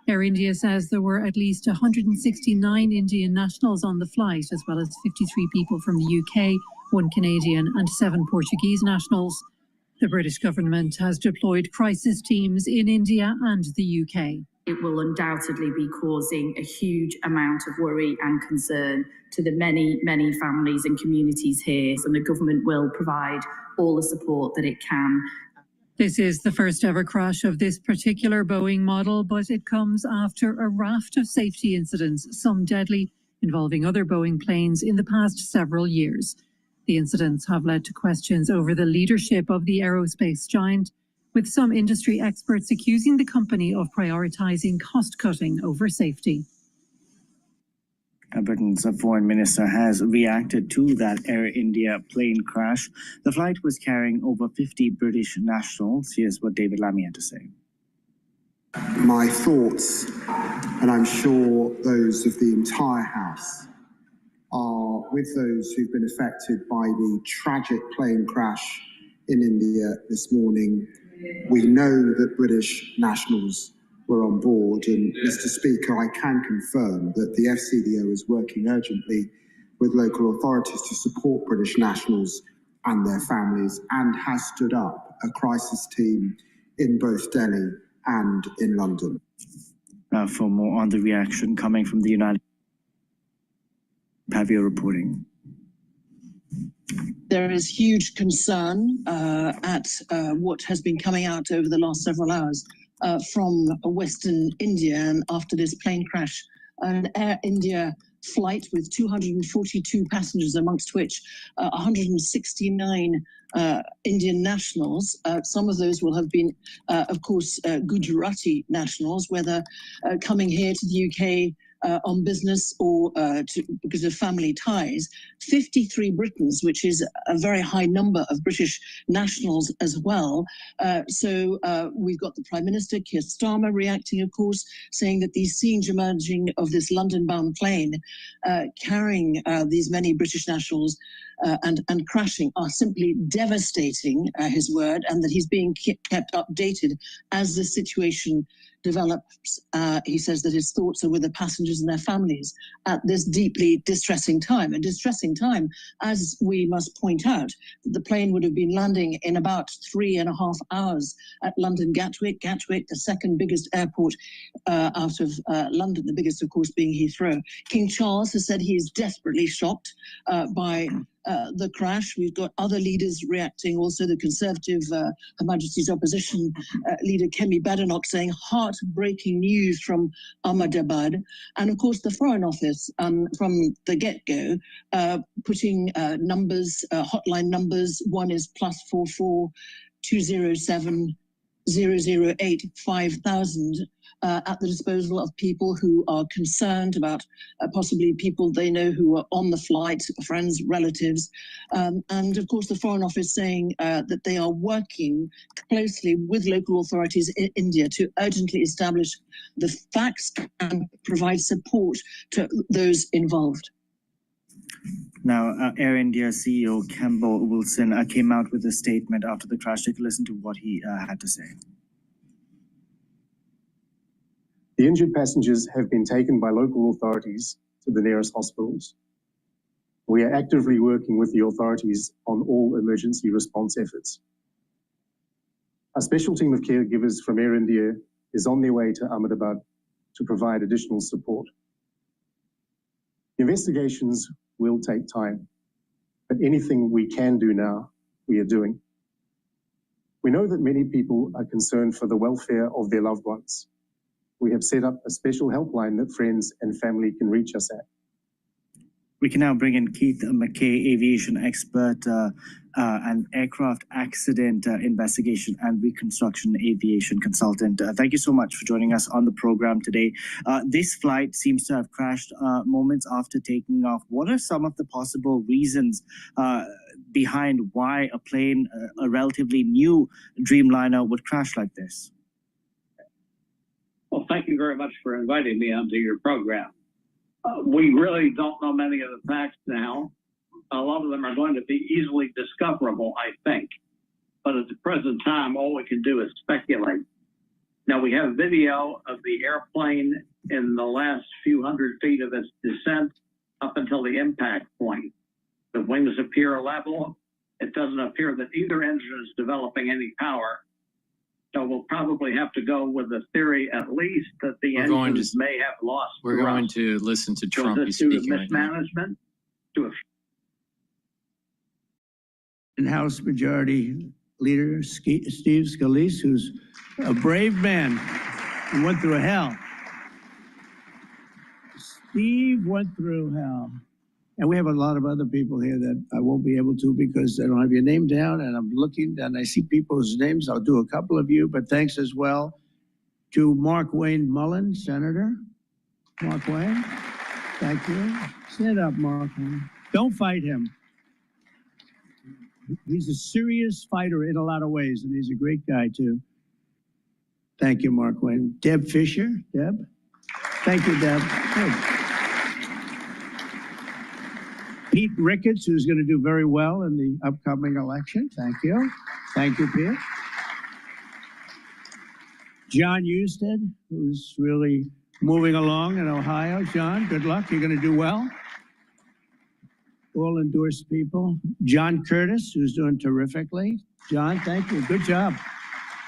Air India says there were at least 169 Indian nationals on the flight, as well as 53 people from the UK, 1 Canadian and 7 Portuguese nationals. The British government has deployed crisis teams in India and the UK. It will undoubtedly be causing a huge amount of worry and concern to the many, many families and communities here, and the government will provide all the support that it can. This is the first ever crash of this particular Boeing model, but it comes after a raft of safety incidents, some deadly, involving other Boeing planes in the past several years. The incidents have led to questions over the leadership of the aerospace giant, with some industry experts accusing the company of prioritizing cost-cutting over safety. Britain's foreign minister has reacted to that Air India plane crash. The flight was carrying over 50 British nationals. Here's what David Lammy had to say. My thoughts, and I'm sure those of the entire House, are with those who've been affected by the tragic plane crash in India this morning. We know that British nationals were on board, and Mr. Speaker, I can confirm that the FCDO is working urgently with local authorities to support British nationals and their families, and has stood up a crisis team in both Delhi and in London. For more on the reaction coming from the United Pavia reporting. There is huge concern at what has been coming out over the last several hours from Western India, and after this plane crash, an Air India flight with 242 passengers, amongst which 169 Indian nationals. Some of those will have been, of course, Gujarati nationals, whether coming here to the UK on business or because of family ties. 53 Britons, which is a very high number of British nationals as well. So we've got the Prime Minister, Keir Starmer, reacting, of course, saying that these scenes emerging of this London-bound plane carrying these many British nationals and crashing are simply devastating, his word, and that he's being kept updated as the situation develops. He says that his thoughts are with the passengers and their families at this deeply distressing time. A distressing time, as we must point out, that the plane would have been landing in about 3.5 hours at London Gatwick. Gatwick, the second biggest airport out of London, the biggest, of course, being Heathrow. King Charles has said he is desperately shocked by the crash. We've got other leaders reacting. Also, the Conservative, Her Majesty's opposition leader Kemi Badenoch saying heartbreaking news from Ahmedabad, and of course the Foreign Office from the get-go putting numbers, hotline numbers. One is +44 207 008 5000 at the disposal of people who are concerned about possibly people they know who are on the flight, friends, relatives. And of course, the Foreign Office saying that they are working closely with local authorities in India to urgently establish the facts and provide support to those involved. Now, Air India CEO Campbell Wilson came out with a statement after the crash. Take a listen to what he had to say. The injured passengers have been taken by local authorities to the nearest hospitals. We are actively working with the authorities on all emergency response efforts. A special team of caregivers from Air India is on their way to Ahmedabad to provide additional support. Investigations will take time, but anything we can do now, we are doing. We know that many people are concerned for the welfare of their loved ones. We have set up a special helpline that friends and family can reach us at. We can now bring in Keith McKay, aviation expert and aircraft accident investigation and reconstruction aviation consultant. Thank you so much for joining us on the program today. This flight seems to have crashed moments after taking off. What are some of the possible reasons behind why a plane, a relatively new Dreamliner, would crash like this? Well, thank you very much for inviting me onto your program. We really don't know many of the facts now. A lot of them are going to be easily discoverable, I think. But at the present time, all we can do is speculate. Now, we have video of the airplane in the last few hundred feet of its descent up until the impact point. The wings appear level. It doesn't appear that either engine is developing any power. So we'll probably have to go with the theory, at least, that the engines may have lost. We're going to listen to Trump. He's speaking right now. Mismanagement, to a House Majority Leader Steve Scalise, who's a brave man who went through hell. Steve went through hell. And we have a lot of other people here that I won't be able to because I don't have your name down, and I'm looking and I see people's names. I'll do a couple of you, but thanks as well to Mark Wayne Mullen, Senator. Mark Wayne, thank you. Stand up, Mark Wayne. Don't fight him. He's a serious fighter in a lot of ways, and he's a great guy too. Thank you, Mark Wayne. Deb Fisher, Deb. Thank you, Deb. Good. Pete Ricketts, who's going to do very well in the upcoming election. Thank you. Thank you, Pete. John Husted, who's really moving along in Ohio. John, good luck. You're going to do well. All endorsed people. John Curtis, who's doing terrifically. John, thank you. Good job.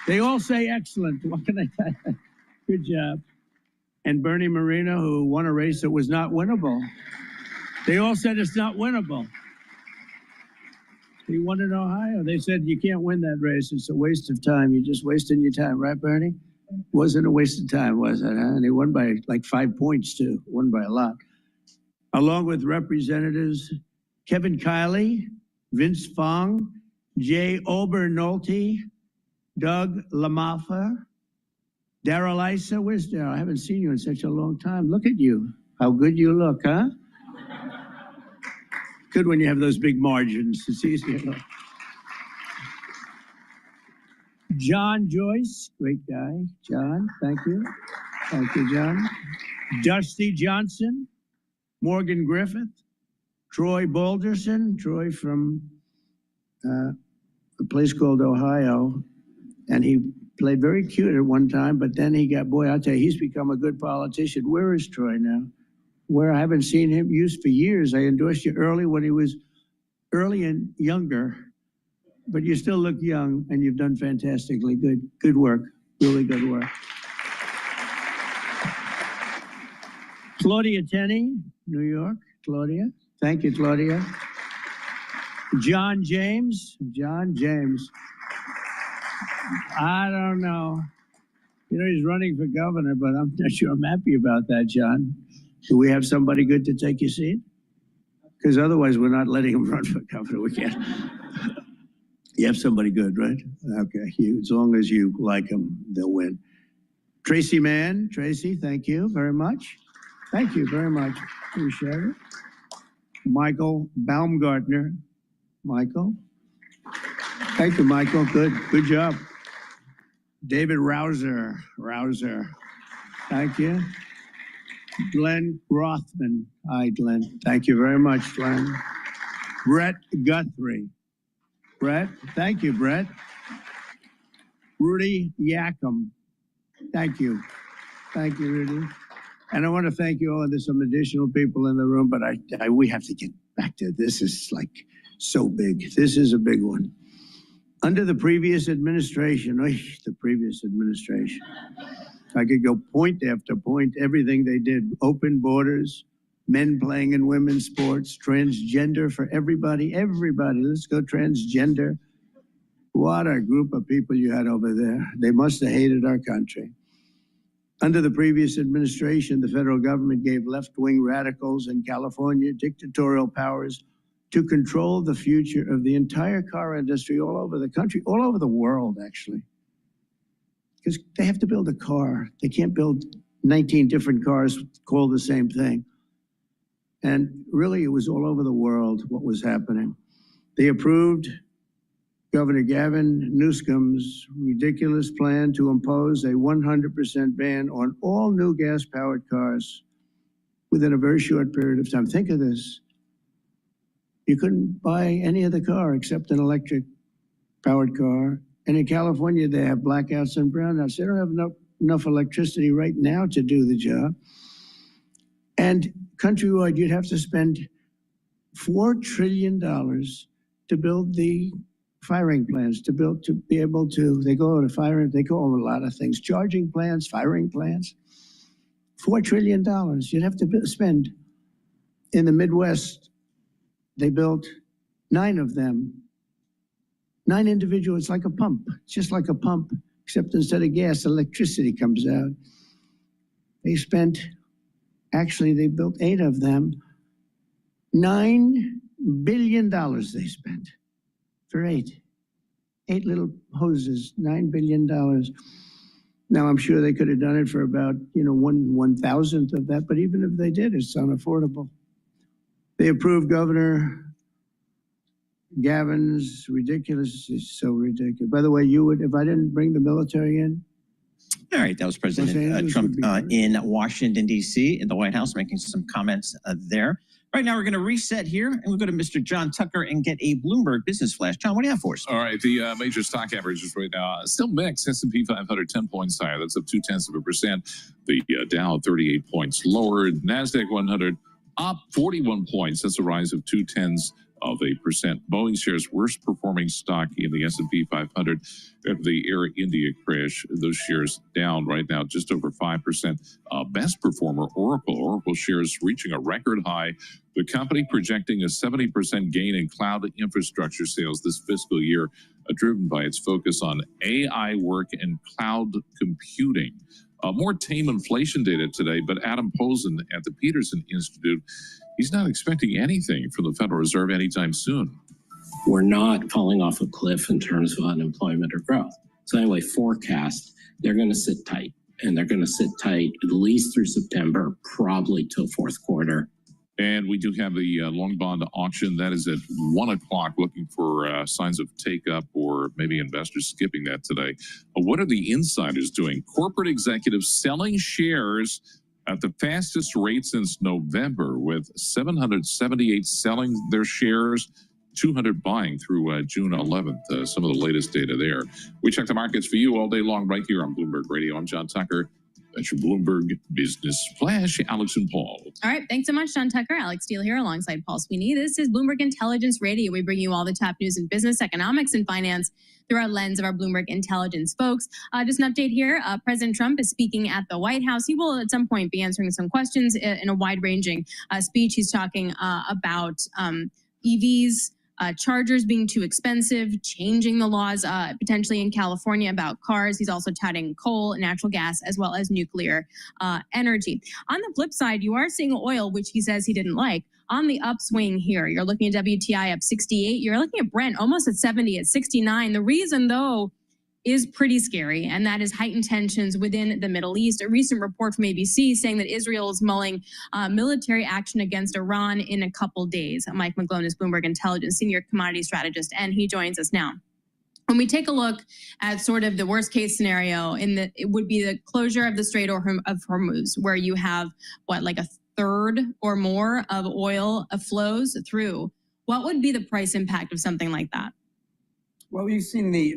They all say excellent. What can I say? Good job. And Bernie Moreno, who won a race that was not winnable. They all said it's not winnable. He won in Ohio. They said you can't win that race. It's a waste of time. You're just wasting your time, right, Bernie? Wasn't a waste of time, was it? Huh? And he won by like 5 points too. Won by a lot. Along with Representatives Kevin Kiley, Vince Fong, Jay Obernolte, Doug Lamaffa, Daryl Issa. Where's Daryl? I haven't seen you in such a long time. Look at you. How good you look, huh? Good when you have those big margins. It's easier. John Joyce, great guy. John, thank you. Thank you, John. Dusty Johnson, Morgan Griffith, Troy Balderson, Troy from a place called Ohio. And he played very cute at one time, but then he got, boy, I'll tell you, he's become a good politician. Where is Troy now? Where I haven't seen him used for years. I endorsed you early when he was early and younger, but you still look young and you've done fantastically good. Good work, really good work. Claudia Tenney, New York. Claudia, thank you, Claudia. John James. John James. I don't know. You know, he's running for governor, but I'm not sure I'm happy about that, John. Do we have somebody good to take your seat? Because otherwise, we're not letting him run for governor. We can't. You have somebody good, right? Okay. As long as you like him, they'll win. Tracy Mann. Tracy, thank you very much. Thank you very much. Appreciate it. Michael Baumgartner. Michael. Thank you, Michael. Good job. David Rouser. Thank you. Glenn Rothman. Hi, Glenn. Thank you very much, Glenn. Brett Guthrie. Brett. Thank you, Brett. Rudy Yackham. Thank you. Thank you, Rudy. And I want to thank you all. There's some additional people in the room, but we have to get back to this. Is like so big. This is a big one. Under the previous administration, I could go point after point, everything they did, open borders, men playing in women's sports, transgender for everybody, let's go transgender. What a group of people you had over there. They must have hated our country. Under the previous administration, the federal government gave left-wing radicals in California dictatorial powers to control the future of the entire car industry all over the country, all over the world, actually. Because they have to build a car. They can't build 19 different cars called the same thing. And really, it was all over the world what was happening. They approved Governor Gavin Newsom's ridiculous plan to impose a 100% ban on all new gas-powered cars within a very short period of time. Think of this. You couldn't buy any other car except an electric-powered car. And in California, they have blackouts and brownouts. They don't have enough electricity right now to do the job. And countrywide, you'd have to spend $4 trillion to build the firing plants, to be able to, they call a lot of things, charging plants, firing plants. $4 trillion you'd have to spend. In the Midwest, they built 9 of them. 9 individuals, it's like a pump. It's just like a pump, except instead of gas, electricity comes out. They built 8 of them. $9 billion they spent for 8 little hoses, $9 billion. Now, I'm sure they could have done it for about, 1/1000th of that, but even if they did, it's unaffordable. They approved Governor Gavin's ridiculous. It's so ridiculous. By the way, you would, if I didn't bring the military in? All right, that was President Trump in Washington, D.C., in the White House, making some comments there. Right now, we're going to reset here, and we'll go to Mr. John Tucker and get a Bloomberg Business Flash. John, what do you have for us? All right, the major stock averages right now still mixed. S&P 500 10 points higher. That's up 0.2%. The Dow 38 points lower. NASDAQ 100 up 41 points. That's a rise of 0.2%. Boeing shares worst performing stock in the S&P 500 after the Air India crash. Those shares down right now just over 5%. Best performer Oracle shares reaching a record high. The company projecting a 70% gain in cloud infrastructure sales this fiscal year, driven by its focus on AI work and cloud computing. More tame inflation data today, but Adam Posen at the Peterson Institute, he's not expecting anything from the Federal Reserve anytime soon. We're not falling off a cliff in terms of unemployment or growth. So anyway, forecast, they're going to sit tight, and they're going to sit tight at least through September, probably till fourth quarter. And we do have the long bond auction. That is at 1 o'clock, looking for signs of take-up or maybe investors skipping that today. What are the insiders doing? Corporate executives selling shares at the fastest rate since November, with 778 selling their shares, 200 buying through June 11th. Some of the latest data there. We check the markets for you all day long right here on Bloomberg Radio. I'm John Tucker. That's your Bloomberg Business Flash. Alex and Paul. All right. Thanks so much, John Tucker. Alex Steele here alongside Paul Sweeney. This is Bloomberg Intelligence Radio. We bring you all the top news in business, economics, and finance through our lens of our Bloomberg Intelligence folks. Just an update here. President Trump is speaking at the White House. He will at some point be answering some questions in a wide-ranging speech. He's talking about EVs, chargers being too expensive, changing the laws potentially in California about cars. He's also touting coal, natural gas, as well as nuclear energy. On the flip side, you are seeing oil, which he says he didn't like, on the upswing here. You're looking at WTI up 68. You're looking at Brent almost at 70, at 69. The reason, though, is pretty scary, and that is heightened tensions within the Middle East. A recent report from ABC saying that Israel is mulling military action against Iran in a couple days. Mike McGlone is Bloomberg Intelligence senior commodity strategist, and he joins us now. When we take a look at sort of the worst case scenario, it would be the closure of the Strait of Hormuz, where you have like a third or more of oil flows through. What would be the price impact of something like that? Well, we've seen the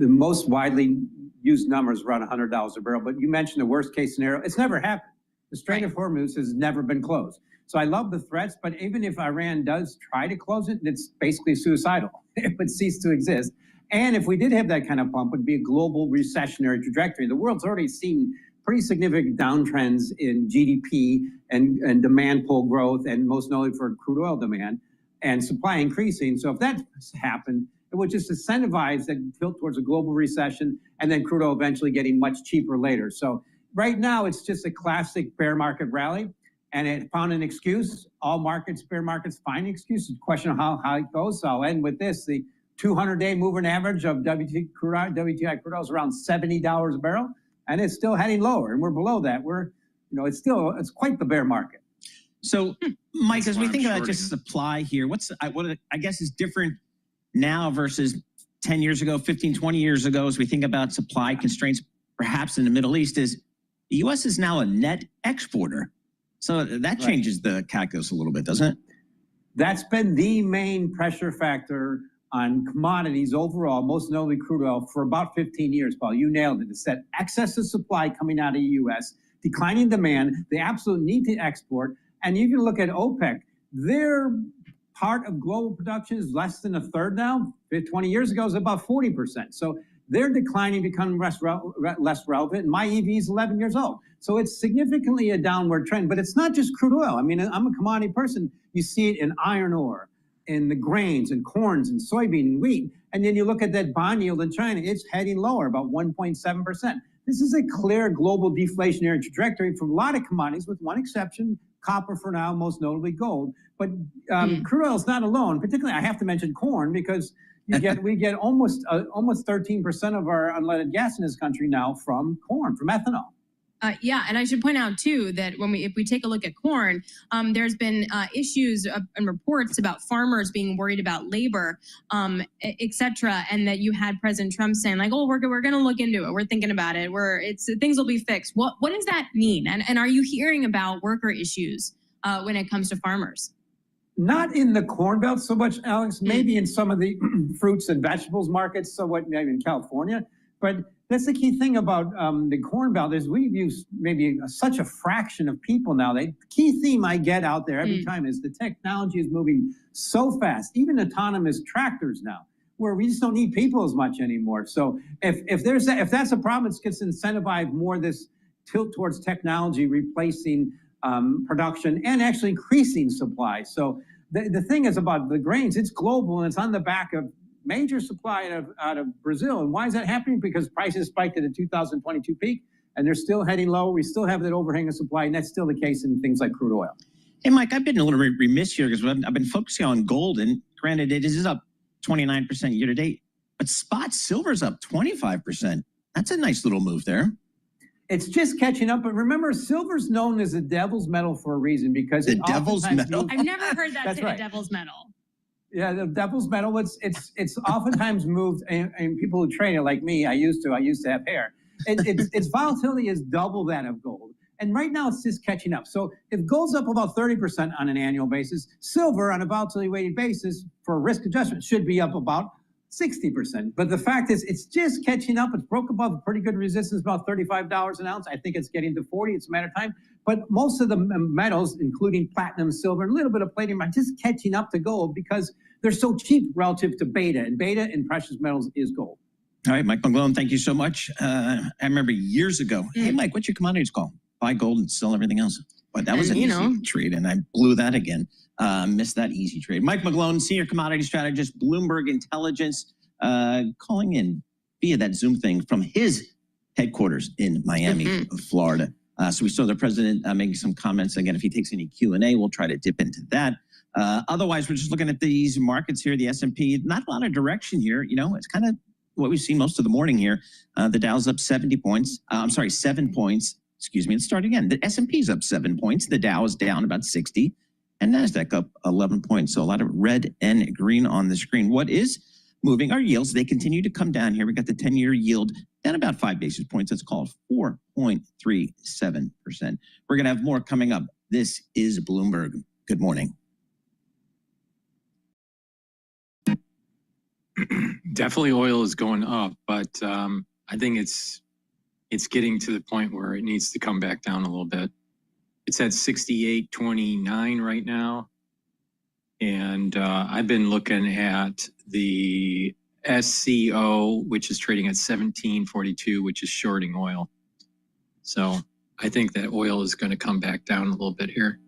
most widely used numbers around $100 a barrel, but you mentioned the worst case scenario. It's never happened. The Strait of Hormuz has never been closed. So I love the threats, but even if Iran does try to close it, it's basically suicidal. It would cease to exist. And if we did have that kind of pump, it would be a global recessionary trajectory. The world's already seen pretty significant downtrends in GDP and demand pull growth, and most notably for crude oil demand and supply increasing. So if that happened, it would just incentivize that tilt towards a global recession, and then crude oil eventually getting much cheaper later. So right now, it's just a classic bear market rally, and it found an excuse. All markets, bear markets, find an excuse. It's a question of how it goes. So I'll end with this. The 200-day moving average of WTI crude oil is around $70 a barrel, and it's still heading lower, and we're below that. It's quite the bear market. So, Mike, as we think about just supply here, what I guess is different now versus 10 years ago, 15, 20 years ago, as we think about supply constraints, perhaps in the Middle East, is the U.S. is now a net exporter. So that changes the calculus a little bit, doesn't it? That's been the main pressure factor on commodities overall, most notably crude oil, for about 15 years, Paul. You nailed it. It's that excess of supply coming out of the U.S., declining demand, the absolute need to export. And you can look at OPEC. Their part of global production is less than a third now. 20 years ago, it was about 40%. So they're declining, becoming less relevant. And my EV is 11 years old. So it's significantly a downward trend. But it's not just crude oil. I mean, I'm a commodity person. You see it in iron ore, in the grains, and corns, and soybean, and wheat. And then you look at that bond yield in China, it's heading lower, about 1.7%. This is a clear global deflationary trajectory for a lot of commodities, with one exception, copper for now, most notably gold. But crude oil is not alone. Particularly, I have to mention corn, because we get almost 13% of our unleaded gas in this country now from corn, from ethanol. Yeah, and I should point out too that if we take a look at corn, there's been issues and reports about farmers being worried about labor, et cetera, and that you had President Trump saying like, "Oh, we're going to look into it. We're thinking about it. Things will be fixed." What does that mean? And are you hearing about worker issues when it comes to farmers? Not in the Corn Belt so much, Alex. Maybe in some of the fruits and vegetables markets, somewhat maybe in California, but. That's the key thing about the Corn Belt is we've used maybe such a fraction of people now. The key theme I get out there every time is the technology is moving so fast, even autonomous tractors now, where we just don't need people as much anymore. So if that's a problem, it gets incentivized more this tilt towards technology replacing production and actually increasing supply. So the thing is about the grains, it's global, and it's on the back of major supply out of Brazil. And why is that happening? Because prices spiked at the 2022 peak, and they're still heading low. We still have that overhang of supply, and that's still the case in things like crude oil. Hey, Mike, I've been a little remiss here because I've been focusing on gold, and granted, it is up 29% year to date, but spot silver's up 25%. That's a nice little move there. It's just catching up, but remember, silver's known as the devil's metal for a reason, because the devil's metal. I've never heard that say right. the devil's metal. Yeah, the devil's metal. It's oftentimes moved, and people who trade it like me, I used to have hair. Its volatility is double that of gold, and right now it's just catching up. So if gold's up about 30% on an annual basis, silver on a volatility weighted basis for a risk adjustment should be up about 60%. But the fact is, it's just catching up. It's broke above a pretty good resistance, about $35 an ounce. I think it's getting to 40. It's a matter of time. But most of the metals, including platinum, silver, and a little bit of palladium, are just catching up to gold because they're so cheap relative to beta. And beta in precious metals is gold. All right, Mike McGlone, thank you so much. I remember years ago, hey, Mike, what's your commodities call? Buy gold and sell everything else. But that was an easy trade, and I blew that again. Missed that easy trade. Mike McGlone, Senior Commodity Strategist, Bloomberg Intelligence, calling in via that Zoom thing from his headquarters in Miami, Florida. So we saw the president making some comments. Again, if he takes any Q&A, we'll try to dip into that. Otherwise, we're just looking at these markets here, the S&P. Not a lot of direction here. You know, it's kind of what we've seen most of the morning here. The Dow's up 7 points. Excuse me, let's start again. The S&P's up 7 points. The Dow is down about 60. And NASDAQ up 11 points. So a lot of red and green on the screen. What is moving? Our yields, they continue to come down here. We got the 10-year yield down about 5 basis points. Let's call it 4.37%. We're going to have more coming up. This is Bloomberg. Good morning. Definitely oil is going up, but I think it's getting to the point where it needs to come back down a little bit. It's at 68.29 right now. And I've been looking at the SCO, which is trading at 17.42, which is shorting oil. So I think that oil is going to come back down a little bit here.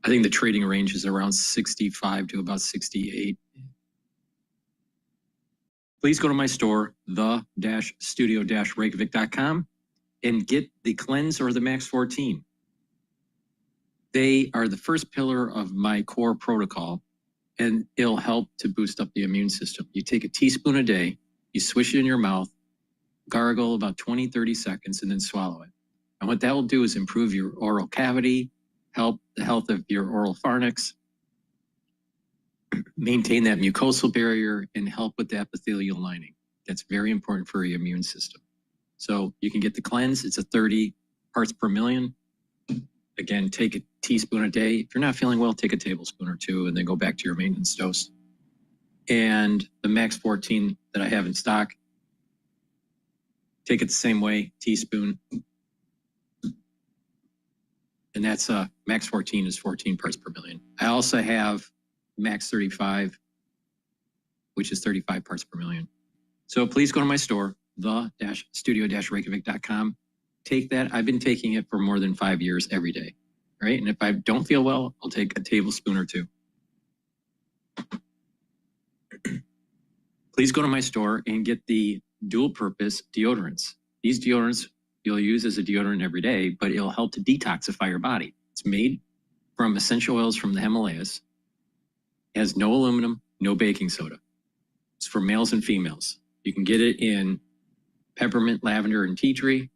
I think the trading range is around 65 to about 68. Please go to my store, the-studio-reykjavik.com, and get the Cleanse or the Max 14. They are the first pillar of my core protocol, and it'll help to boost up the immune system. You take a teaspoon a day, you swish it in your mouth, gargle about 20, 30 seconds, and then swallow it. And what that will do is improve your oral cavity, help the health of your oral pharynx, maintain that mucosal barrier, and help with the epithelial lining. That's very important for your immune system. So you can get the Cleanse. It's a 30 parts per million. Again, take a teaspoon a day. If you're not feeling well, take a tablespoon or two and then go back to your maintenance dose. And the Max 14 that I have in stock, take it the same way, teaspoon. And that's Max 14 is 14 parts per million. I also have Max 35, which is 35 parts per million. So please go to my store, the-studio-reykjavik.com. Take that. I've been taking it for more than 5 years every day, right? And if I don't feel well, I'll take a tablespoon or two. Please go to my store and get the dual purpose deodorants. These deodorants you'll use as a deodorant every day, but it'll help to detoxify your body. It's made from essential oils from the Himalayas. It has no aluminum, no baking soda. It's for males and females. You can get it in peppermint, lavender, and tea tree,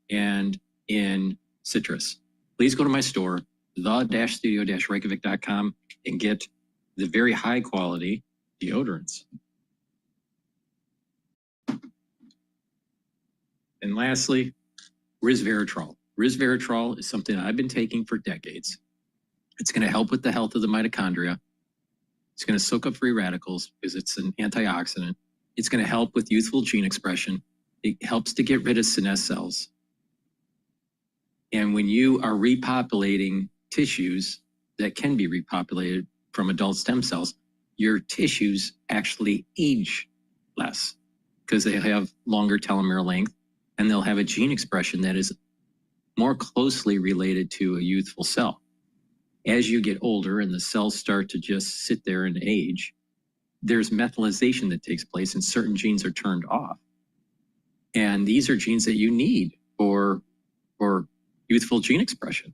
and in citrus. Please go to my store, the-studio-reykjavik.com, and get the very high quality deodorants. And lastly, resveratrol. Resveratrol is something I've been taking for decades. It's going to help with the health of the mitochondria. It's going to soak up free radicals because it's an antioxidant. It's going to help with youthful gene expression. It helps to get rid of senescent cells. And when you are repopulating tissues that can be repopulated from adult stem cells, your tissues actually age less because they have longer telomere length, and they'll have a gene expression that is more closely related to a youthful cell. As you get older and the cells start to just sit there and age, there's methylation that takes place and certain genes are turned off. And these are genes that you need for youthful gene expression.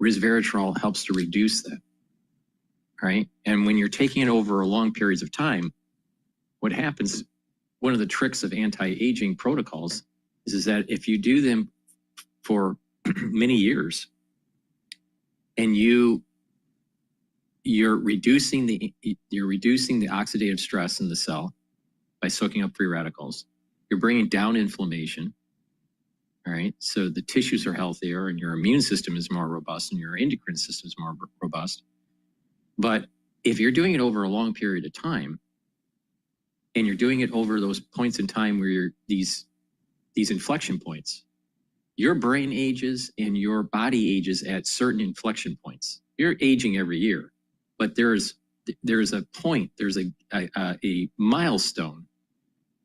Resveratrol helps to reduce that, right? And when you're taking it over long periods of time, what happens, one of the tricks of anti-aging protocols is that if you do them for many years and you're reducing the oxidative stress in the cell by soaking up free radicals, you're bringing down inflammation. All right, so the tissues are healthier and your immune system is more robust and your endocrine system is more robust. But if you're doing it over a long period of time and you're doing it over those points in time where you're these inflection points, your brain ages and your body ages at certain inflection points. You're aging every year, but there's a point, there's a milestone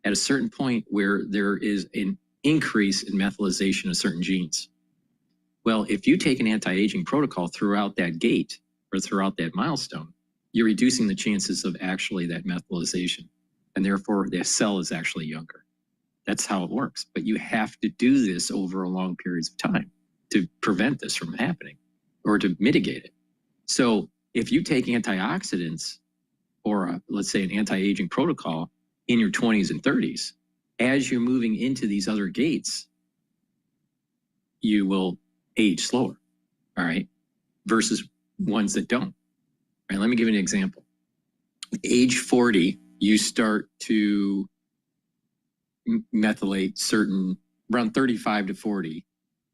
at a certain point where there is an increase in methylation of certain genes. Well, if you take an anti-aging protocol throughout that gate or throughout that milestone, you're reducing the chances of actually that methylation, and therefore the cell is actually younger. That's how it works. But you have to do this over a long periods of time to prevent this from happening or to mitigate it. So if you take antioxidants or let's say an anti-aging protocol in your 20s and 30s, as you're moving into these other gates, you will age slower, all right, versus ones that don't. All right, let me give you an example. Age 40, you start to methylate certain, around 35 to 40,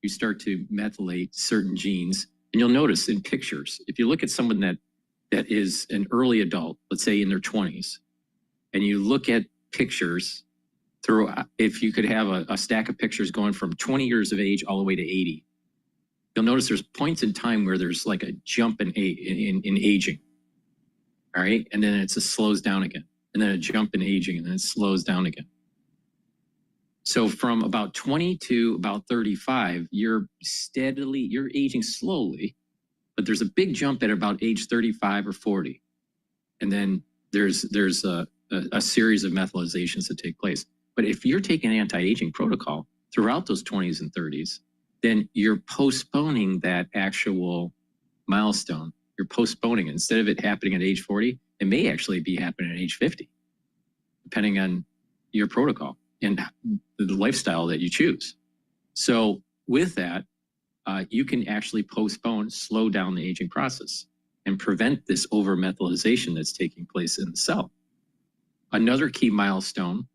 you start to methylate certain genes. And you'll notice in pictures, if you look at someone that is an early adult, let's say in their 20s, and you look at pictures through, if you could have a stack of pictures going from 20 years of age all the way to 80, you'll notice there's points in time where there's like a jump in aging. All right. And then it just slows down again. And then a jump in aging, and then it slows down again. So from about 20 to about 35, you're aging slowly, but there's a big jump at about age 35 or 40. And then there's a series of methylizations that take place. But if you're taking an anti-aging protocol throughout those 20s and 30s, then you're postponing that actual milestone. You're postponing it. Instead of it happening at age 40, it may actually be happening at age 50, depending on your protocol and the lifestyle that you choose. So with that, you can actually slow down the aging process and prevent this over-methylization that's taking place in the cell. Another key milestone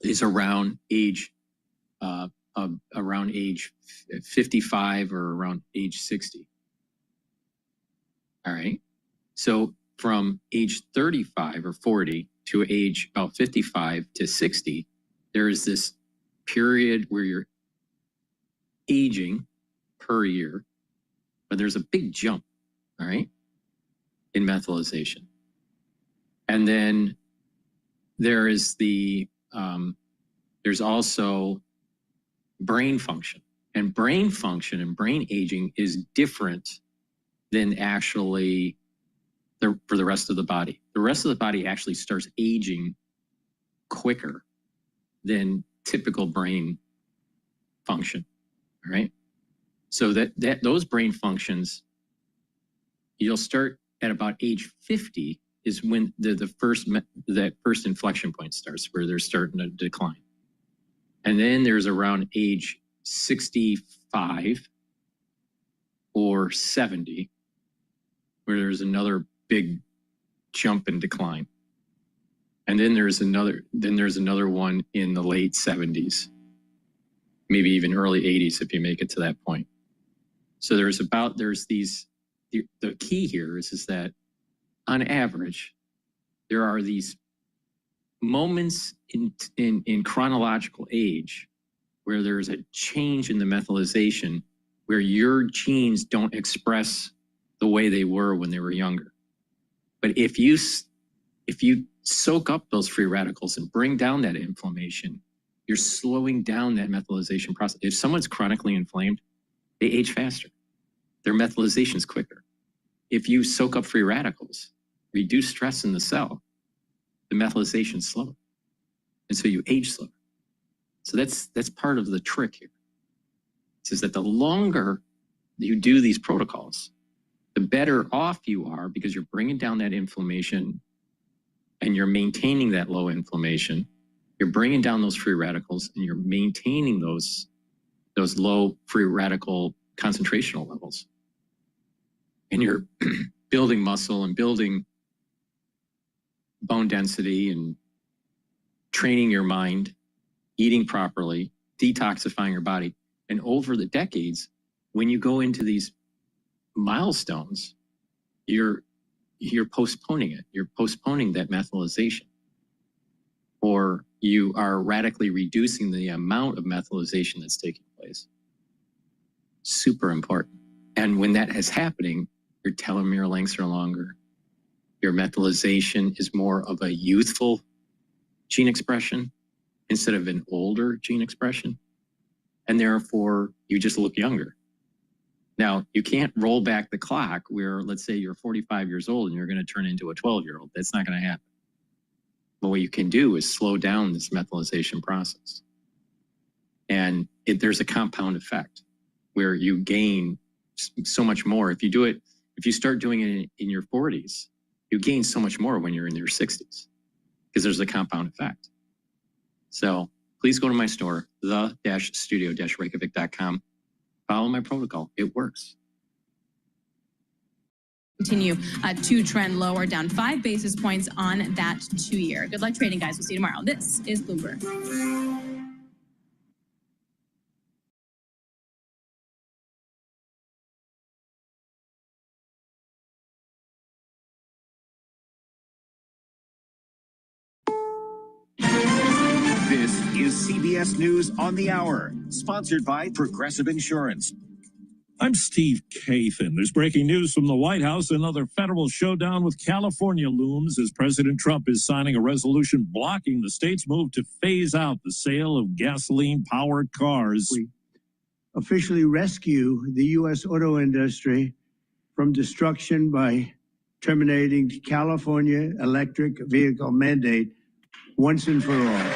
is around age 55 or around age 60. All right. So from age 35 or 40 to age about 55 to 60, there is this period where you're aging per year, but there's a big jump, all right, in methylization. And then there is there's also brain function. And brain function and brain aging is different than actually for the rest of the body. The rest of the body actually starts aging quicker than typical brain function, all right? So those brain functions, you'll start at about age 50 is when that first inflection point starts, where they're starting to decline. And then there's around age 65 or 70, where there's another big jump and decline. And then there's another one in the late 70s, maybe even early 80s if you make it to that point. So the key here is that on average, there are these moments in chronological age where there's a change in the methylization where your genes don't express the way they were when they were younger. But if you soak up those free radicals and bring down that inflammation, you're slowing down that methylization process. If someone's chronically inflamed, they age faster. Their methylization is quicker. If you soak up free radicals, reduce stress in the cell, the methylization is slower. And so you age slower. So that's part of the trick here. It says that the longer you do these protocols, the better off you are because you're bringing down that inflammation and you're maintaining that low inflammation. You're bringing down those free radicals and you're maintaining those low free radical concentrational levels. And you're building muscle and building bone density and training your mind, eating properly, detoxifying your body. And over the decades, when you go into these milestones, you're postponing it. You're postponing that methylization. Or you are radically reducing the amount of methylization that's taking place. Super important. And when that is happening, your telomere lengths are longer. Your methylization is more of a youthful gene expression instead of an older gene expression. And therefore, you just look younger. Now, you can't roll back the clock where, let's say you're 45 years old and you're going to turn into a 12-year-old. That's not going to happen. But what you can do is slow down this methylation process. And there's a compound effect where you gain so much more. If you start doing it in your 40s, you gain so much more when you're in your 60s because there's a compound effect. So please go to my store, the-studio-reykjavik.com. Follow my protocol. It works. Continue to trend lower, down 5 basis points on that 2-year. Good luck trading, guys. We'll see you tomorrow. This is Bloomberg. This is CBS News on the Hour, sponsored by Progressive Insurance. I'm Steve Kathan. There's breaking news from the White House. Another federal showdown with California looms as President Trump is signing a resolution blocking the state's move to phase out the sale of gasoline-powered cars. We officially rescue the U.S. auto industry from destruction by terminating California electric vehicle mandate once and for all.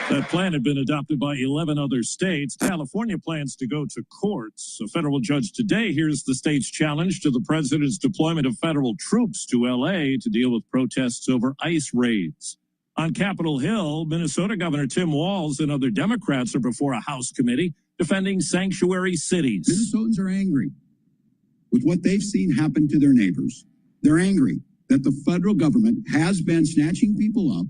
That plan had been adopted by 11 other states. California plans to go to courts. A federal judge today hears the state's challenge to the president's deployment of federal troops to L.A. to deal with protests over ICE raids. On Capitol Hill, Minnesota Governor Tim Walz and other Democrats are before a House committee defending sanctuary cities. Minnesotans are angry with what they've seen happen to their neighbors. They're angry that the federal government has been snatching people up,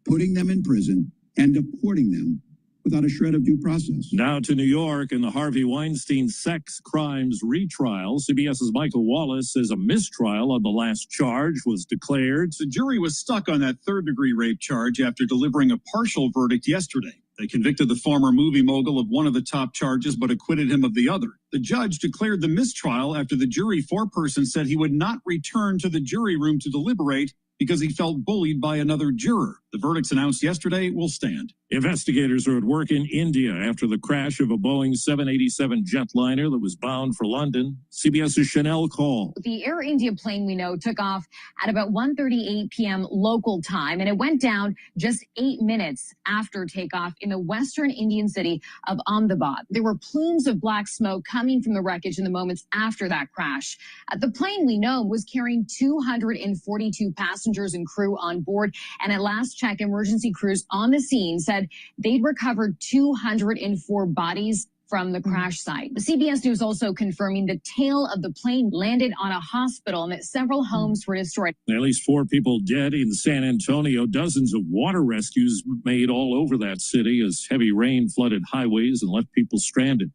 putting them in prison, and deporting them without a shred of due process. Now to New York and the Harvey Weinstein sex crimes retrial. CBS's Michael Wallace says a mistrial on the last charge was declared. The jury was stuck on that third-degree rape charge after delivering a partial verdict yesterday. They convicted the former movie mogul of one of the top charges, but acquitted him of the other. The judge declared the mistrial after the jury foreperson said he would not return to the jury room to deliberate because he felt bullied by another juror. The verdicts announced yesterday will stand. Investigators are at work in India after the crash of a Boeing 787 jetliner that was bound for London. CBS's Chanel Call. The Air India plane we know took off at about 1:38 p.m. local time, and it went down just 8 minutes after takeoff in the western Indian city of Ahmedabad. There were plumes of black smoke coming from the wreckage in the moments after that crash. The plane we know was carrying 242 passengers and crew on board, and at last check, emergency crews on the scene said they'd recovered 204 bodies from the crash site. The CBS News also confirming the tail of the plane landed on a hospital and that several homes were destroyed. At least 4 people dead in San Antonio. Dozens of water rescues made all over that city as heavy rain flooded highways and left people stranded.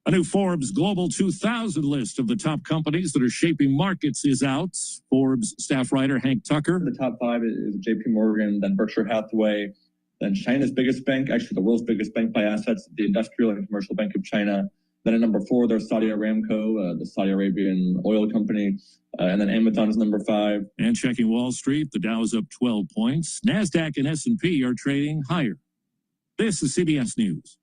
A new Forbes Global 2000 list of the top companies that are shaping markets is out. Forbes staff writer Hank Tucker. The top 5 is JP Morgan, then Berkshire Hathaway, then China's biggest bank, actually the world's biggest bank by assets, the Industrial and Commercial Bank of China. Then at number 4, there's Saudi Aramco, the Saudi Arabian oil company. And then Amazon is number 5. And checking Wall Street, the Dow's up 12 points. NASDAQ and S&P are trading higher. This is CBS News.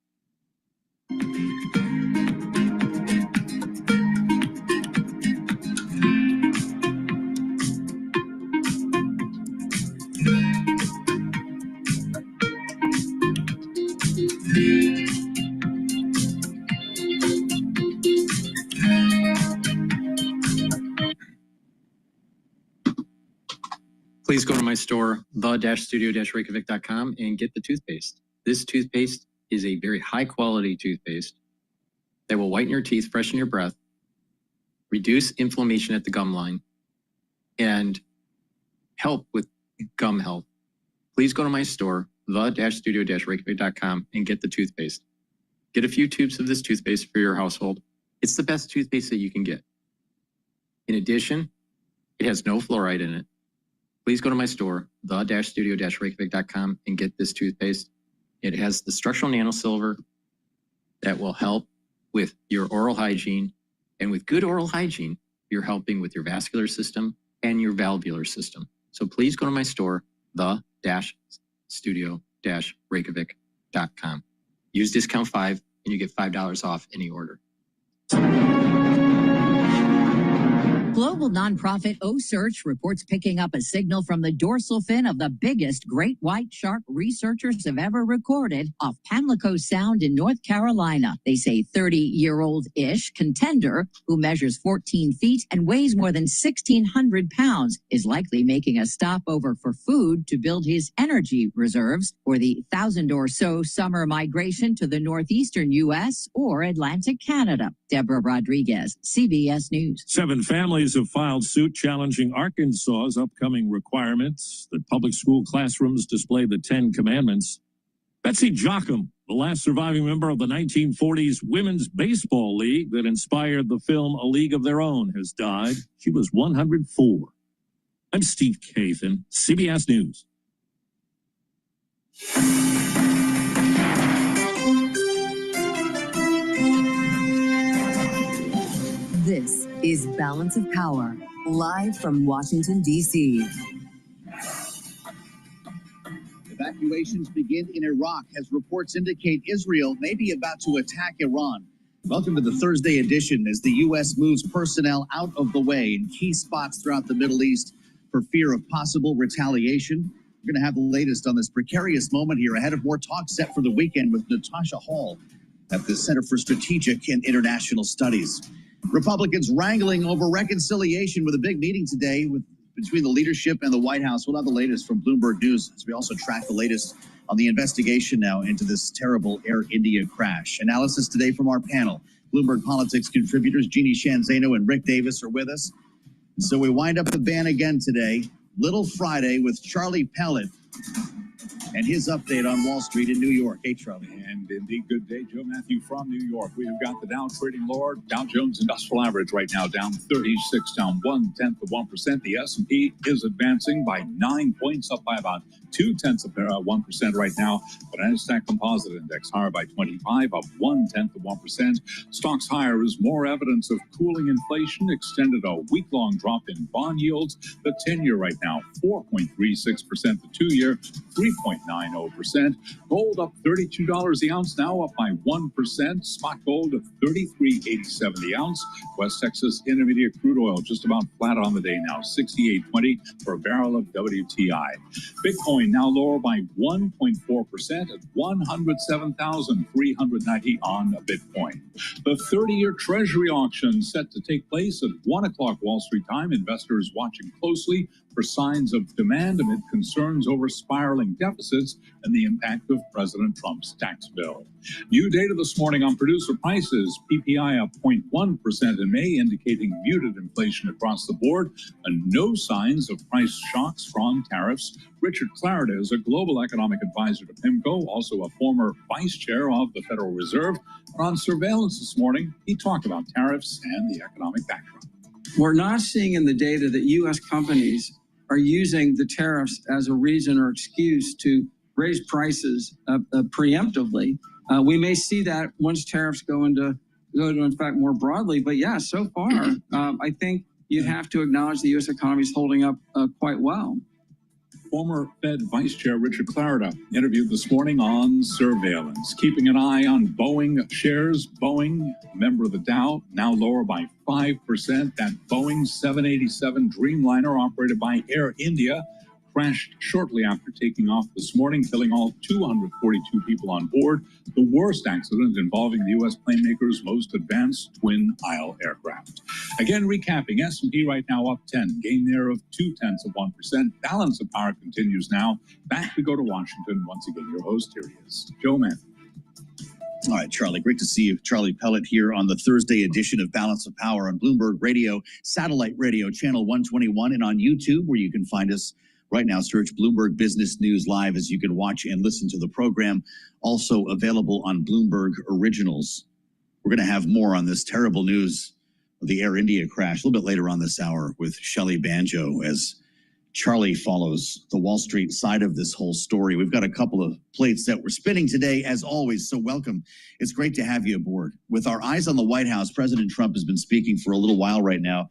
Please go to my store, the-studio-reykjavik.com, and get the toothpaste. This toothpaste is a very high-quality toothpaste that will whiten your teeth, freshen your breath, reduce inflammation at the gum line, and help with gum health. Please go to my store, the-studio-reykjavik.com, and get the toothpaste. Get a few tubes of this toothpaste for your household. It's the best toothpaste that you can get. In addition, it has no fluoride in it. Please go to my store, the-studio-reykjavik.com, and get this toothpaste. It has the structural nanosilver that will help with your oral hygiene. And with good oral hygiene, you're helping with your vascular system and your valvular system. So please go to my store, the-studio-reykjavik.com. Use discount 5 and you get $5 off any order. Local nonprofit O-Search reports picking up a signal from the dorsal fin of the biggest great white shark researchers have ever recorded off Pamlico Sound in North Carolina. They say 30-year-old-ish contender, who measures 14 feet and weighs more than 1,600 pounds, is likely making a stopover for food to build his energy reserves for the 1,000 or so summer migration to the northeastern U.S. or Atlantic Canada. Deborah Rodriguez, CBS News. 7 families have filed suit challenging Arkansas's upcoming requirements that public school classrooms display the 10 Commandments. Betsy Jochum, the last surviving member of the 1940s Women's Baseball League that inspired the film A League of Their Own, has died. She was 104. I'm Steve Kathan, CBS News. This is Balance of Power, live from Washington, D.C. Evacuations begin in Iraq as reports indicate Israel may be about to attack Iran. Welcome to the Thursday edition as the U.S. moves personnel out of the way in key spots throughout the Middle East for fear of possible retaliation. We're going to have the latest on this precarious moment here ahead of more talk set for the weekend with Natasha Hall at the Center for Strategic and International Studies. Republicans wrangling over reconciliation with a big meeting today between the leadership and the White House. We'll have the latest from Bloomberg News as we also track the latest on the investigation now into this terrible Air India crash. Analysis today from our panel. Bloomberg Politics contributors Jeannie Shanzano and Rick Davis are with us. And so we wind up the ban again today. Little Friday with Charlie Pellet and his update on Wall Street in New York. Hey, Charlie. And indeed, good day, Joe Matthew from New York. We have got the Dow trading lower. Dow Jones Industrial Average right now down 36, down 0.1%. The S&P is advancing by 9 points, up by about 0.2% right now. But Nasdaq Composite Index higher by 25, up 0.1%. Stocks higher is more evidence of cooling inflation. Extended a week-long drop in bond yields. The 10-year right now 4.36%. The 2-year 3.90%. Gold up $32 the ounce, now up by 1%. Spot gold at $33.87 the ounce. West Texas Intermediate crude oil just about flat on the day now, $68.20 for a barrel of WTI. Bitcoin now lower by 1.4% at $107,390 on a Bitcoin. The 30-year Treasury auction set to take place at 1 o'clock Wall Street time. Investors watching closely for signs of demand amid concerns over spiraling deficits and the impact of President Trump's tax bill. New data this morning on producer prices. PPI up 0.1% in May, indicating muted inflation across the board and no signs of price shocks from tariffs. Richard Clarida is a global economic advisor to PIMCO, also a former vice chair of the Federal Reserve. And on surveillance this morning, he talked about tariffs and the economic backdrop. We're not seeing in the data that U.S. companies are using the tariffs as a reason or excuse to raise prices preemptively. We may see that once tariffs go into effect more broadly. But yeah, so far, I think you'd have to acknowledge the U.S. economy is holding up quite well. Former Fed Vice Chair Richard Clarida interviewed this morning on surveillance, keeping an eye on Boeing shares. Boeing, member of the Dow, now lower by 5%. That Boeing 787 Dreamliner operated by Air India crashed shortly after taking off this morning, killing all 242 people on board. The worst accident involving the U.S. planemaker's most advanced twin-aisle aircraft. Again, recapping, S&P right now up 10, gain there of 0.2%. Balance of power continues now. Back we go to Washington. Once again, your host, here he is, Joe Matthew. All right, Charlie, great to see you. Charlie Pellet here on the Thursday edition of Balance of Power on Bloomberg Radio, satellite radio, channel 121, and on YouTube, where you can find us right now. Search Bloomberg Business News Live as you can watch and listen to the program. Also available on Bloomberg Originals. We're going to have more on this terrible news of the Air India crash a little bit later on this hour with Shelley Banjo as Charlie follows the Wall Street side of this whole story. We've got a couple of plates that we're spinning today, as always, so welcome. It's great to have you aboard. With our eyes on the White House, President Trump has been speaking for a little while right now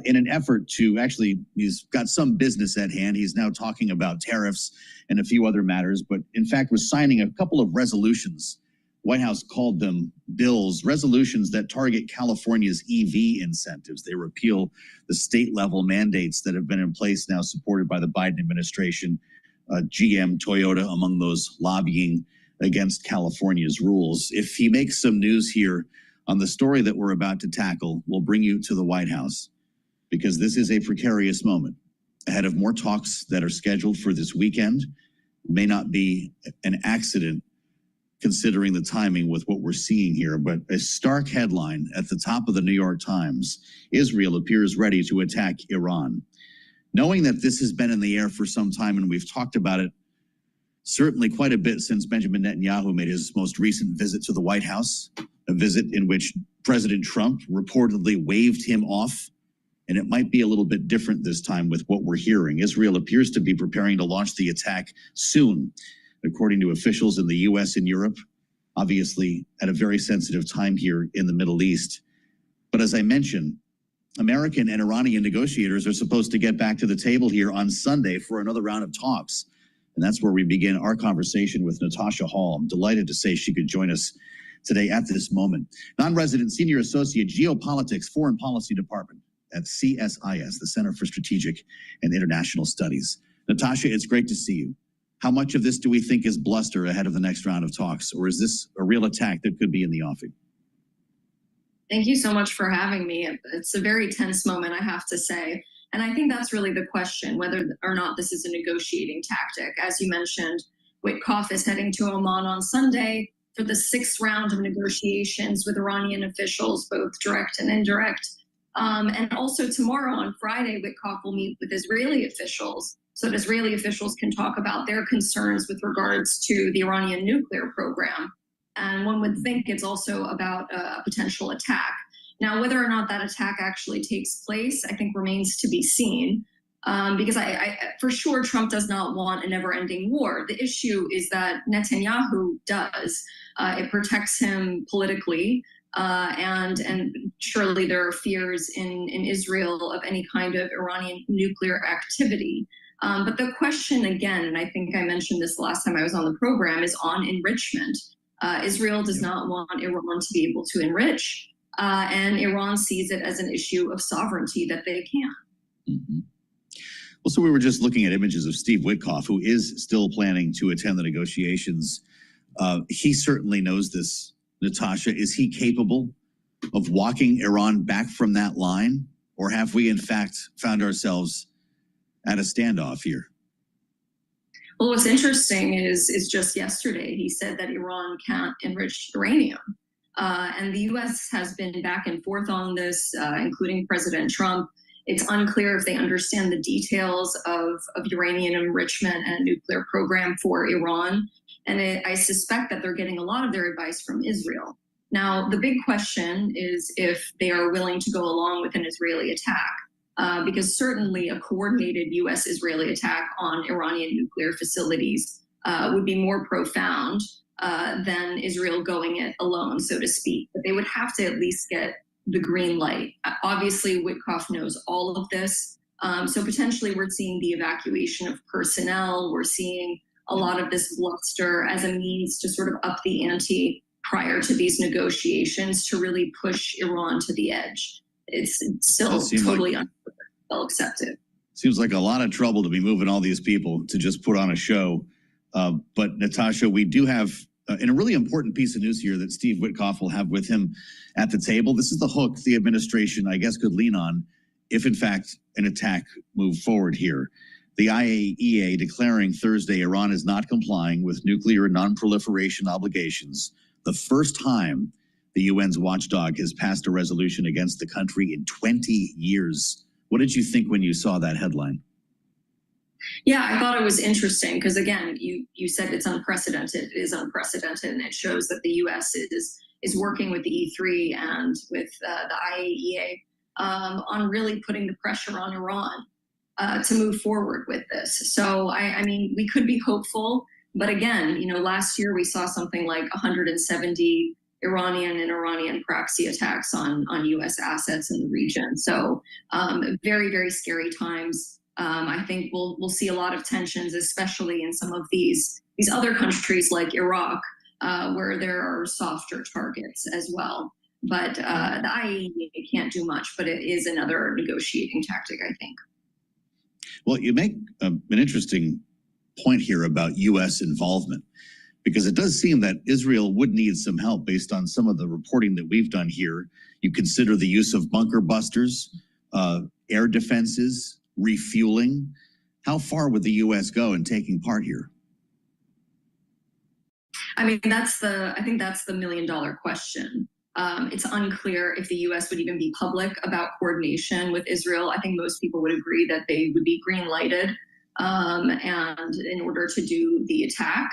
in an effort to actually, he's got some business at hand. He's now talking about tariffs and a few other matters, but in fact, we're signing a couple of resolutions White House called them bills, resolutions that target California's EV incentives. They repeal the state-level mandates that have been in place now, supported by the Biden administration, GM, Toyota, among those lobbying against California's rules. If he makes some news here on the story that we're about to tackle, we'll bring you to the White House, because this is a precarious moment ahead of more talks that are scheduled for this weekend. It may not be an accident considering the timing with what we're seeing here, but a stark headline at the top of the New York Times: Israel appears ready to attack Iran. Knowing that this has been in the air for some time, and we've talked about it certainly quite a bit since Benjamin Netanyahu made his most recent visit to the White House, a visit in which President Trump reportedly waved him off. And it might be a little bit different this time with what we're hearing. Israel appears to be preparing to launch the attack soon, according to officials in the U.S. and Europe, obviously at a very sensitive time here in the Middle East. But as I mentioned, American and Iranian negotiators are supposed to get back to the table here on Sunday for another round of talks. And that's where we begin our conversation with Natasha Hall. I'm delighted to say she could join us today at this moment. Non-resident Senior Associate, Geopolitics, Foreign Policy Department at CSIS, the Center for Strategic and International Studies. Natasha, it's great to see you. How much of this do we think is bluster ahead of the next round of talks, or is this a real attack that could be in the offing? Thank you so much for having me. It's a very tense moment, I have to say. And I think that's really the question, whether or not this is a negotiating tactic. As you mentioned, Witkoff is heading to Oman on Sunday for the 6th round of negotiations with Iranian officials, both direct and indirect. And also tomorrow on Friday, Witkoff will meet with Israeli officials so that Israeli officials can talk about their concerns with regards to the Iranian nuclear program. And one would think it's also about a potential attack. Now, whether or not that attack actually takes place, I think remains to be seen. Because for sure, Trump does not want a never-ending war. The issue is that Netanyahu does. It protects him politically. And surely there are fears in Israel of any kind of Iranian nuclear activity. But the question again, and I think I mentioned this last time I was on the program, is on enrichment. Israel does not want Iran to be able to enrich, and Iran sees it as an issue of sovereignty that they can't. Mm-hmm. Well, so we were just looking at images of Steve Witkoff, who is still planning to attend the negotiations. He certainly knows this. Natasha, is he capable of walking Iran back from that line? Or have we, in fact, found ourselves at a standoff here? Well, what's interesting is just yesterday, he said that Iran can't enrich uranium. And the U.S. has been back and forth on this, including President Trump. It's unclear if they understand the details of uranium enrichment and nuclear program for Iran. And I suspect that they're getting a lot of their advice from Israel. Now, the big question is if they are willing to go along with an Israeli attack, because certainly a coordinated U.S.-Israeli attack on Iranian nuclear facilities would be more profound than Israel going it alone, so to speak. But they would have to at least get the green light. Obviously, Witkoff knows all of this. So potentially we're seeing the evacuation of personnel. We're seeing a lot of this bluster as a means to sort of up the ante prior to these negotiations to really push Iran to the edge. It's still totally well accepted. Seems like a lot of trouble to be moving all these people to just put on a show. But Natasha, we do have and a really important piece of news here that Steve Witkoff will have with him at the table. This is the hook the administration, I guess, could lean on if, in fact, an attack moved forward here. The IAEA declaring Thursday Iran is not complying with nuclear non-proliferation obligations, the first time the UN's watchdog has passed a resolution against the country in 20 years. What did you think when you saw that headline? Yeah, I thought it was interesting because, again, you said it's unprecedented. It is unprecedented, and it shows that the U.S. is working with the E3 and with the IAEA on really putting the pressure on Iran to move forward with this. So, I mean, we could be hopeful, but again, last year we saw something like 170 Iranian proxy attacks on U.S. assets in the region. So, very, very scary times. I think we'll see a lot of tensions, especially in some of these other countries like Iraq, where there are softer targets as well. But the IAEA can't do much, but it is another negotiating tactic, I think. Well, you make an interesting point here about U.S. involvement, because it does seem that Israel would need some help based on some of the reporting that we've done here. You consider the use of bunker busters, air defenses, refueling. How far would the U.S. go in taking part here? I mean, I think that's the $1 million question. It's unclear if the U.S. would even be public about coordination with Israel. I think most people would agree that they would be green lighted. And in order to do the attack,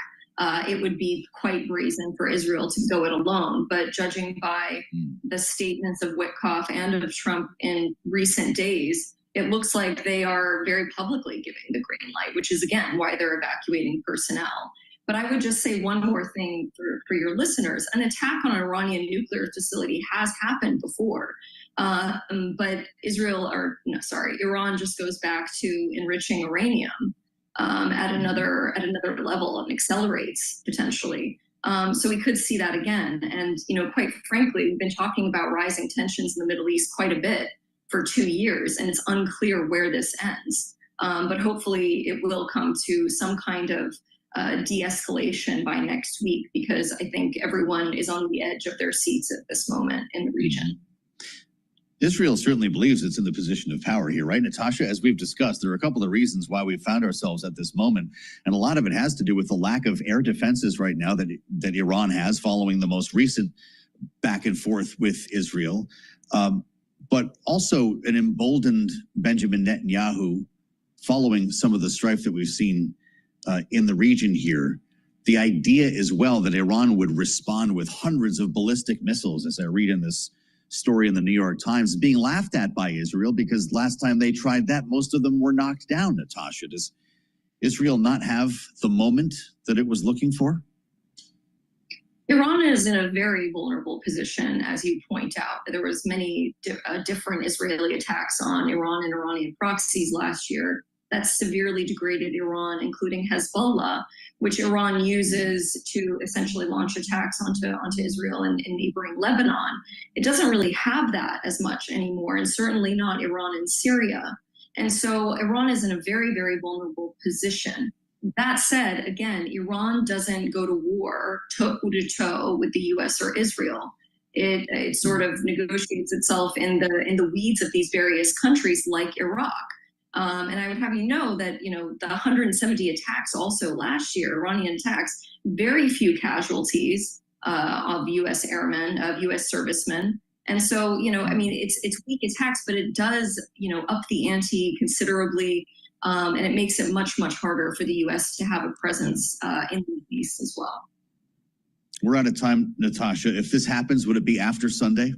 it would be quite brazen for Israel to go it alone. But judging by the statements of Witkoff and of Trump in recent days, it looks like they are very publicly giving the green light, which is, again, why they're evacuating personnel. But I would just say one more thing for your listeners. An attack on an Iranian nuclear facility has happened before. But Iran just goes back to enriching uranium at another level and accelerates potentially. So we could see that again. And, quite frankly, we've been talking about rising tensions in the Middle East quite a bit for 2 years, and it's unclear where this ends. But hopefully it will come to some kind of de-escalation by next week, because I think everyone is on the edge of their seats at this moment in the region. Israel certainly believes it's in the position of power here, right, Natasha? As we've discussed, there are a couple of reasons why we've found ourselves at this moment, and a lot of it has to do with the lack of air defenses right now that Iran has following the most recent back and forth with Israel, but also an emboldened Benjamin Netanyahu following some of the strife that we've seen in the region here. The idea as well that Iran would respond with hundreds of ballistic missiles, as I read in this story in the New York Times, being laughed at by Israel, because last time they tried that, most of them were knocked down, Natasha. Does Israel not have the moment that it was looking for? Iran is in a very vulnerable position, as you point out. There was many different Israeli attacks on Iran and Iranian proxies last year that severely degraded Iran, including Hezbollah, which Iran uses to essentially launch attacks onto Israel and neighboring Lebanon. It doesn't really have that as much anymore, and certainly not Iran and Syria. And so Iran is in a very, very vulnerable position. That said, again, Iran doesn't go to war toe-to-toe with the U.S. or Israel. It sort of negotiates itself in the weeds of these various countries like Iraq. And I would have you know that, the 170 attacks also last year, Iranian attacks, very few casualties of U.S. airmen, of U.S. servicemen. And so, it's weak attacks, but it does, up the ante considerably. And it makes it much, much harder for the U.S. to have a presence in the Middle East as well. We're out of time, Natasha. If this happens, would it be after Sunday?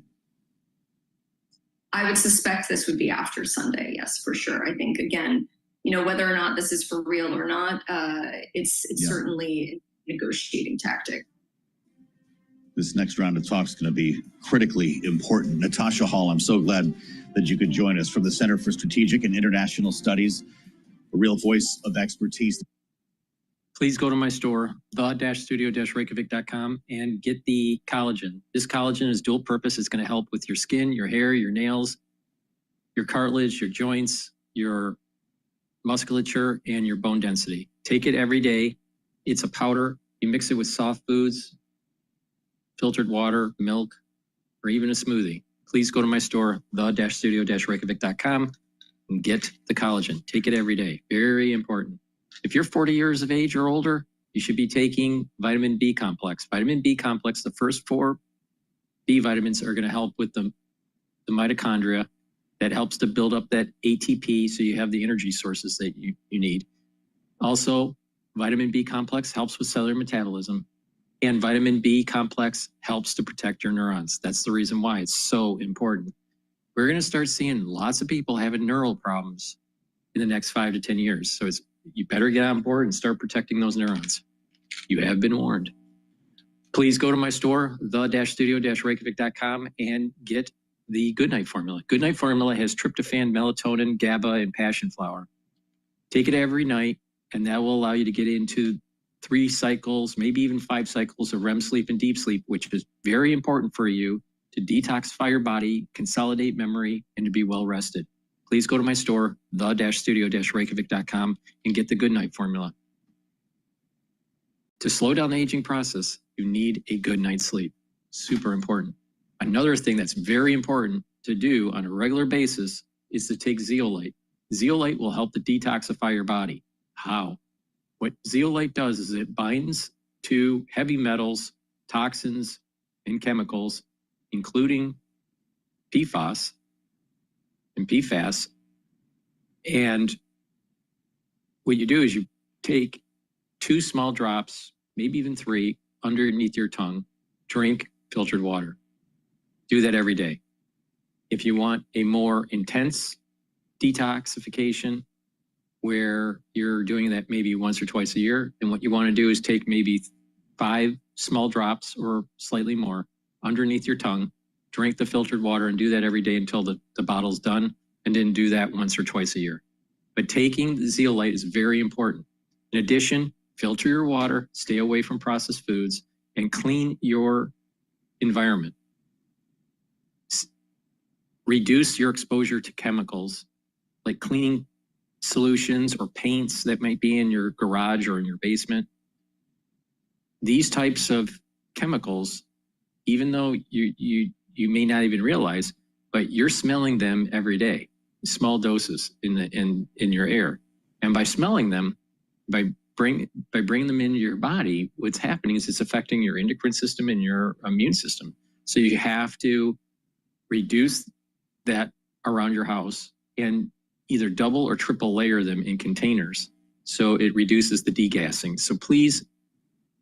I would suspect this would be after Sunday, yes, for sure. I think, again, whether or not this is for real or not, it's certainly a negotiating tactic. This next round of talk is going to be critically important. Natasha Hall, I'm so glad that you could join us from the Center for Strategic and International Studies, a real voice of expertise. Please go to my store, the-studio-reykjavik.com, and get the collagen. This collagen is dual purpose. It's going to help with your skin, your hair, your nails, your cartilage, your joints, your musculature, and your bone density. Take it every day. It's a powder. You mix it with soft foods, filtered water, milk, or even a smoothie. Please go to my store, the-studio-reykjavik.com, and get the collagen. Take it every day. Very important. If you're 40 years of age or older, you should be taking vitamin B complex. Vitamin B complex, the first 4 B vitamins are going to help with the mitochondria. That helps to build up that ATP so you have the energy sources that you need. Also, vitamin B complex helps with cellular metabolism. And vitamin B complex helps to protect your neurons. That's the reason why it's so important. We're going to start seeing lots of people having neural problems in the next 5 to 10 years. So you better get on board and start protecting those neurons. You have been warned. Please go to my store, the-studio-reykjavik.com, and get the Goodnight Formula. Goodnight Formula has tryptophan, melatonin, GABA, and passion flower. Take it every night, and that will allow you to get into 3 cycles, maybe even 5 cycles of REM sleep and deep sleep, which is very important for you to detoxify your body, consolidate memory, and to be well rested. Please go to my store, the-studio-reykjavik.com, and get the Good Night formula. To slow down the aging process, you need a good night's sleep. Super important. Another thing that's very important to do on a regular basis is to take zeolite. Zeolite will help to detoxify your body. How? What zeolite does is it binds to heavy metals, toxins, and chemicals, including PFAS and PFAS. And what you do is you take 2 small drops, maybe even 3, underneath your tongue, drink filtered water. Do that every day. If you want a more intense detoxification, where you're doing that maybe once or twice a year, and what you want to do is take maybe 5 small drops or slightly more underneath your tongue, drink the filtered water, and do that every day until the bottle's done, and then do that once or twice a year. But taking the zeolite is very important. In addition, filter your water, stay away from processed foods, and clean your environment. Reduce your exposure to chemicals, like cleaning solutions or paints that might be in your garage or in your basement. These types of chemicals, even though you may not even realize, but you're smelling them every day, small doses in your air. And by smelling them, by bringing them into your body, what's happening is it's affecting your endocrine system and your immune system. So you have to reduce that around your house and either double or triple layer them in containers so it reduces the degassing. So please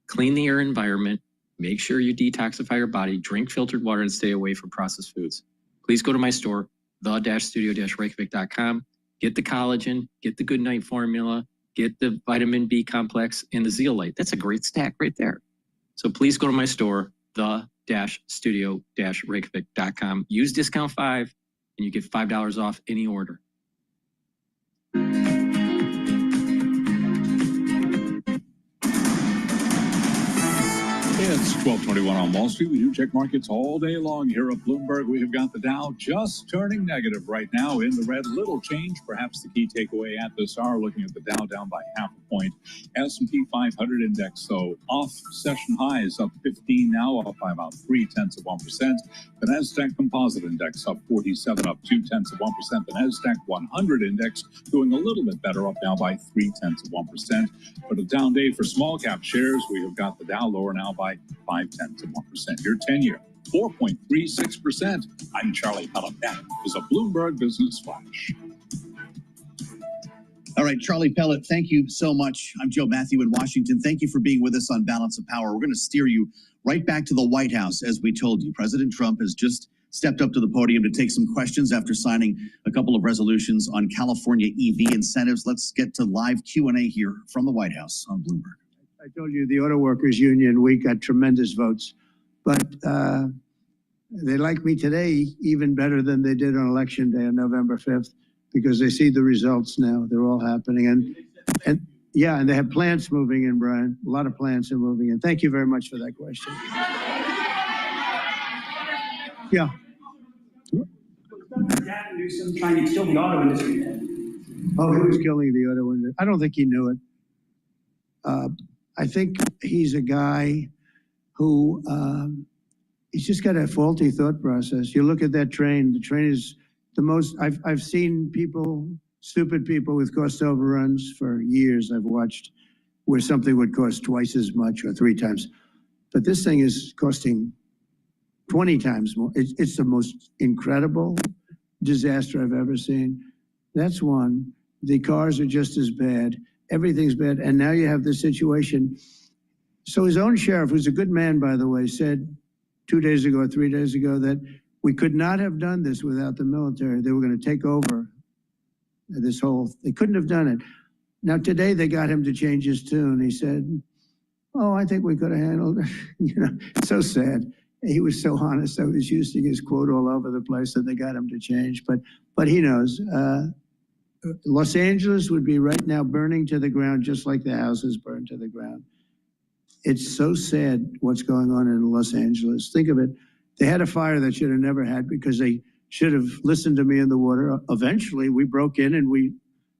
clean the air environment, make sure you detoxify your body, drink filtered water, and stay away from processed foods. Please go to my store, the-studio-reykjavik.com, get the collagen, get the Good Night formula, get the vitamin B complex, and the zeolite. That's a great stack right there. So please go to my store, the-studio-reykjavik.com. Use discount 5 and you get $5 off any order. It's 12:21 on Wall Street. We do check markets all day long here at Bloomberg. We have got the Dow just turning negative right now in the red. Little change, perhaps the key takeaway at this hour, looking at the Dow down by 0.5 point. S&P 500 index, though, off session highs, up 15 now, up by about 0.3%. The Nasdaq Composite Index up 47, up 0.2%. The Nasdaq 100 Index doing a little bit better, up now by 0.3%. But a down day for small cap shares. We have got the Dow lower now by 0.5%. Your 10-year, 4.36%. I'm Charlie Pellet. That is a Bloomberg Business Flash. All right, Charlie Pellet, thank you so much. I'm Joe Matthew in Washington. Thank you for being with us on Balance of Power. We're going to steer you right back to the White House, as we told you. President Trump has just stepped up to the podium to take some questions after signing a couple of resolutions on California EV incentives. Let's get to live Q&A here from the White House on Bloomberg. I told you the Auto Workers Union, we got tremendous votes, but they like me today even better than they did on Election Day on November 5th, because they see the results now. They're all happening. And yeah, and they have plants moving in, Brian. A lot of plants are moving in. Thank you very much for that question. Yeah. Trying to kill the auto industry. Oh, he was killing the auto industry. I don't think he knew it. I think he's a guy who, he's just got a faulty thought process. You look at that train, the train is the most, I've seen people, stupid people with cost overruns for years. I've watched where something would cost twice as much or 3 times. But this thing is costing 20 times more. It's the most incredible disaster I've ever seen. That's one. The cars are just as bad. Everything's bad. And now you have this situation. So his own sheriff, who's a good man, by the way, said 2 days ago, 3 days ago, that we could not have done this without the military. They were going to take over this whole, they couldn't have done it. Now today they got him to change his tune. He said, oh, I think we could have handled it. You know, so sad. He was so honest. I was using his quote all over the place that they got him to change. But he knows. Los Angeles would be right now burning to the ground, just like the houses burned to the ground. It's so sad what's going on in Los Angeles. Think of it. They had a fire that should have never had because they should have listened to me in the water. Eventually, we broke in and we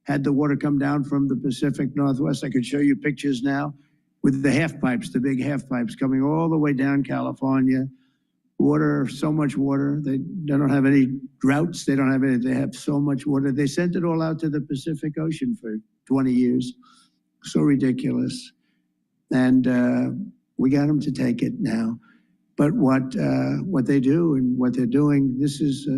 had the water come down from the Pacific Northwest. I could show you pictures now with the half pipes, the big half pipes coming all the way down California. Water, so much water. They don't have any droughts. They don't have any, they have so much water. They sent it all out to the Pacific Ocean for 20 years. So ridiculous. And we got them to take it now. But what they do and what they're doing, this is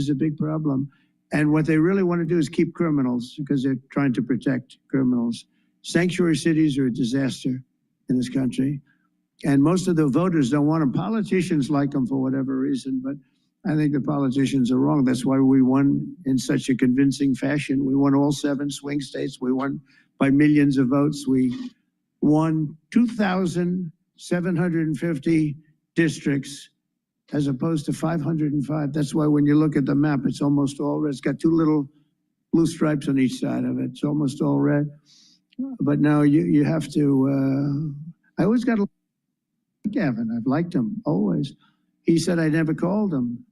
a big problem. And what they really want to do is keep criminals because they're trying to protect criminals. Sanctuary cities are a disaster in this country. And most of the voters don't want them. Politicians like them for whatever reason, but I think the politicians are wrong. That's why we won in such a convincing fashion. We won all 7 swing states. We won by millions of votes. We won 2,750 districts as opposed to 505. That's why when you look at the map, it's almost all red. It's got 2 little blue stripes on each side of it. It's almost all red. But now you have to, I always got to Gavin. I've liked him always. He said I never called him.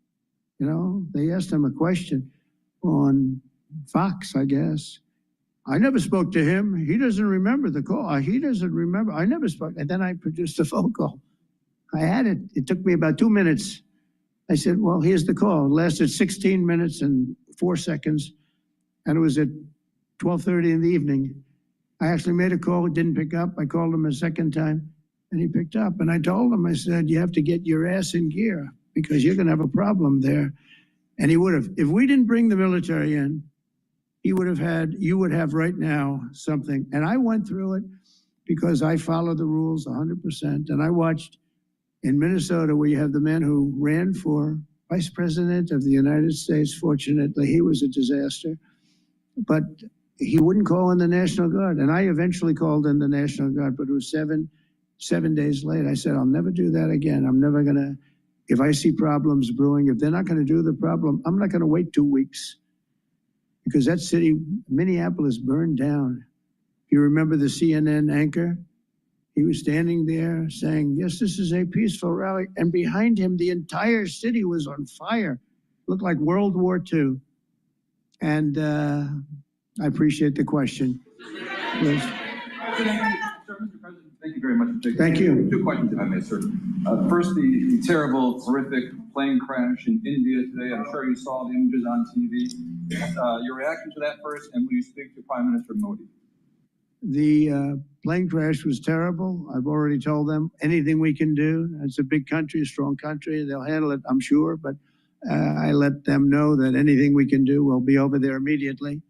You know, they asked him a question on Fox, I guess. I never spoke to him. He doesn't remember the call. He doesn't remember. I never spoke. And then I produced a phone call. I had it. It took me about 2 minutes. I said, well, here's the call. It lasted 16 minutes and 4 seconds. And it was at 12:30 in the evening. I actually made a call. It didn't pick up. I called him a second time. And he picked up. And I told him, I said, you have to get your ass in gear because you're going to have a problem there. And he would have. If we didn't bring the military in, he would have had, you would have right now something. And I went through it because I follow the rules 100%. And I watched in Minnesota where you have the man who ran for vice president of the United States. Fortunately, he was a disaster. But he wouldn't call in the National Guard. And I eventually called in the National Guard, but it was 7 days late. I said, I'll never do that again. I'm never going to, if I see problems brewing, if they're not going to do the problem, I'm not going to wait 2 weeks. Because that city, Minneapolis, burned down. You remember the CNN anchor? He was standing there saying, yes, this is a peaceful rally. And behind him, the entire city was on fire. Looked like World War II. And I appreciate the question. Yes. Thank you very much. Thank you. 2 questions, if I may, sir. First, the terrible, horrific plane crash in India today. I'm sure you saw the images on TV. Your reaction to that first, and will you speak to Prime Minister Modi? The plane crash was terrible. I've already told them anything we can do. It's a big country, a strong country. They'll handle it, I'm sure. But I let them know that anything we can do, we'll be over there immediately.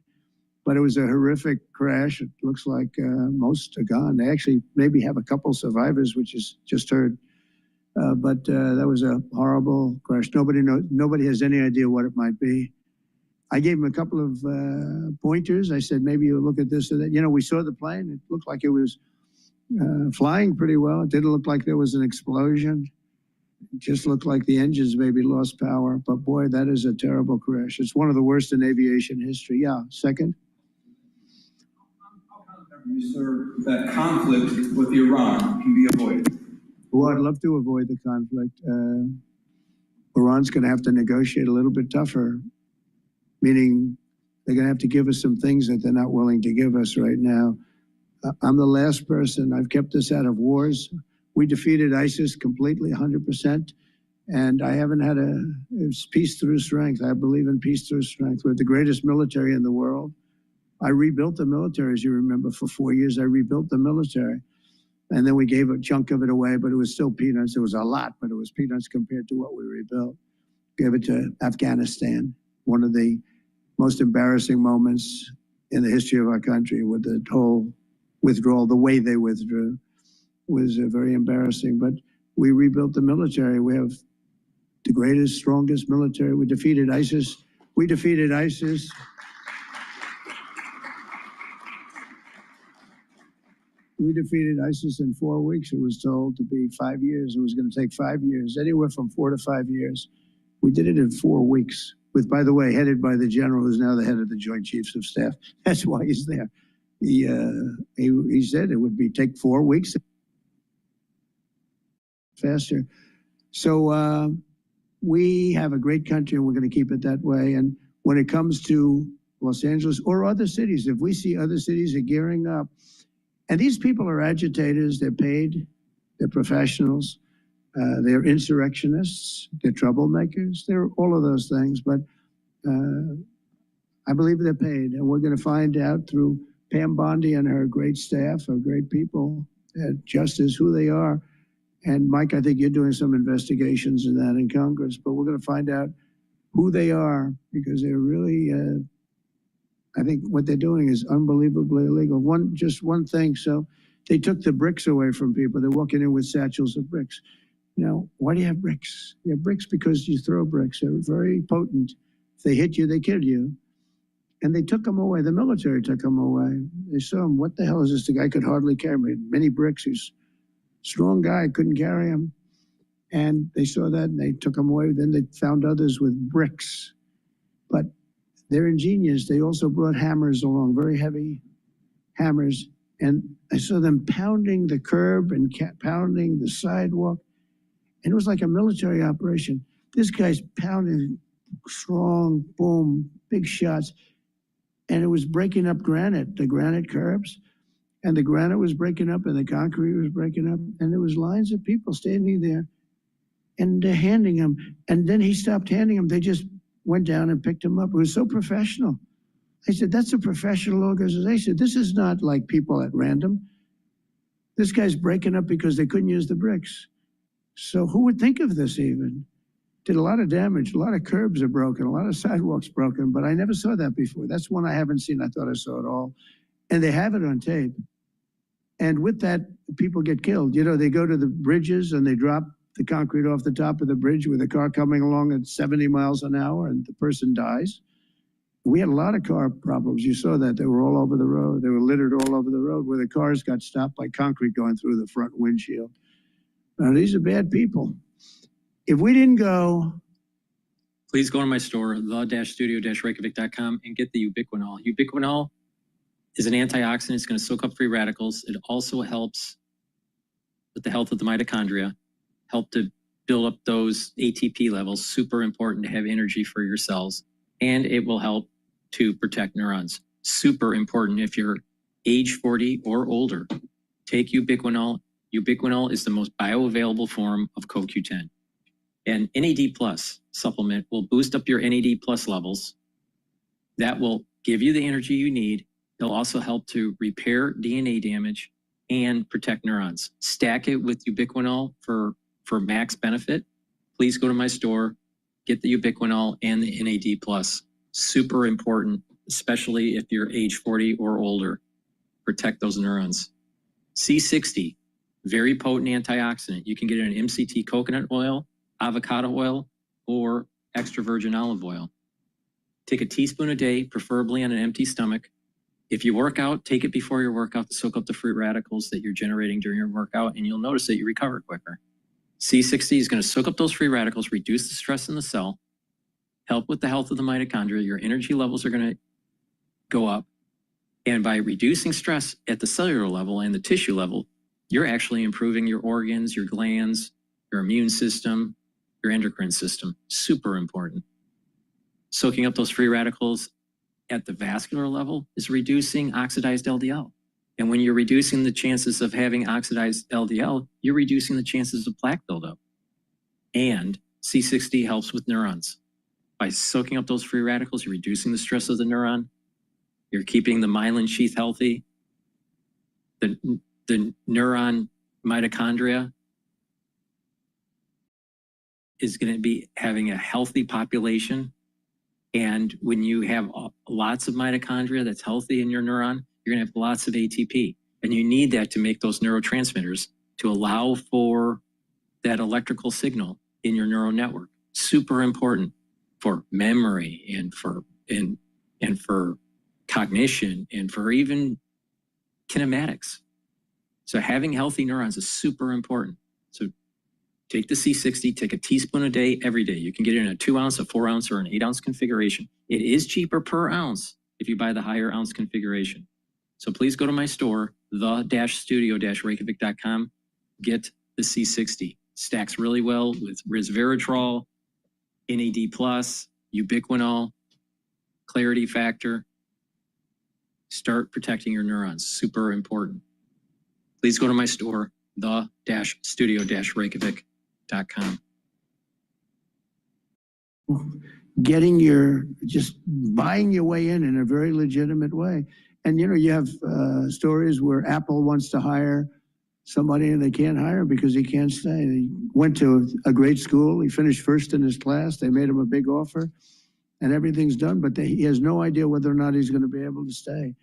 But it was a horrific crash. It looks like most are gone. They actually maybe have a couple survivors, which is just heard. But that was a horrible crash. Nobody has any idea what it might be. I gave him a couple of pointers. I said, maybe you look at this or that. You know, we saw the plane. It looked like it was flying pretty well. It didn't look like there was an explosion. It just looked like the engines maybe lost power. But boy, that is a terrible crash. It's one of the worst in aviation history. Yeah, second. Sir, that conflict with Iran can be avoided? Well, I'd love to avoid the conflict. Iran's going to have to negotiate a little bit tougher, meaning they're going to have to give us some things that they're not willing to give us right now. I'm the last person. I've kept us out of wars. We defeated ISIS completely, 100%. And I haven't had it's peace through strength. I believe in peace through strength. We're the greatest military in the world. I rebuilt the military, as you remember, for 4 years. I rebuilt the military. And then we gave a chunk of it away, but it was still peanuts. It was a lot, but it was peanuts compared to what we rebuilt. Gave it to Afghanistan, one of the most embarrassing moments in the history of our country with the whole withdrawal, the way they withdrew was very embarrassing. But we rebuilt the military. We have the greatest, strongest military. We defeated ISIS. We defeated ISIS. We defeated ISIS in 4 weeks. It was told to be 5 years. It was going to take 5 years, anywhere from 4 to 5 years. We did it in 4 weeks with, by the way, headed by the general who's now the head of the Joint Chiefs of Staff. That's why he's there. He said it would take 4 weeks. faster. So we have a great country, and we're going to keep it that way. And when it comes to Los Angeles or other cities, if we see other cities are gearing up, and these people are agitators, they're paid, they're professionals, they're insurrectionists, they're troublemakers, they're all of those things. But I believe they're paid, and we're going to find out through Pam Bondi and her great staff, her great people at Justice, who they are. And Mike, I think you're doing some investigations in that in Congress, but we're going to find out who they are, because they're really, I think what they're doing is unbelievably illegal. Just one thing. So they took the bricks away from people. They're walking in with satchels of bricks. You know, why do you have bricks? You have bricks because you throw bricks. They're very potent. If they hit you, they kill you. And they took them away. The military took them away. They saw him. What the hell is this? The guy could hardly carry me. Many bricks. He's a strong guy, couldn't carry him. And they saw that and they took him away. Then they found others with bricks. But they're ingenious. They also brought hammers along, very heavy hammers. And I saw them pounding the curb and pounding the sidewalk. And it was like a military operation. This guy's pounding strong, boom, big shots. And it was breaking up granite, the granite curbs. And the granite was breaking up and the concrete was breaking up. And there was lines of people standing there. And they're handing him. And then he stopped handing him. They just went down and picked him up. It was so professional. I said, that's a professional organization. This is not like people at random. This guy's breaking up because they couldn't use the bricks. So who would think of this even? Did a lot of damage. A lot of curbs are broken. A lot of sidewalks broken. But I never saw that before. That's one I haven't seen. I thought I saw it all. And they have it on tape. And with that, people get killed. You know, they go to the bridges and they drop the concrete off the top of the bridge with a car coming along at 70 miles an hour and the person dies. We had a lot of car problems. You saw that. They were all over the road. They were littered all over the road where the cars got stopped by concrete going through the front windshield. Now, these are bad people. If we didn't go... Please go to my store, the-studio-reykjavik.com, and get the ubiquinol. Ubiquinol is an antioxidant. It's going to soak up free radicals. It also helps with the health of the mitochondria, help to build up those ATP levels, super important to have energy for your cells, and it will help to protect neurons. Super important if you're age 40 or older. Take ubiquinol. Ubiquinol is the most bioavailable form of CoQ10. And NAD Plus supplement will boost up your NAD Plus levels. That will give you the energy you need. It'll also help to repair DNA damage and protect neurons. Stack it with ubiquinol for max benefit. Please go to my store, get the ubiquinol and the NAD Plus. Super important, especially if you're age 40 or older. Protect those neurons. C60, very potent antioxidant. You can get it in MCT coconut oil, avocado oil, or extra virgin olive oil. Take a teaspoon a day, preferably on an empty stomach. If you work out, take it before your workout to soak up the free radicals that you're generating during your workout, and you'll notice that you recover quicker. C60 is going to soak up those free radicals, reduce the stress in the cell, help with the health of the mitochondria. Your energy levels are going to go up. And by reducing stress at the cellular level and the tissue level, you're actually improving your organs, your glands, your immune system, your endocrine system. Super important. Soaking up those free radicals at the vascular level is reducing oxidized LDL. And when you're reducing the chances of having oxidized LDL, you're reducing the chances of plaque buildup. And C60 helps with neurons. By soaking up those free radicals, you're reducing the stress of the neuron. You're keeping the myelin sheath healthy. The neuron mitochondria is going to be having a healthy population. And when you have lots of mitochondria that's healthy in your neuron, you're going to have lots of ATP. And you need that to make those neurotransmitters to allow for that electrical signal in your neural network. Super important for memory and for cognition and for even kinematics. So having healthy neurons is super important. So take the C60, take a teaspoon a day, every day. You can get it in a 2 ounce, a 4 ounce, or an 8 ounce configuration. It is cheaper per ounce if you buy the higher ounce configuration. So please go to my store, the-studio-reykjavik.com, get the C60. stacks really well with resveratrol, NAD+, ubiquinol, clarity factor. Start protecting your neurons, super important. Please go to my store, the-studio-reykjavik.com. Just buying your way in a very legitimate way. And, you know, you have stories where Apple wants to hire somebody and they can't hire him because he can't stay. He went to a great school. He finished first in his class. They made him a big offer and everything's done, but he has no idea whether or not he's going to be able to stay.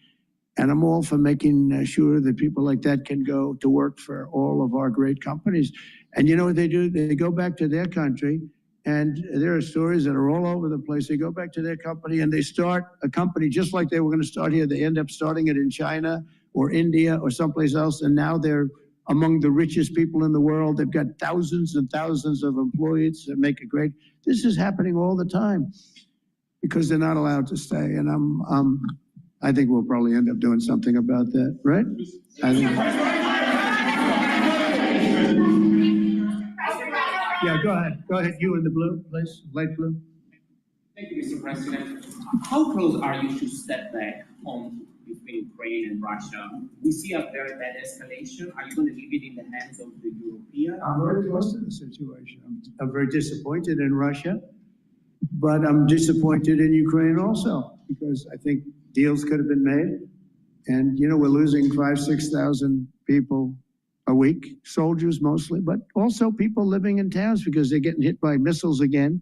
And I'm all for making sure that people like that can go to work for all of our great companies. And you know what they do? They go back to their country, and there are stories that are all over the place. They go back to their company and they start a company just like they were going to start here. They end up starting it in China or India or someplace else, and now they're among the richest people in the world. They've got thousands and thousands of employees that make it great. This is happening all the time because they're not allowed to stay. And I think we'll probably end up doing something about that, right? I think. Yeah, go ahead. Go ahead. You in the blue, please. Light blue. Thank you, Mr. President. How close are you to step back on between Ukraine and Russia? We see a very bad escalation. Are you going to leave it in the hands of the Europeans? I'm very close to the situation. I'm very disappointed in Russia, but I'm disappointed in Ukraine also because I think deals could have been made. And, you know, we're losing 5,000, 6,000 people a week, soldiers mostly, but also people living in towns because they're getting hit by missiles again.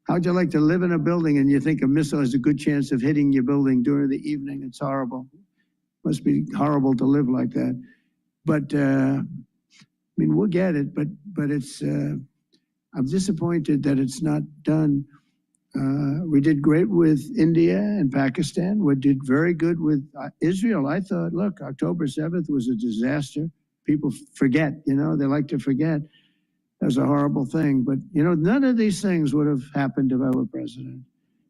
How'd you like to live in a building and you think a missile has a good chance of hitting your building during the evening? It's horrible. Must be horrible to live like that. But, I mean, we'll get it, but it's, I'm disappointed that it's not done. We did great with India and Pakistan. We did very good with Israel. I thought, look, October 7th was a disaster. People forget, you know, they like to forget. That was a horrible thing. But, you know, none of these things would have happened if I were president.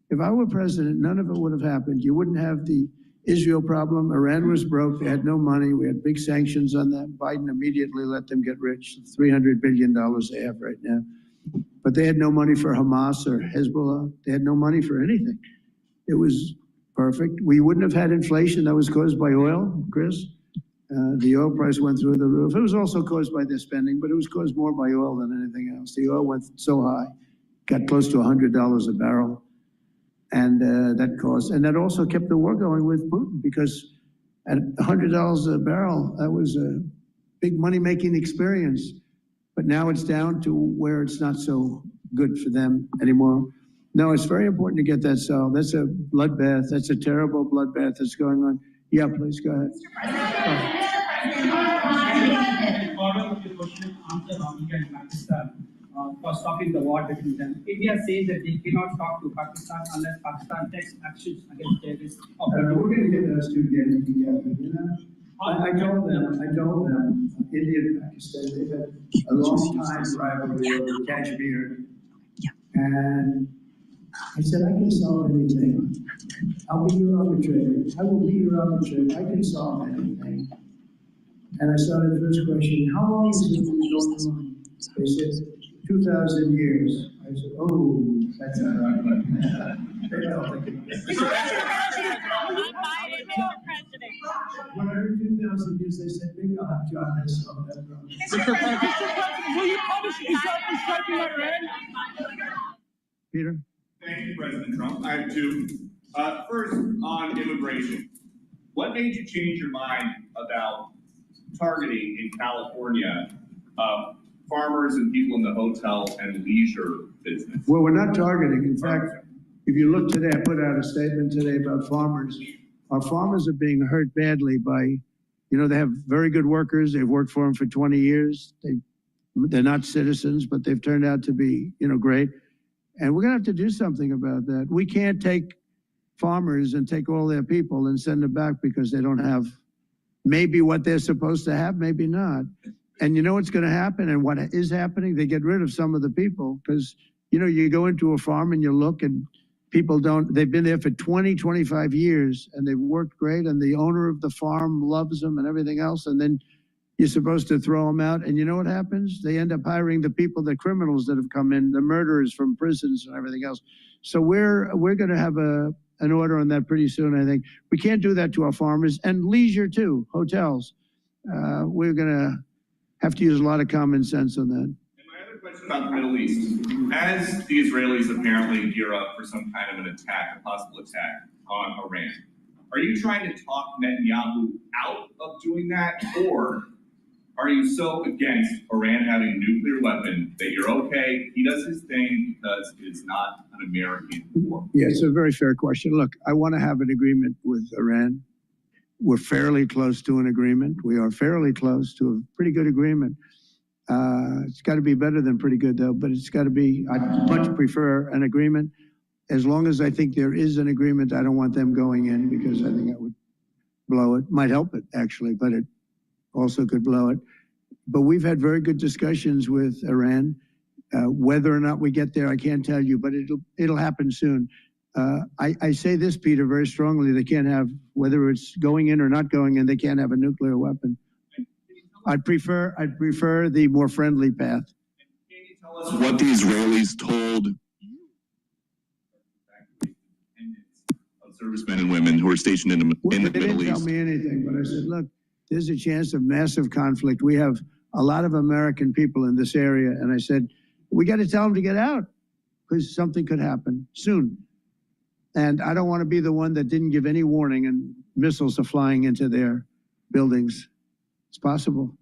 If I were president, none of it would have happened. You wouldn't have the Israel problem. Iran was broke. They had no money. We had big sanctions on them. Biden immediately let them get rich. $300 billion they have right now. But they had no money for Hamas or Hezbollah. They had no money for anything. It was perfect. We wouldn't have had inflation that was caused by oil, Chris. The oil price went through the roof. It was also caused by their spending, but it was caused more by oil than anything else. The oil went so high, got close to $100 a barrel. And that also kept the war going with Putin because at $100 a barrel, that was a big money-making experience. But now it's down to where it's not so good for them anymore. No, it's very important to get that solved. That's a bloodbath. That's a terrible bloodbath that's going on. Yeah, please go ahead. For stopping the war between them. India says that they cannot talk to Pakistan unless Pakistan takes actions against terrorists. We're going to get those two getting together, you know? I told them, India and Pakistan, they've had a long time rivalry over Kashmir. And I said, I can solve anything. I'll be your arbitrator. I will be your arbitrator. I can solve anything. And I started the first question, how long has it been going on? They said, 2,000 years. I said, oh, that's not right. They don't think it. When I heard 2,000 years, they said, maybe I'll have John has solved that problem. Will you publish the striking letter, Ed? Peter? Thank you, President Trump. I have two. First, on immigration. What made you change your mind about targeting in California farmers and people in the hotel and leisure business? Well, we're not targeting. In fact, if you look today, I put out a statement today about farmers. Our farmers are being hurt badly by, you know, they have very good workers. They've worked for them for 20 years. They're not citizens, but they've turned out to be, you know, great. And we're going to have to do something about that. We can't take farmers and take all their people and send them back because they don't have maybe what they're supposed to have, maybe not. And you know what's going to happen and what is happening? They get rid of some of the people because, you know, you go into a farm and you look and people they've been there for 20, 25 years and they've worked great and the owner of the farm loves them and everything else. And then you're supposed to throw them out, and you know what happens? They end up hiring the people, the criminals that have come in, the murderers from prisons and everything else. So we're going to have an order on that pretty soon, I think. We can't do that to our farmers, and leisure too, hotels. We're going to have to use a lot of common sense on that. And my other question about the Middle East. As the Israelis apparently gear up for some kind of an attack, a possible attack on Iran, are you trying to talk Netanyahu out of doing that, or are you so against Iran having a nuclear weapon that you're okay, he does his thing because it's not an American war? Yeah, it's a very fair question. Look, I want to have an agreement with Iran. We're fairly close to an agreement. We are fairly close to a pretty good agreement. It's got to be better than pretty good, though, but it's got to be, I'd much prefer an agreement. As long as I think there is an agreement, I don't want them going in because I think that would blow it. Might help it, actually, but it also could blow it. But we've had very good discussions with Iran. Whether or not we get there, I can't tell you, but it'll happen soon. I say this, Peter, very strongly. They can't have, whether it's going in or not going in, they can't have a nuclear weapon. I'd prefer the more friendly path. Can you tell us what the Israelis told of servicemen and women who are stationed in the Middle East? They didn't tell me anything, but I said, look, there's a chance of massive conflict. We have a lot of American people in this area, and I said, we got to tell them to get out because something could happen soon. And I don't want to be the one that didn't give any warning and missiles are flying into their buildings. It's possible.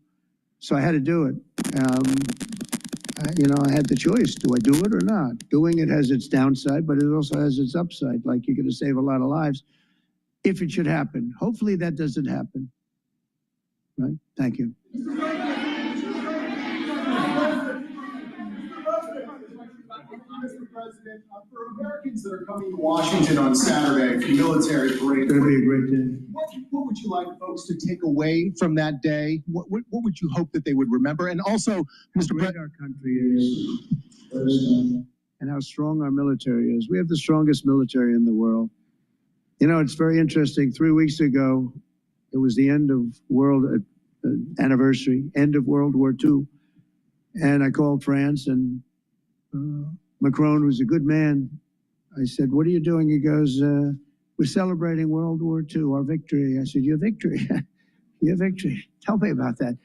So I had to do it. I had the choice. Do I do it or not? Doing it has its downside, but it also has its upside. Like, you're going to save a lot of lives if it should happen. Hopefully that doesn't happen. Right? Thank you. Mr. President, for Americans that are coming to Washington on Saturday for the military parade, It's going to be a great day. What would you like folks to take away from that day? What would you hope that they would remember? And also, Mr. President, our country is and how strong our military is. We have the strongest military in the world. You know, it's very interesting. 3 weeks ago, it was the end of anniversary, end of World War II. And I called France, and Macron was a good man. I said, what are you doing? He goes, we're celebrating World War II, our victory. I said, your victory? Your victory. Tell me about that.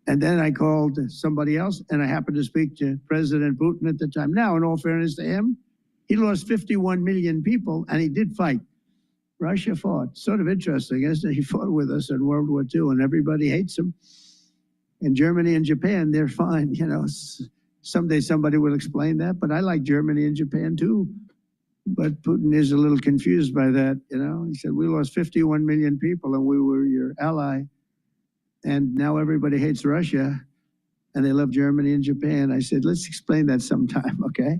And then I called somebody else, and I happened to speak to President Putin at the time. Now, in all fairness to him, he lost 51 million people, and he did fight. Russia fought. Sort of interesting, isn't it? He fought with us in World War II, and everybody hates him. In Germany and Japan, they're fine. You know, someday somebody will explain that, but I like Germany and Japan too. But Putin is a little confused by that, you know. He said, we lost 51 million people and we were your ally. And now everybody hates Russia and they love Germany and Japan. I said, let's explain that sometime, okay?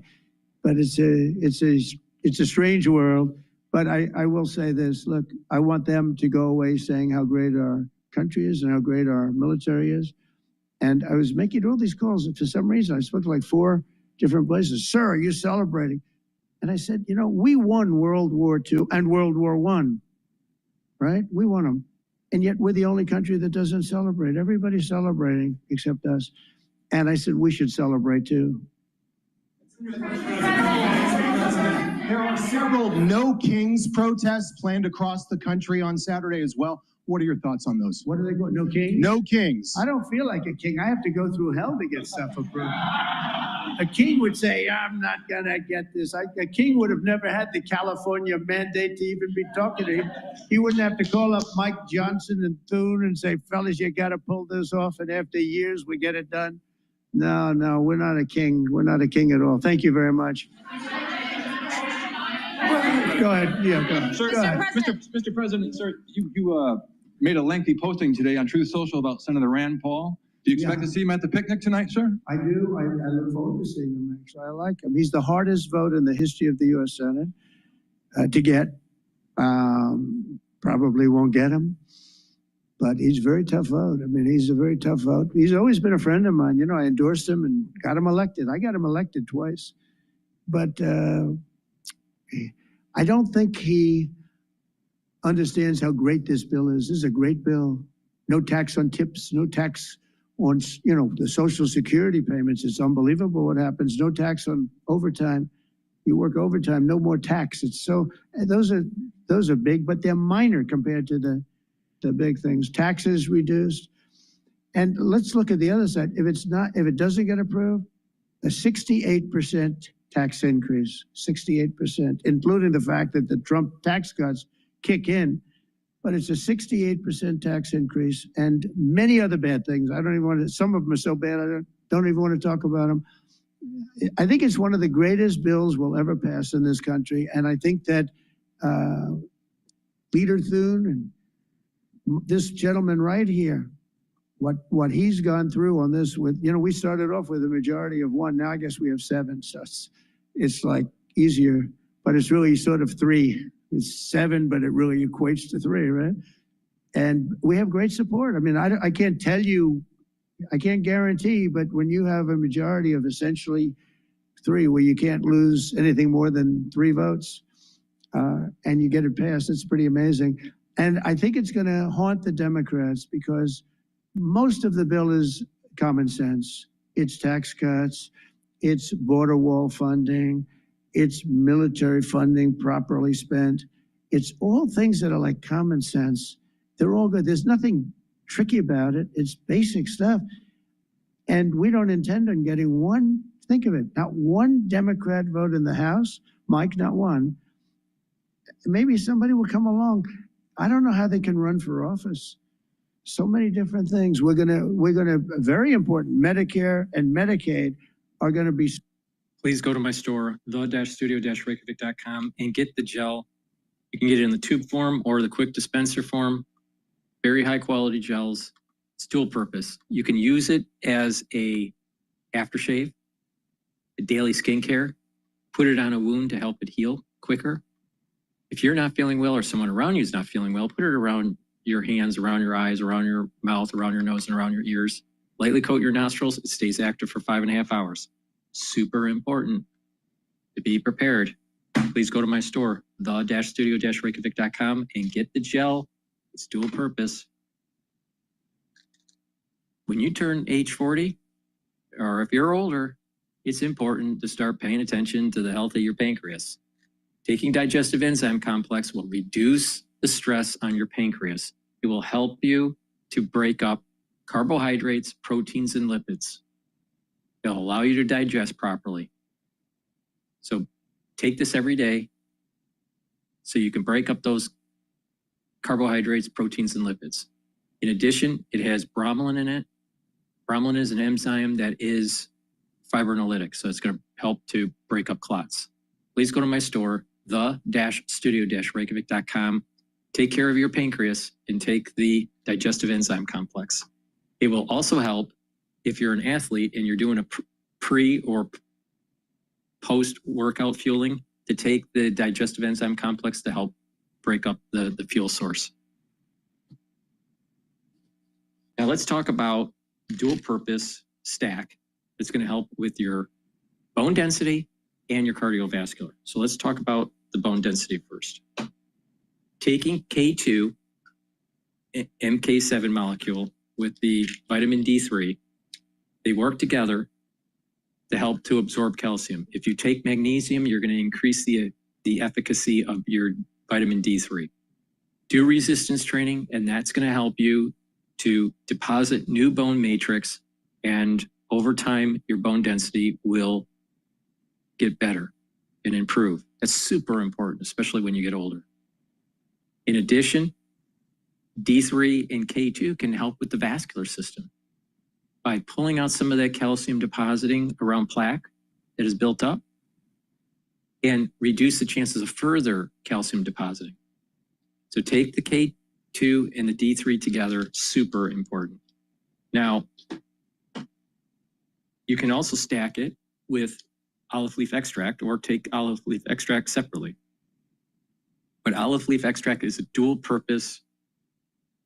But it's a strange world. But I will say this, look, I want them to go away saying how great our country is and how great our military is. And I was making all these calls, and for some reason, I spoke to like 4 different places. Sir, are you celebrating? And I said, you know, we won World War II and World War I, right? We won them. And yet we're the only country that doesn't celebrate. Everybody's celebrating except us. And I said, we should celebrate too. there are several No Kings protests planned across the country on Saturday as well. What are your thoughts on those? What are they called? No Kings? No Kings. I don't feel like a king. I have to go through hell to get stuff approved. A king would say, I'm not going to get this. A king would have never had the California mandate to even be talking to him. He wouldn't have to call up Mike Johnson and Thune and say, fellas, you got to pull this off. And after years, we get it done. No, we're not a king. We're not a king at all. Thank you very much. Go ahead. Yeah, go ahead. Sir, Go ahead. Mr. President, sir, you made a lengthy posting today on Truth Social about Senator Rand Paul. Do you expect to see him at the picnic tonight, sir? I do. I look forward to seeing him, actually. I like him. He's the hardest vote in the history of the U.S. Senate to get. Probably won't get him, but he's a very tough vote. I mean, he's a very tough vote. He's always been a friend of mine. You know, I endorsed him and got him elected. I got him elected twice. But I don't think he understands how great this bill is. This is a great bill. no tax on tips, no tax on, you know, the Social Security payments. It's unbelievable what happens. No tax on overtime. You work overtime, no more tax. It's so, those are big, but they're minor compared to the big things. Taxes reduced. And let's look at the other side. If it doesn't get approved, a 68% tax increase, 68%, including the fact that the Trump tax cuts kick in, but it's a 68% tax increase and many other bad things. I don't even want to, some of them are so bad, I don't even want to talk about them. I think it's one of the greatest bills we'll ever pass in this country. And I think that Leader Thune and this gentleman right here, what he's gone through on this with, you know, we started off with a majority of 1. Now I guess we have 7. So it's like easier, but it's really sort of 3. It's 7, but it really equates to 3, right? And we have great support. I mean, I can't tell you, I can't guarantee, but when you have a majority of essentially 3, where you can't lose anything more than 3 votes, and you get it passed, it's pretty amazing. And I think it's going to haunt the Democrats because most of the bill is common sense. It's tax cuts, it's border wall funding, it's military funding properly spent. It's all things that are like common sense. They're all good. There's nothing tricky about it. It's basic stuff. And we don't intend on getting one, think of it, not one Democrat vote in the House. Mike, not one. Maybe somebody will come along. I don't know how they can run for office. So many different things. We're gonna, very important, Medicare and Medicaid are gonna be. Please go to my store, the-studio-reykjavik.com, and get the gel. You can get it in the tube form or the quick dispenser form. Very high quality gels. It's dual purpose. You can use it as a aftershave, a daily skincare, put it on a wound to help it heal quicker. If you're not feeling well or someone around you is not feeling well, put it around your hands, around your eyes, around your mouth, around your nose, and around your ears. Lightly coat your nostrils. It stays active for 5.5 hours. Super important to be prepared. Please go to my store, the-studio-reykjavik.com, and get the gel. It's dual purpose. When you turn age 40, or if you're older, it's important to start paying attention to the health of your pancreas. Taking digestive enzyme complex will reduce the stress on your pancreas. It will help you to break up carbohydrates, proteins, and lipids. It'll allow you to digest properly. So take this every day so you can break up those carbohydrates, proteins, and lipids. In addition, it has bromelain in it. Bromelain is an enzyme that is fibrinolytic, so it's going to help to break up clots. Please go to my store, the-studio-reykjavik.com. Take care of your pancreas and take the digestive enzyme complex. It will also help if you're an athlete and you're doing a pre or post-workout fueling, to take the digestive enzyme complex to help break up the fuel source. Now let's talk about dual purpose stack that's going to help with your bone density and your cardiovascular. So let's talk about the bone density first. Taking K2, MK7 molecule with the vitamin D3, they work together to help to absorb calcium. If you take magnesium, you're going to increase the efficacy of your vitamin D3. Do resistance training, and that's going to help you to deposit new bone matrix, and over time, your bone density will get better and improve. That's super important, especially when you get older. In addition, D3 and K2 can help with the vascular system by pulling out some of that calcium depositing around plaque that is built up and reduce the chances of further calcium depositing. So take the K2 and the D3 together, super important. Now, you can also stack it with olive leaf extract or take olive leaf extract separately. But olive leaf extract is a dual purpose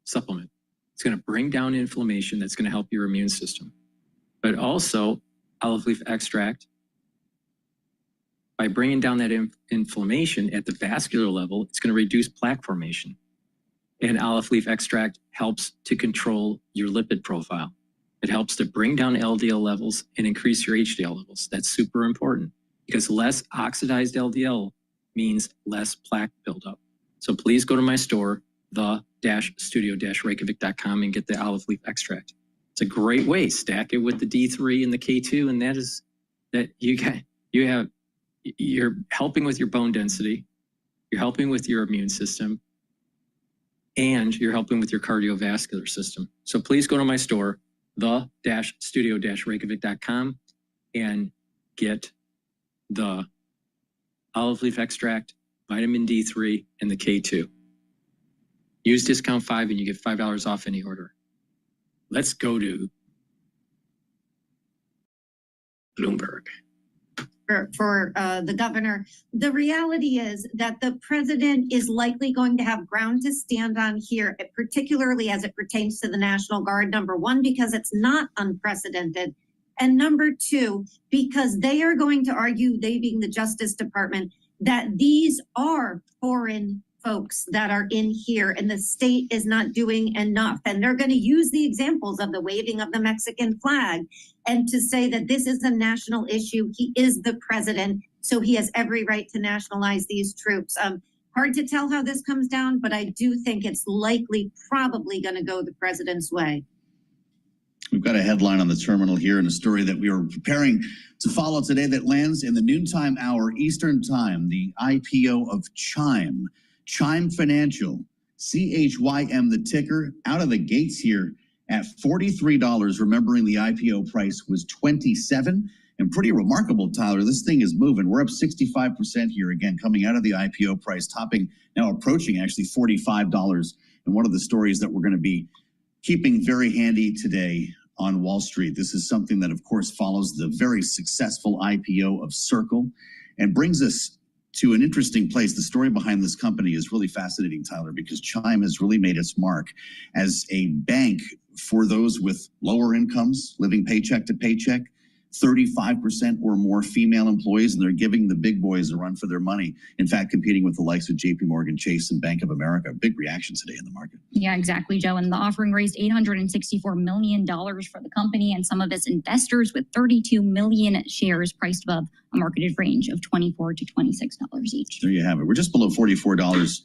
supplement. It's going to bring down inflammation. That's going to help your immune system. But also, olive leaf extract, by bringing down that inflammation at the vascular level, it's going to reduce plaque formation. And olive leaf extract helps to control your lipid profile. It helps to bring down LDL levels and increase your HDL levels. That's super important because less oxidized LDL means less plaque buildup. So please go to my store, the-studio-reykjavik.com, and get the olive leaf extract. It's a great way. Stack it with the D3 and the K2, and you're helping with your bone density, you're helping with your immune system, and you're helping with your cardiovascular system. So please go to my store, the-studio-reykjavik.com, and get the olive leaf extract, vitamin D3, and the K2. Use discount 5 and you get $5 off any order. Let's go to Bloomberg. For the governor, the reality is that the president is likely going to have ground to stand on here, particularly as it pertains to the National Guard, number one, because it's not unprecedented. And number two, because they are going to argue, they being the Justice Department, that these are foreign folks that are in here and the state is not doing enough. And they're going to use the examples of the waving of the Mexican flag and to say that this is a national issue. He is the president, so he has every right to nationalize these troops. Hard to tell how this comes down, but I do think it's likely probably going to go the president's way. We've got a headline on the terminal here and a story that we were preparing to follow today that lands in the noontime hour Eastern time, the IPO of Chime. Chime Financial, CHYM, the ticker, out of the gates here at $43, remembering the IPO price was $27. And pretty remarkable, Tyler, this thing is moving. We're up 65% here again, coming out of the IPO price, topping, now approaching actually $45. And one of the stories that we're going to be keeping very handy today on Wall Street. This is something that, of course, follows the very successful IPO of Circle and brings us to an interesting place. The story behind this company is really fascinating, Tyler, because Chime has really made its mark as a bank for those with lower incomes, living paycheck to paycheck, 35% or more female employees, and they're giving the big boys a run for their money. In fact, competing with the likes of JP Morgan Chase and Bank of America. Big reaction today in the market. Yeah, exactly, Joe. And the offering raised $864 million for the company and some of its investors, with 32 million shares priced above a marketed range of $24 to $26 each. There you have it. We're just below $44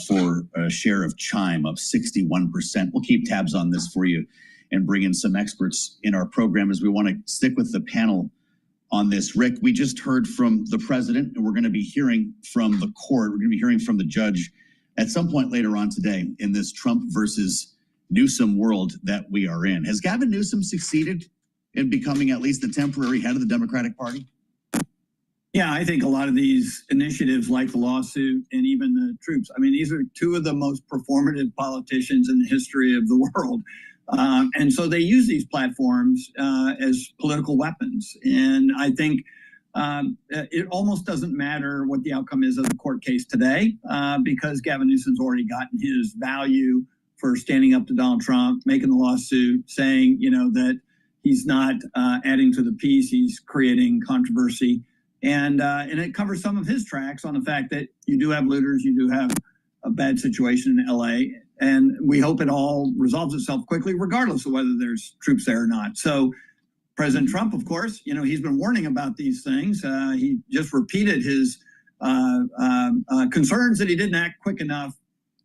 for a share of Chime, up 61%. We'll keep tabs on this for you and bring in some experts in our program as we want to stick with the panel on this. Rick, we just heard from the president, and we're going to be hearing from the court. We're going to be hearing from the judge at some point later on today in this Trump versus Newsom world that we are in. Has Gavin Newsom succeeded in becoming at least the temporary head of the Democratic Party? Yeah, I think a lot of these initiatives like the lawsuit and even the troops, I mean, these are two of the most performative politicians in the history of the world. And so they use these platforms as political weapons. And I think it almost doesn't matter what the outcome is of the court case today, because Gavin Newsom's already gotten his value for standing up to Donald Trump, making the lawsuit, saying, you know, that he's not adding to the peace, he's creating controversy. And it covers some of his tracks on the fact that you do have looters, you do have a bad situation in LA. And we hope it all resolves itself quickly, regardless of whether there's troops there or not. So President Trump, of course, you know, he's been warning about these things. He just repeated his concerns that he didn't act quick enough,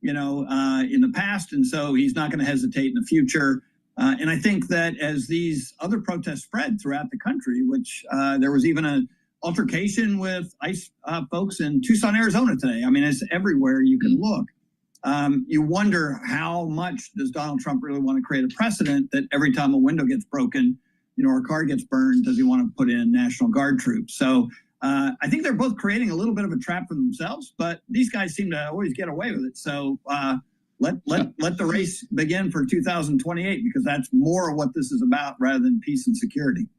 you know, in the past. And so he's not going to hesitate in the future. And I think that as these other protests spread throughout the country, which there was even an altercation with ICE folks in Tucson, Arizona today. I mean, it's everywhere you can look. You wonder how much does Donald Trump really want to create a precedent that every time a window gets broken, you know, or a car gets burned, does he want to put in National Guard troops? So I think they're both creating a little bit of a trap for themselves, but these guys seem to always get away with it. So let the race begin for 2028, because that's more of what this is about rather than peace and security.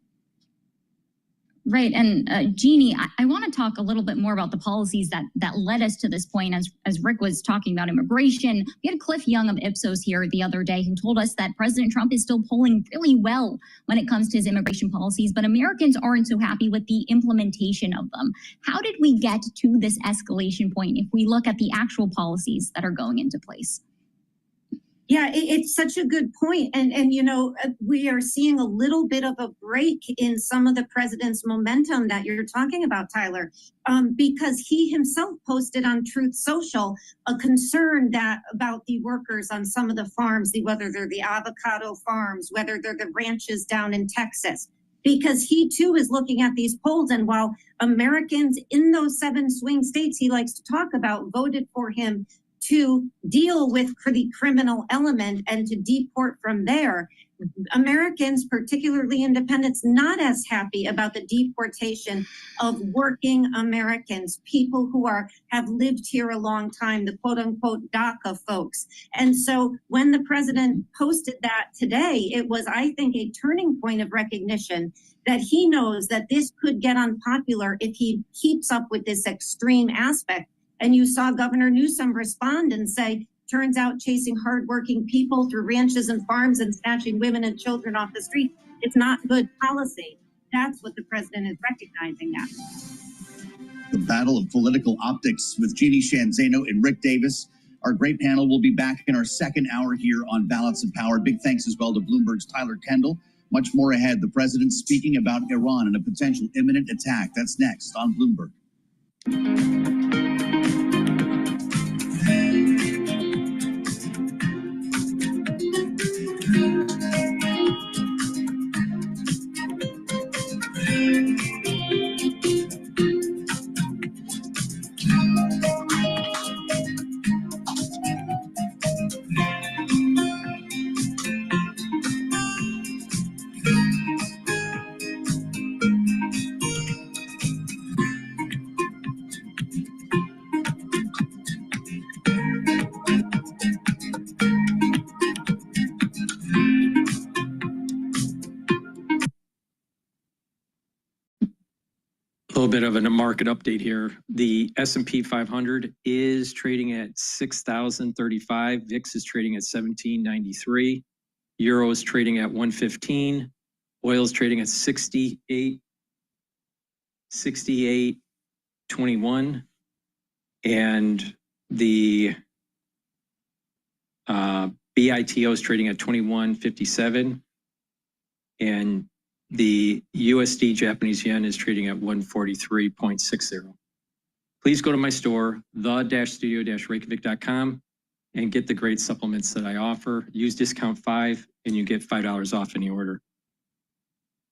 Right. And Jeannie, I want to talk a little bit more about the policies that led us to this point. As Rick was talking about immigration, we had Cliff Young of Ipsos here the other day who told us that President Trump is still polling really well when it comes to his immigration policies, but Americans aren't so happy with the implementation of them. How did we get to this escalation point if we look at the actual policies that are going into place? Yeah, it's such a good point. And you know, we are seeing a little bit of a break in some of the president's momentum that you're talking about, Tyler, because he himself posted on Truth Social a concern that about the workers on some of the farms, whether they're the avocado farms, whether they're the ranches down in Texas, because he too is looking at these polls. And while Americans in those 7 swing states he likes to talk about voted for him to deal with the criminal element and to deport from there, Americans, particularly independents, not as happy about the deportation of working Americans, people who have lived here a long time, the quote unquote DACA folks. And so when the president posted that today, it was, I think, a turning point of recognition that he knows that this could get unpopular if he keeps up with this extreme aspect. And you saw Governor Newsom respond and say, turns out chasing hardworking people through ranches and farms and snatching women and children off the street, it's not good policy. That's what the president is recognizing now. The battle of political optics with Jeannie Shanzano and Rick Davis. Our great panel will be back in our second hour here on Balance of Power. Big thanks as well to Bloomberg's Tyler Kendall. Much more ahead. The president speaking about Iran and a potential imminent attack. That's next on Bloomberg. A little bit of a market update here. The S&P 500 is trading at 6,035. VIX is trading at 1793. Euro is trading at 115. Oil is trading at 68.21. And the BITO is trading at 21.57. And the USD Japanese yen is trading at 143.60. Please go to my store, the-studio-reykjavik.com, and get the great supplements that I offer. Use discount 5 and you get $5 off any order.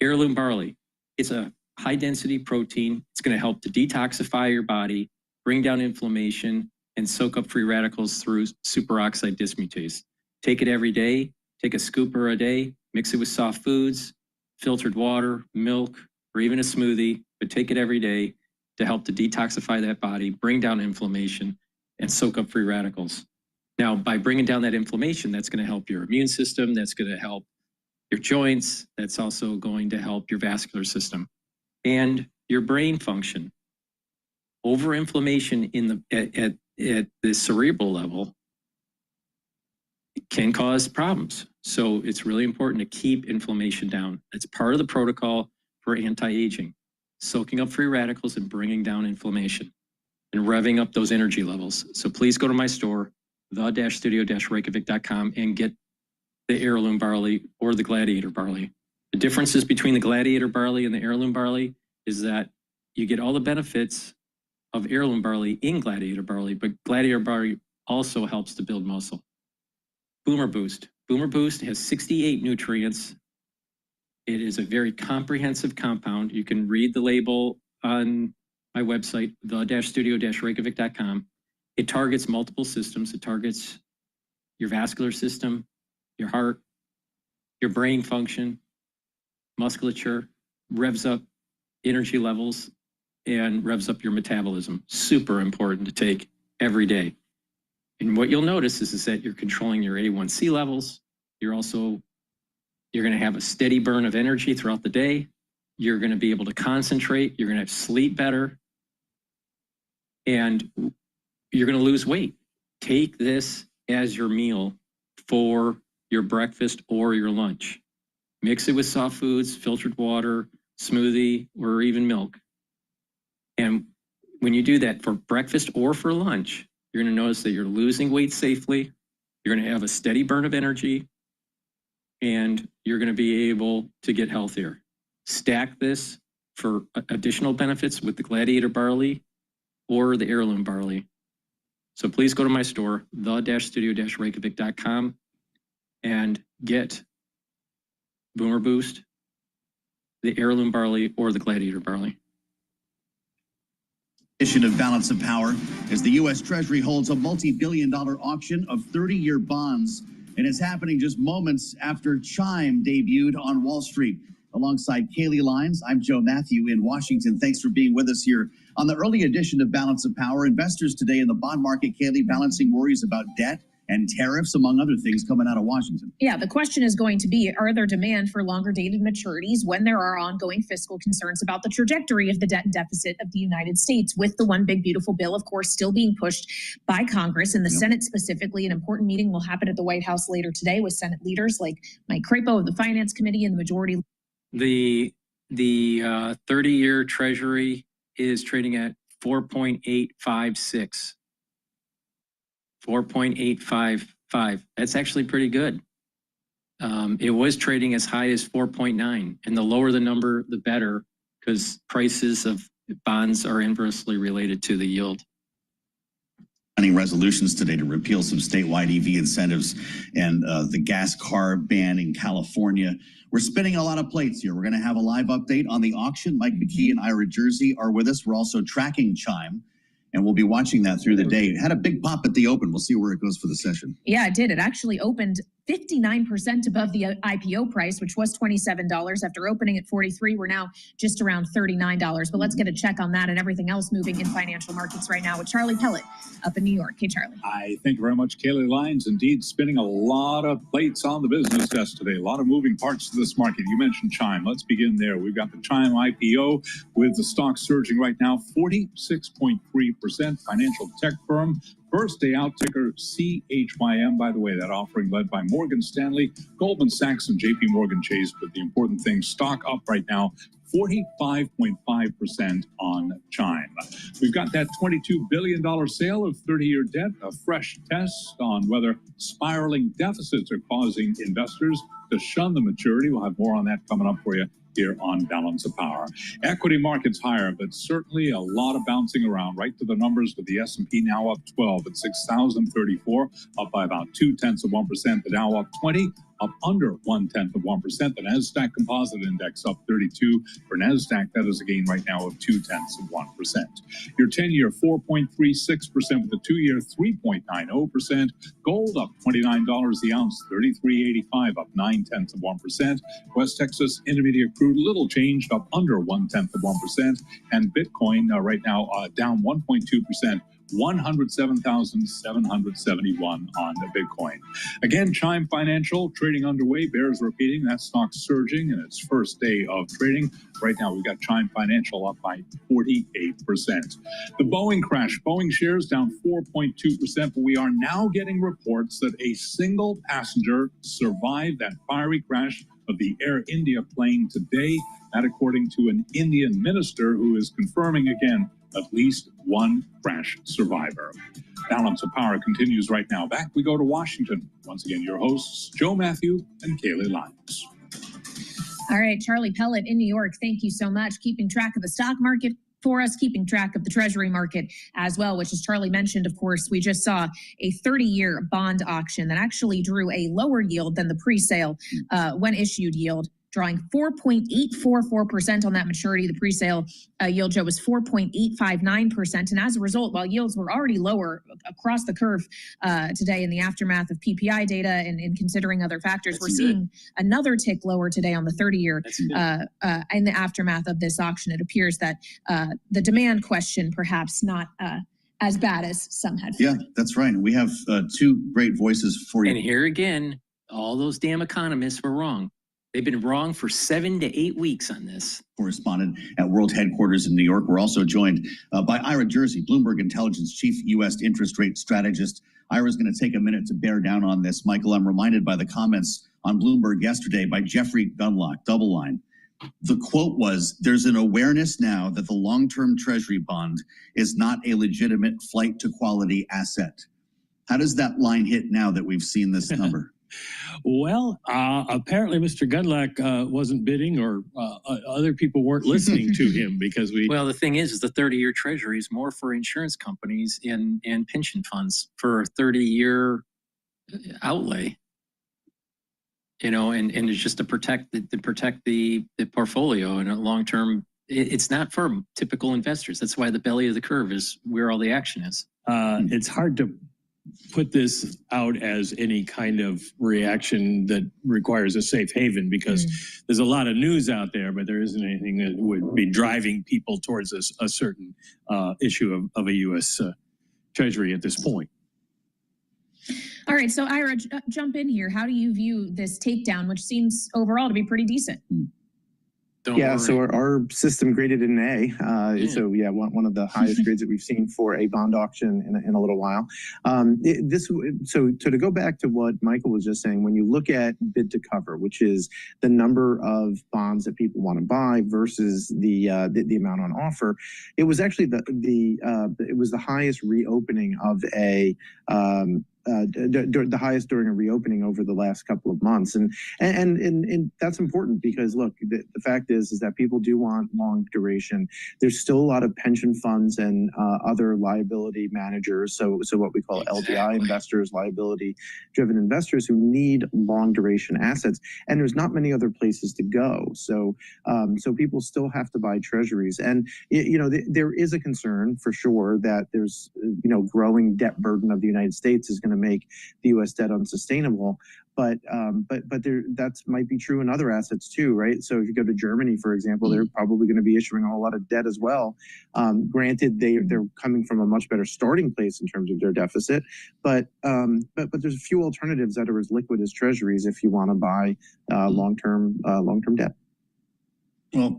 Heirloom barley. It's a high density protein. It's going to help to detoxify your body, bring down inflammation, and soak up free radicals through superoxide dismutase. Take it every day. Take a scooper a day. Mix it with soft foods, filtered water, milk, or even a smoothie, but take it every day to help to detoxify that body, bring down inflammation, and soak up free radicals. Now, by bringing down that inflammation, that's going to help your immune system, that's going to help your joints, that's also going to help your vascular system and your brain function. Overinflammation in at the cerebral level can cause problems. So it's really important to keep inflammation down. It's part of the protocol for anti-aging, soaking up free radicals and bringing down inflammation and revving up those energy levels. So please go to my store, the-studio-reykjavik.com, and get the heirloom barley or the gladiator barley. The differences between the gladiator barley and the heirloom barley is that you get all the benefits of heirloom barley in gladiator barley, but gladiator barley also helps to build muscle. Boomer Boost. Boomer Boost has 68 nutrients. It is a very comprehensive compound. You can read the label on my website, the-studio-reykjavik.com. It targets multiple systems. It targets your vascular system, your heart, your brain function, musculature, revs up energy levels, and revs up your metabolism. Super important to take every day. And what you'll notice is that you're controlling your A1C levels. You're going to have a steady burn of energy throughout the day. You're going to be able to concentrate. You're going to sleep better. And you're going to lose weight. Take this as your meal for your breakfast or your lunch. Mix it with soft foods, filtered water, smoothie, or even milk. And when you do that for breakfast or for lunch, you're going to notice that you're losing weight safely, You're going to have a steady burn of energy, and you're going to be able to get healthier. Stack this for additional benefits with the Gladiator barley or the heirloom barley. So please go to my store, the-studio-reykjavik.com, and get Boomer Boost, the heirloom barley, or the Gladiator barley. Edition of Balance of Power as the U.S. Treasury holds a multi-billion-dollar auction of 30-year bonds, and it's happening just moments after Chime debuted on Wall Street. Alongside Kaylee Lyons, I'm Joe Matthew in Washington. Thanks for being with us here on the early edition of Balance of Power. Investors today in the bond market, Kaylee, balancing worries about debt and tariffs, among other things, coming out of Washington. Yeah, the question is going to be, are there demand for longer dated maturities when there are ongoing fiscal concerns about the trajectory of the debt and deficit of the United States, with the one big beautiful bill, of course, still being pushed by Congress and the Senate specifically. An important meeting will happen at the White House later today with Senate leaders like Mike Crapo of the Finance Committee and the majority. The 30-year Treasury is trading at 4.856. 4.855. That's actually pretty good. It was trading as high as 4.9, and the lower the number, the better, because prices of bonds are inversely related to the yield. Resolutions today to repeal some statewide EV incentives and the gas car ban in California. We're spinning a lot of plates here. We're going to have a live update on the auction. Mike McKee and Ira Jersey are with us. We're also tracking Chime, and we'll be watching that through the day. It had a big pop at the open. We'll see where it goes for the session. Yeah, it did. It actually opened 59% above the IPO price, which was $27. After opening at 43, we're now just around $39. But let's get a check on that and everything else moving in financial markets right now with Charlie Pellet up in New York. Hey, Charlie. Hi, thank you very much, Kaylee Lyons. Indeed, spinning a lot of plates on the business desk today. A lot of moving parts to this market. You mentioned Chime. Let's begin there. We've got the Chime IPO with the stock surging right now, 46.3%. Financial tech firm. First day out, ticker CHYM. By the way, that offering led by Morgan Stanley, Goldman Sachs, and JP Morgan Chase. But the important thing, stock up right now, 45.5% on Chime. We've got that $22 billion sale of 30-year debt, a fresh test on whether spiraling deficits are causing investors to shun the maturity. We'll have more on that coming up for you here on Balance of Power. Equity markets higher, but certainly a lot of bouncing around right to the numbers, with the S&P now up 12 at 6,034, up by about 0.2%. The Dow up 20, up under 0.1%. The NASDAQ Composite Index up 32. For NASDAQ, that is a gain right now of 0.2%. Your 10-year 4.36%, with the 2-year 3.90%. Gold up $29 the ounce, 33.85, up 0.9%. West Texas Intermediate crude little changed, up under 0.1%. And Bitcoin right now down 1.2%. 107,771 on the Bitcoin. Again, Chime Financial trading underway, bears repeating. That stock surging in its first day of trading. Right now, we've got Chime Financial up by 48%. The Boeing crash. Boeing shares down 4.2%, but we are now getting reports that a single passenger survived that fiery crash of the Air India plane today. That according to an Indian minister who is confirming again at least one crash survivor. Balance of Power continues right now. Back we go to Washington. Once again, your hosts, Joe Matthew and Kaylee Lyons. All right, Charlie Pellet in New York, thank you so much. Keeping track of the stock market for us, keeping track of the Treasury market as well, which, as Charlie mentioned, of course, we just saw a 30-year bond auction that actually drew a lower yield than the pre-sale when issued yield, drawing 4.844% on that maturity. The pre-sale yield, Joe, was 4.859%. And as a result, while yields were already lower across the curve today in the aftermath of PPI data and in considering other factors, we're seeing another tick lower today on the 30-year in the aftermath of this auction. It appears that the demand question perhaps not as bad as some had feared. Yeah, that's right. We have two great voices for you. And here again, all those damn economists were wrong. They've been wrong for 7 to 8 weeks on this. Correspondent at World Headquarters in New York. We're also joined by Ira Jersey, Bloomberg Intelligence Chief U.S. Interest Rate Strategist. Ira's going to take a minute to bear down on this. Michael, I'm reminded by the comments on Bloomberg yesterday by Jeffrey Gundlach, DoubleLine. The quote was, "There's an awareness now that the long-term Treasury bond is not a legitimate flight to quality asset." How does that line hit now that we've seen this number? Well, apparently Mr. Gundlach wasn't bidding, or other people weren't listening to him because we. Well, the thing is the 30-year Treasury is more for insurance companies and pension funds for a 30-year outlay. You know, and it's just to protect the portfolio and a long term. It's not for typical investors. That's why the belly of the curve is where all the action is. It's hard to put this out as any kind of reaction that requires a safe haven, because there's a lot of news out there, but there isn't anything that would be driving people towards a certain issue of a U.S. Treasury at this point. All right, so Ira, jump in here. How do you view this takedown, which seems overall to be pretty decent? So our system graded an A. So yeah, one of the highest grades that we've seen for a bond auction in a little while. So to go back to what Michael was just saying, when you look at bid to cover, which is the number of bonds that people want to buy versus the amount on offer, it was actually it was the highest reopening of a the highest during a reopening over the last couple of months, and that's important because look, the fact is that people do want long duration. There's still a lot of pension funds and other liability managers, so what we call LDI investors, liability driven investors, who need long duration assets, and there's not many other places to go. So people still have to buy treasuries, and there is a concern for sure that there's growing debt burden of the United States is going to make the U.S. debt unsustainable, but that might be true in other assets too, right? So if you go to Germany, for example, they're probably going to be issuing a whole lot of debt as well. Granted, they're coming from a much better starting place in terms of their deficit, but there's a few alternatives that are as liquid as treasuries if you want to buy long-term debt. Well,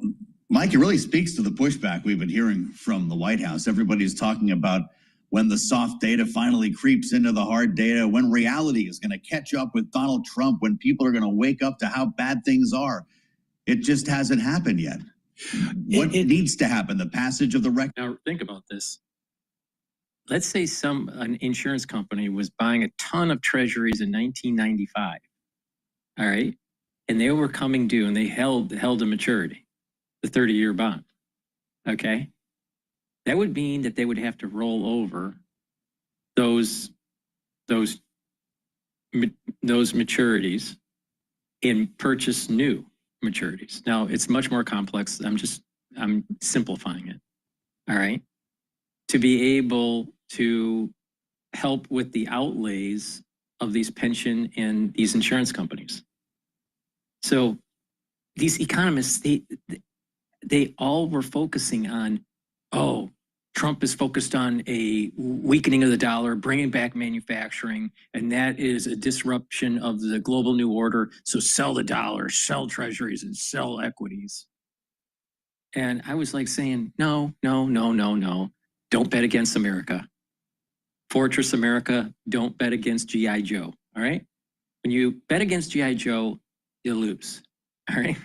Mike, it really speaks to the pushback we've been hearing from the White House. Everybody's talking about when the soft data finally creeps into the hard data, when reality is going to catch up with Donald Trump, when people are going to wake up to how bad things are. It just hasn't happened yet. What needs to happen? The passage of the record. Now think about this. Let's say an insurance company was buying a ton of treasuries in 1995. All right. And they were coming due and they held a maturity, the 30-year bond. Okay. That would mean that they would have to roll over those maturities and purchase new maturities. Now it's much more complex. I'm simplifying it. All right. To be able to help with the outlays of these pension and these insurance companies. So these economists, they all were focusing on, oh, Trump is focused on a weakening of the dollar, bringing back manufacturing, and that is a disruption of the global new order. So sell the dollar, sell treasuries, and sell equities. And I was like saying, no. Don't bet against America. Fortress America, don't bet against G.I. Joe, all right? When you bet against G.I. Joe, you lose, all right?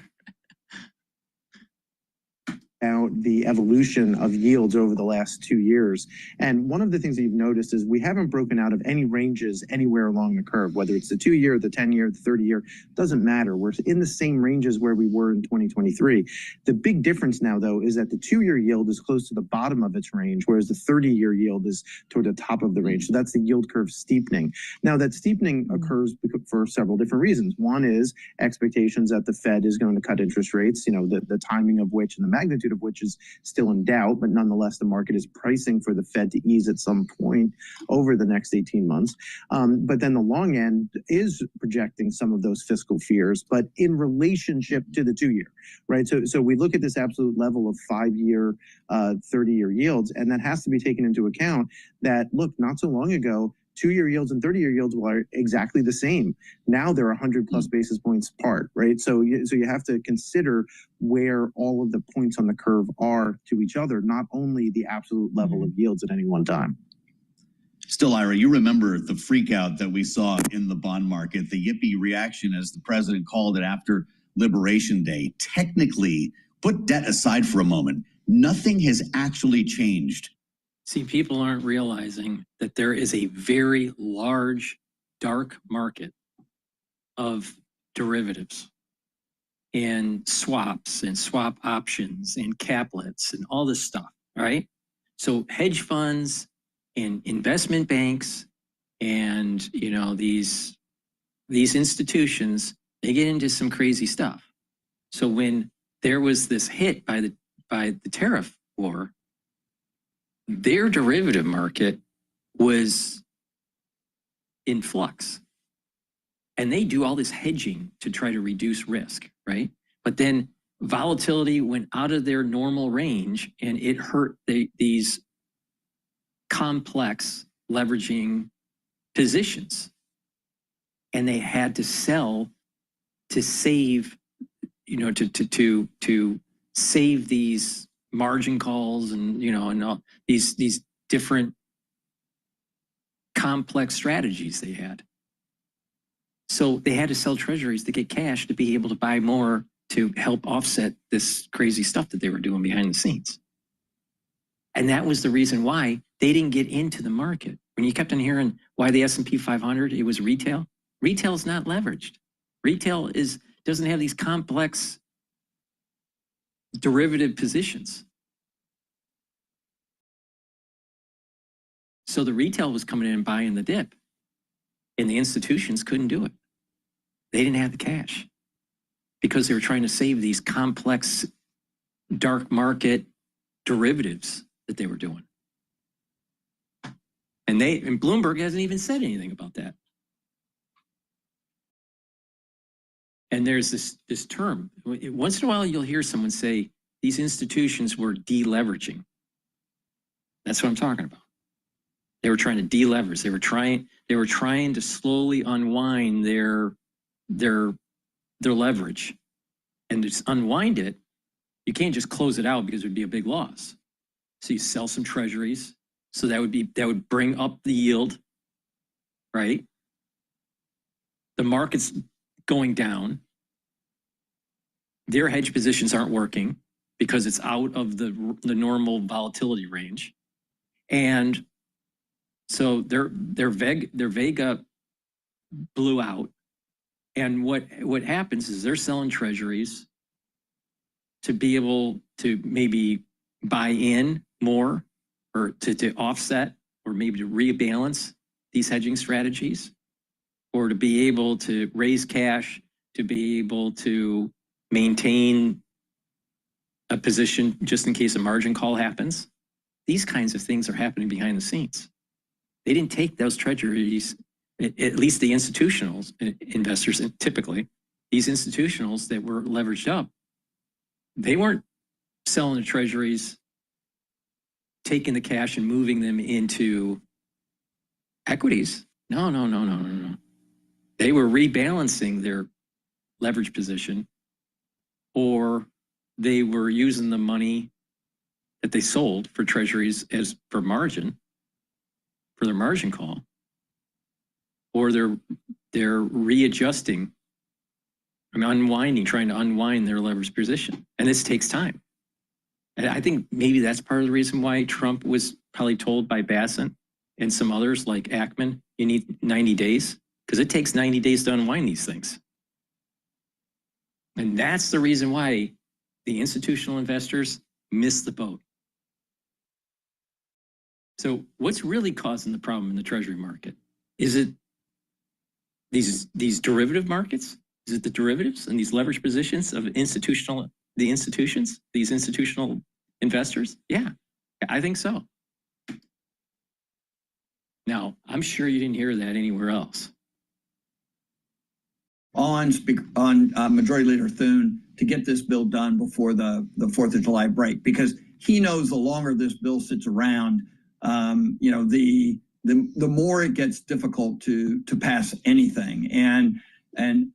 Out the evolution of yields over the last 2 years. And one of the things that you've noticed is we haven't broken out of any ranges anywhere along the curve, whether it's the 2-year, the 10-year, the 30-year, doesn't matter. We're in the same ranges where we were in 2023. The big difference now, though, is that the 2-year yield is close to the bottom of its range, whereas the 30-year yield is toward the top of the range. So that's the yield curve steepening. Now, that steepening occurs for several different reasons. One is expectations that the Fed is going to cut interest rates, the timing of which and the magnitude of which is still in doubt, but nonetheless, the market is pricing for the Fed to ease at some point over the next 18 months. But then the long end is projecting some of those fiscal fears, but in relationship to the 2-year, right? So we look at this absolute level of 5-year, 30-year yields, and that has to be taken into account that, look, not so long ago, 2-year yields and 30-year yields were exactly the same. Now they're 100 plus basis points apart, right? So you have to consider where all of the points on the curve are to each other, not only the absolute level of yields at any one time. Still, Ira, you remember the freak out that we saw in the bond market, the yippee reaction, as the president called it after Liberation Day. Technically, put debt aside for a moment, nothing has actually changed See, people aren't realizing that there is a very large, dark market of derivatives and swaps and swap options and caplets and all this stuff, right? So hedge funds and investment banks and, you know, these institutions, they get into some crazy stuff. So when there was this hit by the tariff war, their derivative market was in flux. And they do all this hedging to try to reduce risk, right? But then volatility went out of their normal range and it hurt these complex leveraging positions. And they had to sell to save, you know, to save these margin calls and, you know, and all these different complex strategies they had. So they had to sell treasuries to get cash to be able to buy more to help offset this crazy stuff that they were doing behind the scenes. And that was the reason why they didn't get into the market. When you kept on hearing why the S&P 500, it was retail. Retail is not leveraged. Retail doesn't have these complex derivative positions. So the retail was coming in and buying the dip, and the institutions couldn't do it. They didn't have the cash because they were trying to save these complex dark market derivatives that they were doing. And Bloomberg hasn't even said anything about that. And there's this term. Once in a while, you'll hear someone say these institutions were deleveraging. That's what I'm talking about. They were trying to deleverage. They were trying to slowly unwind their leverage. And to just unwind it, you can't just close it out because it would be a big loss. So you sell some treasuries. So that would bring up the yield, right? The market's going down. Their hedge positions aren't working because it's out of the normal volatility range. And so their Vega blew out. And what happens is they're selling treasuries to be able to maybe buy in more or to offset or maybe to rebalance these hedging strategies, or to be able to raise cash to be able to maintain a position just in case a margin call happens. These kinds of things are happening behind the scenes. They didn't take those treasuries, at least the institutional investors, typically, these institutionals that were leveraged up, they weren't selling the treasuries, taking the cash and moving them into equities. No. They were rebalancing their leverage position, or they were using the money that they sold for treasuries as for margin, for their margin call, or they're readjusting, unwinding, trying to unwind their leverage position. And this takes time. And I think maybe that's part of the reason why Trump was probably told by Bassett and some others like Ackman, you need 90 days, because it takes 90 days to unwind these things. And that's the reason why the institutional investors missed the boat. So what's really causing the problem in the treasury market? Is it these derivative markets? Is it the derivatives and these leverage positions of the institutional investors? Yeah, I think so. Now, I'm sure you didn't hear that anywhere else. On Majority Leader Thune to get this bill done before the 4th of July break, because he knows the longer this bill sits around, the more it gets difficult to pass anything. And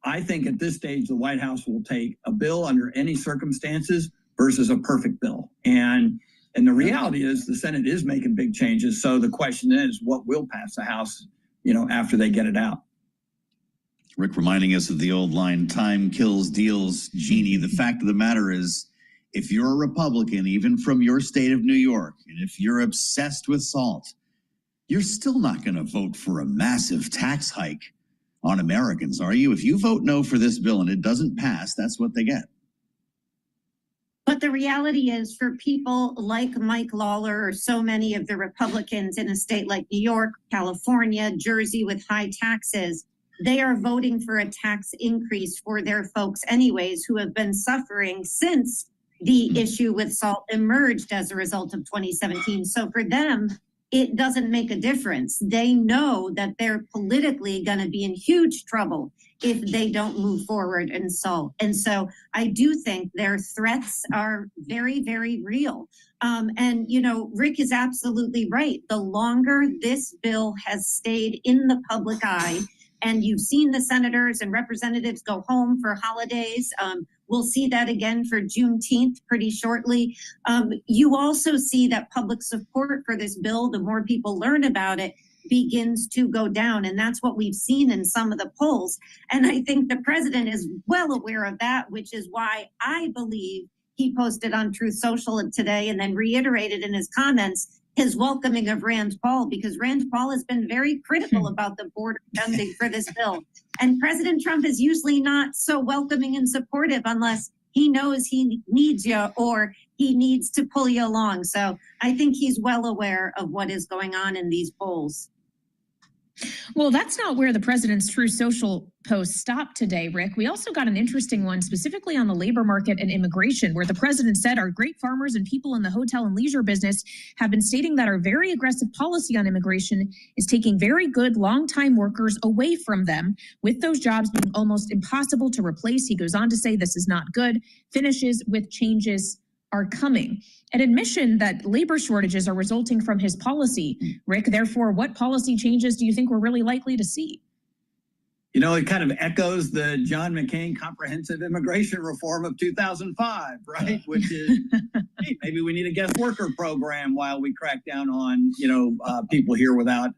I think at this stage, the White House will take a bill under any circumstances versus a perfect bill. And the reality is the Senate is making big changes. So the question is, what will pass the House, after they get it out? Rick reminding us of the old line, time kills deals, Jeannie. The fact of the matter is, if you're a Republican, even from your state of New York, and if you're obsessed with salt, you're still not going to vote for a massive tax hike on Americans, are you? If you vote no for this bill and it doesn't pass, that's what they get. But the reality is, for people like Mike Lawler or so many of the Republicans in a state like New York, California, Jersey with high taxes, they are voting for a tax increase for their folks anyways, who have been suffering since the issue with salt emerged as a result of 2017. So for them, it doesn't make a difference. They know that they're politically going to be in huge trouble if they don't move forward in salt. And so I do think their threats are very, very real. And, you know, Rick is absolutely right. The longer this bill has stayed in the public eye, and you've seen the senators and representatives go home for holidays. We'll see that again for Juneteenth pretty shortly. You also see that public support for this bill, the more people learn about it, begins to go down. And that's what we've seen in some of the polls. And I think the president is well aware of that, which is why I believe he posted on Truth Social today and then reiterated in his comments his welcoming of Rand Paul, because Rand Paul has been very critical about the border funding for this bill. And President Trump is usually not so welcoming and supportive unless he knows he needs you or he needs to pull you along. So I think he's well aware of what is going on in these polls. Well, that's not where the president's True Social post stopped today, Rick. We also got an interesting one specifically on the labor market and immigration, where the president said our great farmers and people in the hotel and leisure business have been stating that our very aggressive policy on immigration is taking very good long-time workers away from them, with those jobs being almost impossible to replace. He goes on to say this is not good, finishes with changes are coming. An admission that labor shortages are resulting from his policy. Rick, therefore, what policy changes do you think we're really likely to see? You know, it kind of echoes the John McCain comprehensive immigration reform of 2005, right? Which is, hey, maybe we need a guest worker program while we crack down on, people here without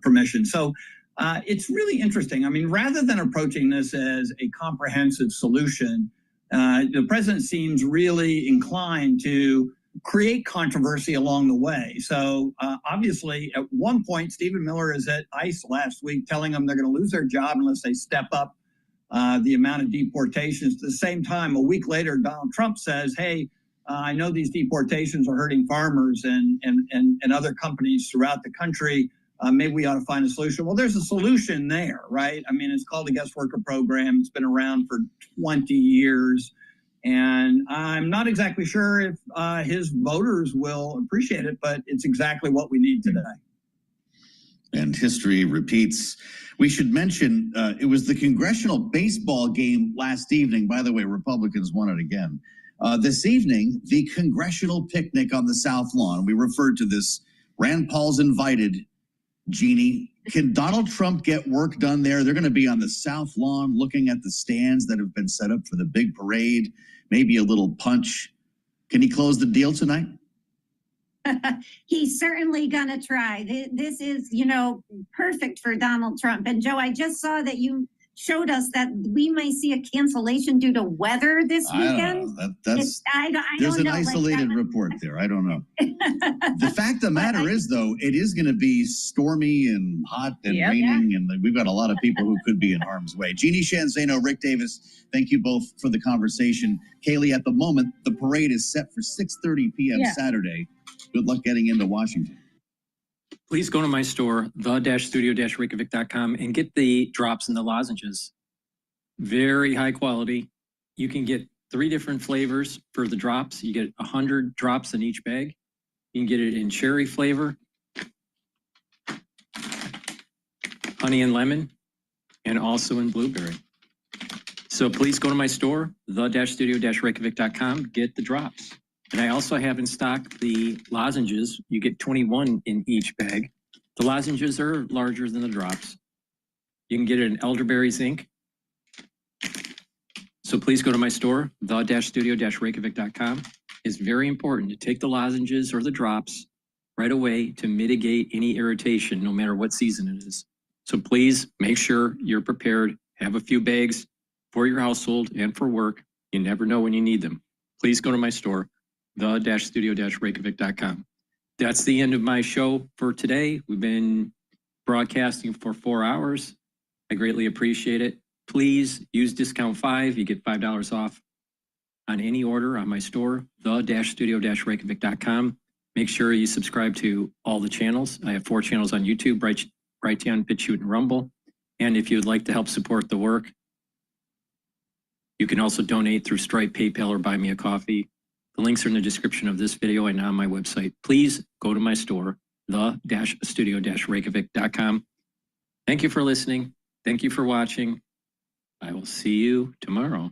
permission. So it's really interesting. I mean, rather than approaching this as a comprehensive solution, the president seems really inclined to create controversy along the way. So obviously, at one point, Stephen Miller is at ICE last week telling them they're going to lose their job unless they step up the amount of deportations. At the same time, a week later, Donald Trump says, hey, I know these deportations are hurting farmers and other companies throughout the country. Maybe we ought to find a solution. Well, there's a solution there, right? I mean, it's called the guest worker program. It's been around for 20 years. And I'm not exactly sure if his voters will appreciate it, but it's exactly what we need today. And history repeats. We should mention it was the congressional baseball game last evening. By the way, Republicans won it again. This evening, the congressional picnic on the South Lawn. We referred to this. Rand Paul's invited. Jeannie, can Donald Trump get work done there? They're going to be on the South Lawn looking at the stands that have been set up for the big parade, maybe a little punch. Can he close the deal tonight? He's certainly going to try. This is, perfect for Donald Trump. And Joe, I just saw that you showed us that we may see a cancellation due to weather this weekend. There's an isolated report there. I don't know. The fact of the matter is, though, it is going to be stormy and hot and raining, and we've got a lot of people who could be in harm's way. Jeannie Shanzano, Rick Davis, thank you both for the conversation. Kaylee, at the moment, the parade is set for 6:30 p.m. Saturday. Good luck getting into Washington. Please go to my store, the-studio-reykjavik.com, and get the drops and the lozenges. Very high quality. You can get 3 different flavors for the drops. You get 100 drops in each bag. You can get it in cherry flavor, honey and lemon, and also in blueberry. So please go to my store, the-studio-reykjavik.com, get the drops. And I also have in stock the lozenges. You get 21 in each bag. The lozenges are larger than the drops. You can get it in elderberry zinc. So please go to my store, the-studio-reykjavik.com. It's very important to take the lozenges or the drops right away to mitigate any irritation, no matter what season it is. So please make sure you're prepared. Have a few bags for your household and for work. You never know when you need them. please go to my store, the-studio-reykjavik.com. That's the end of my show for today. We've been broadcasting for 4 hours. I greatly appreciate it. Please use discount 5. You get $5 off on any order on my store, the-studio-reykjavik.com. Make sure you subscribe to all the channels. I have 4 channels on YouTube, Brighteon, Bitchute, and Rumble. And if you would like to help support the work, you can also donate through Stripe, PayPal, or Buy Me a Coffee. The links are in the description of this video and on my website. Please go to my store, the-studio-reykjavik.com. Thank you for listening. Thank you for watching. I will see you tomorrow.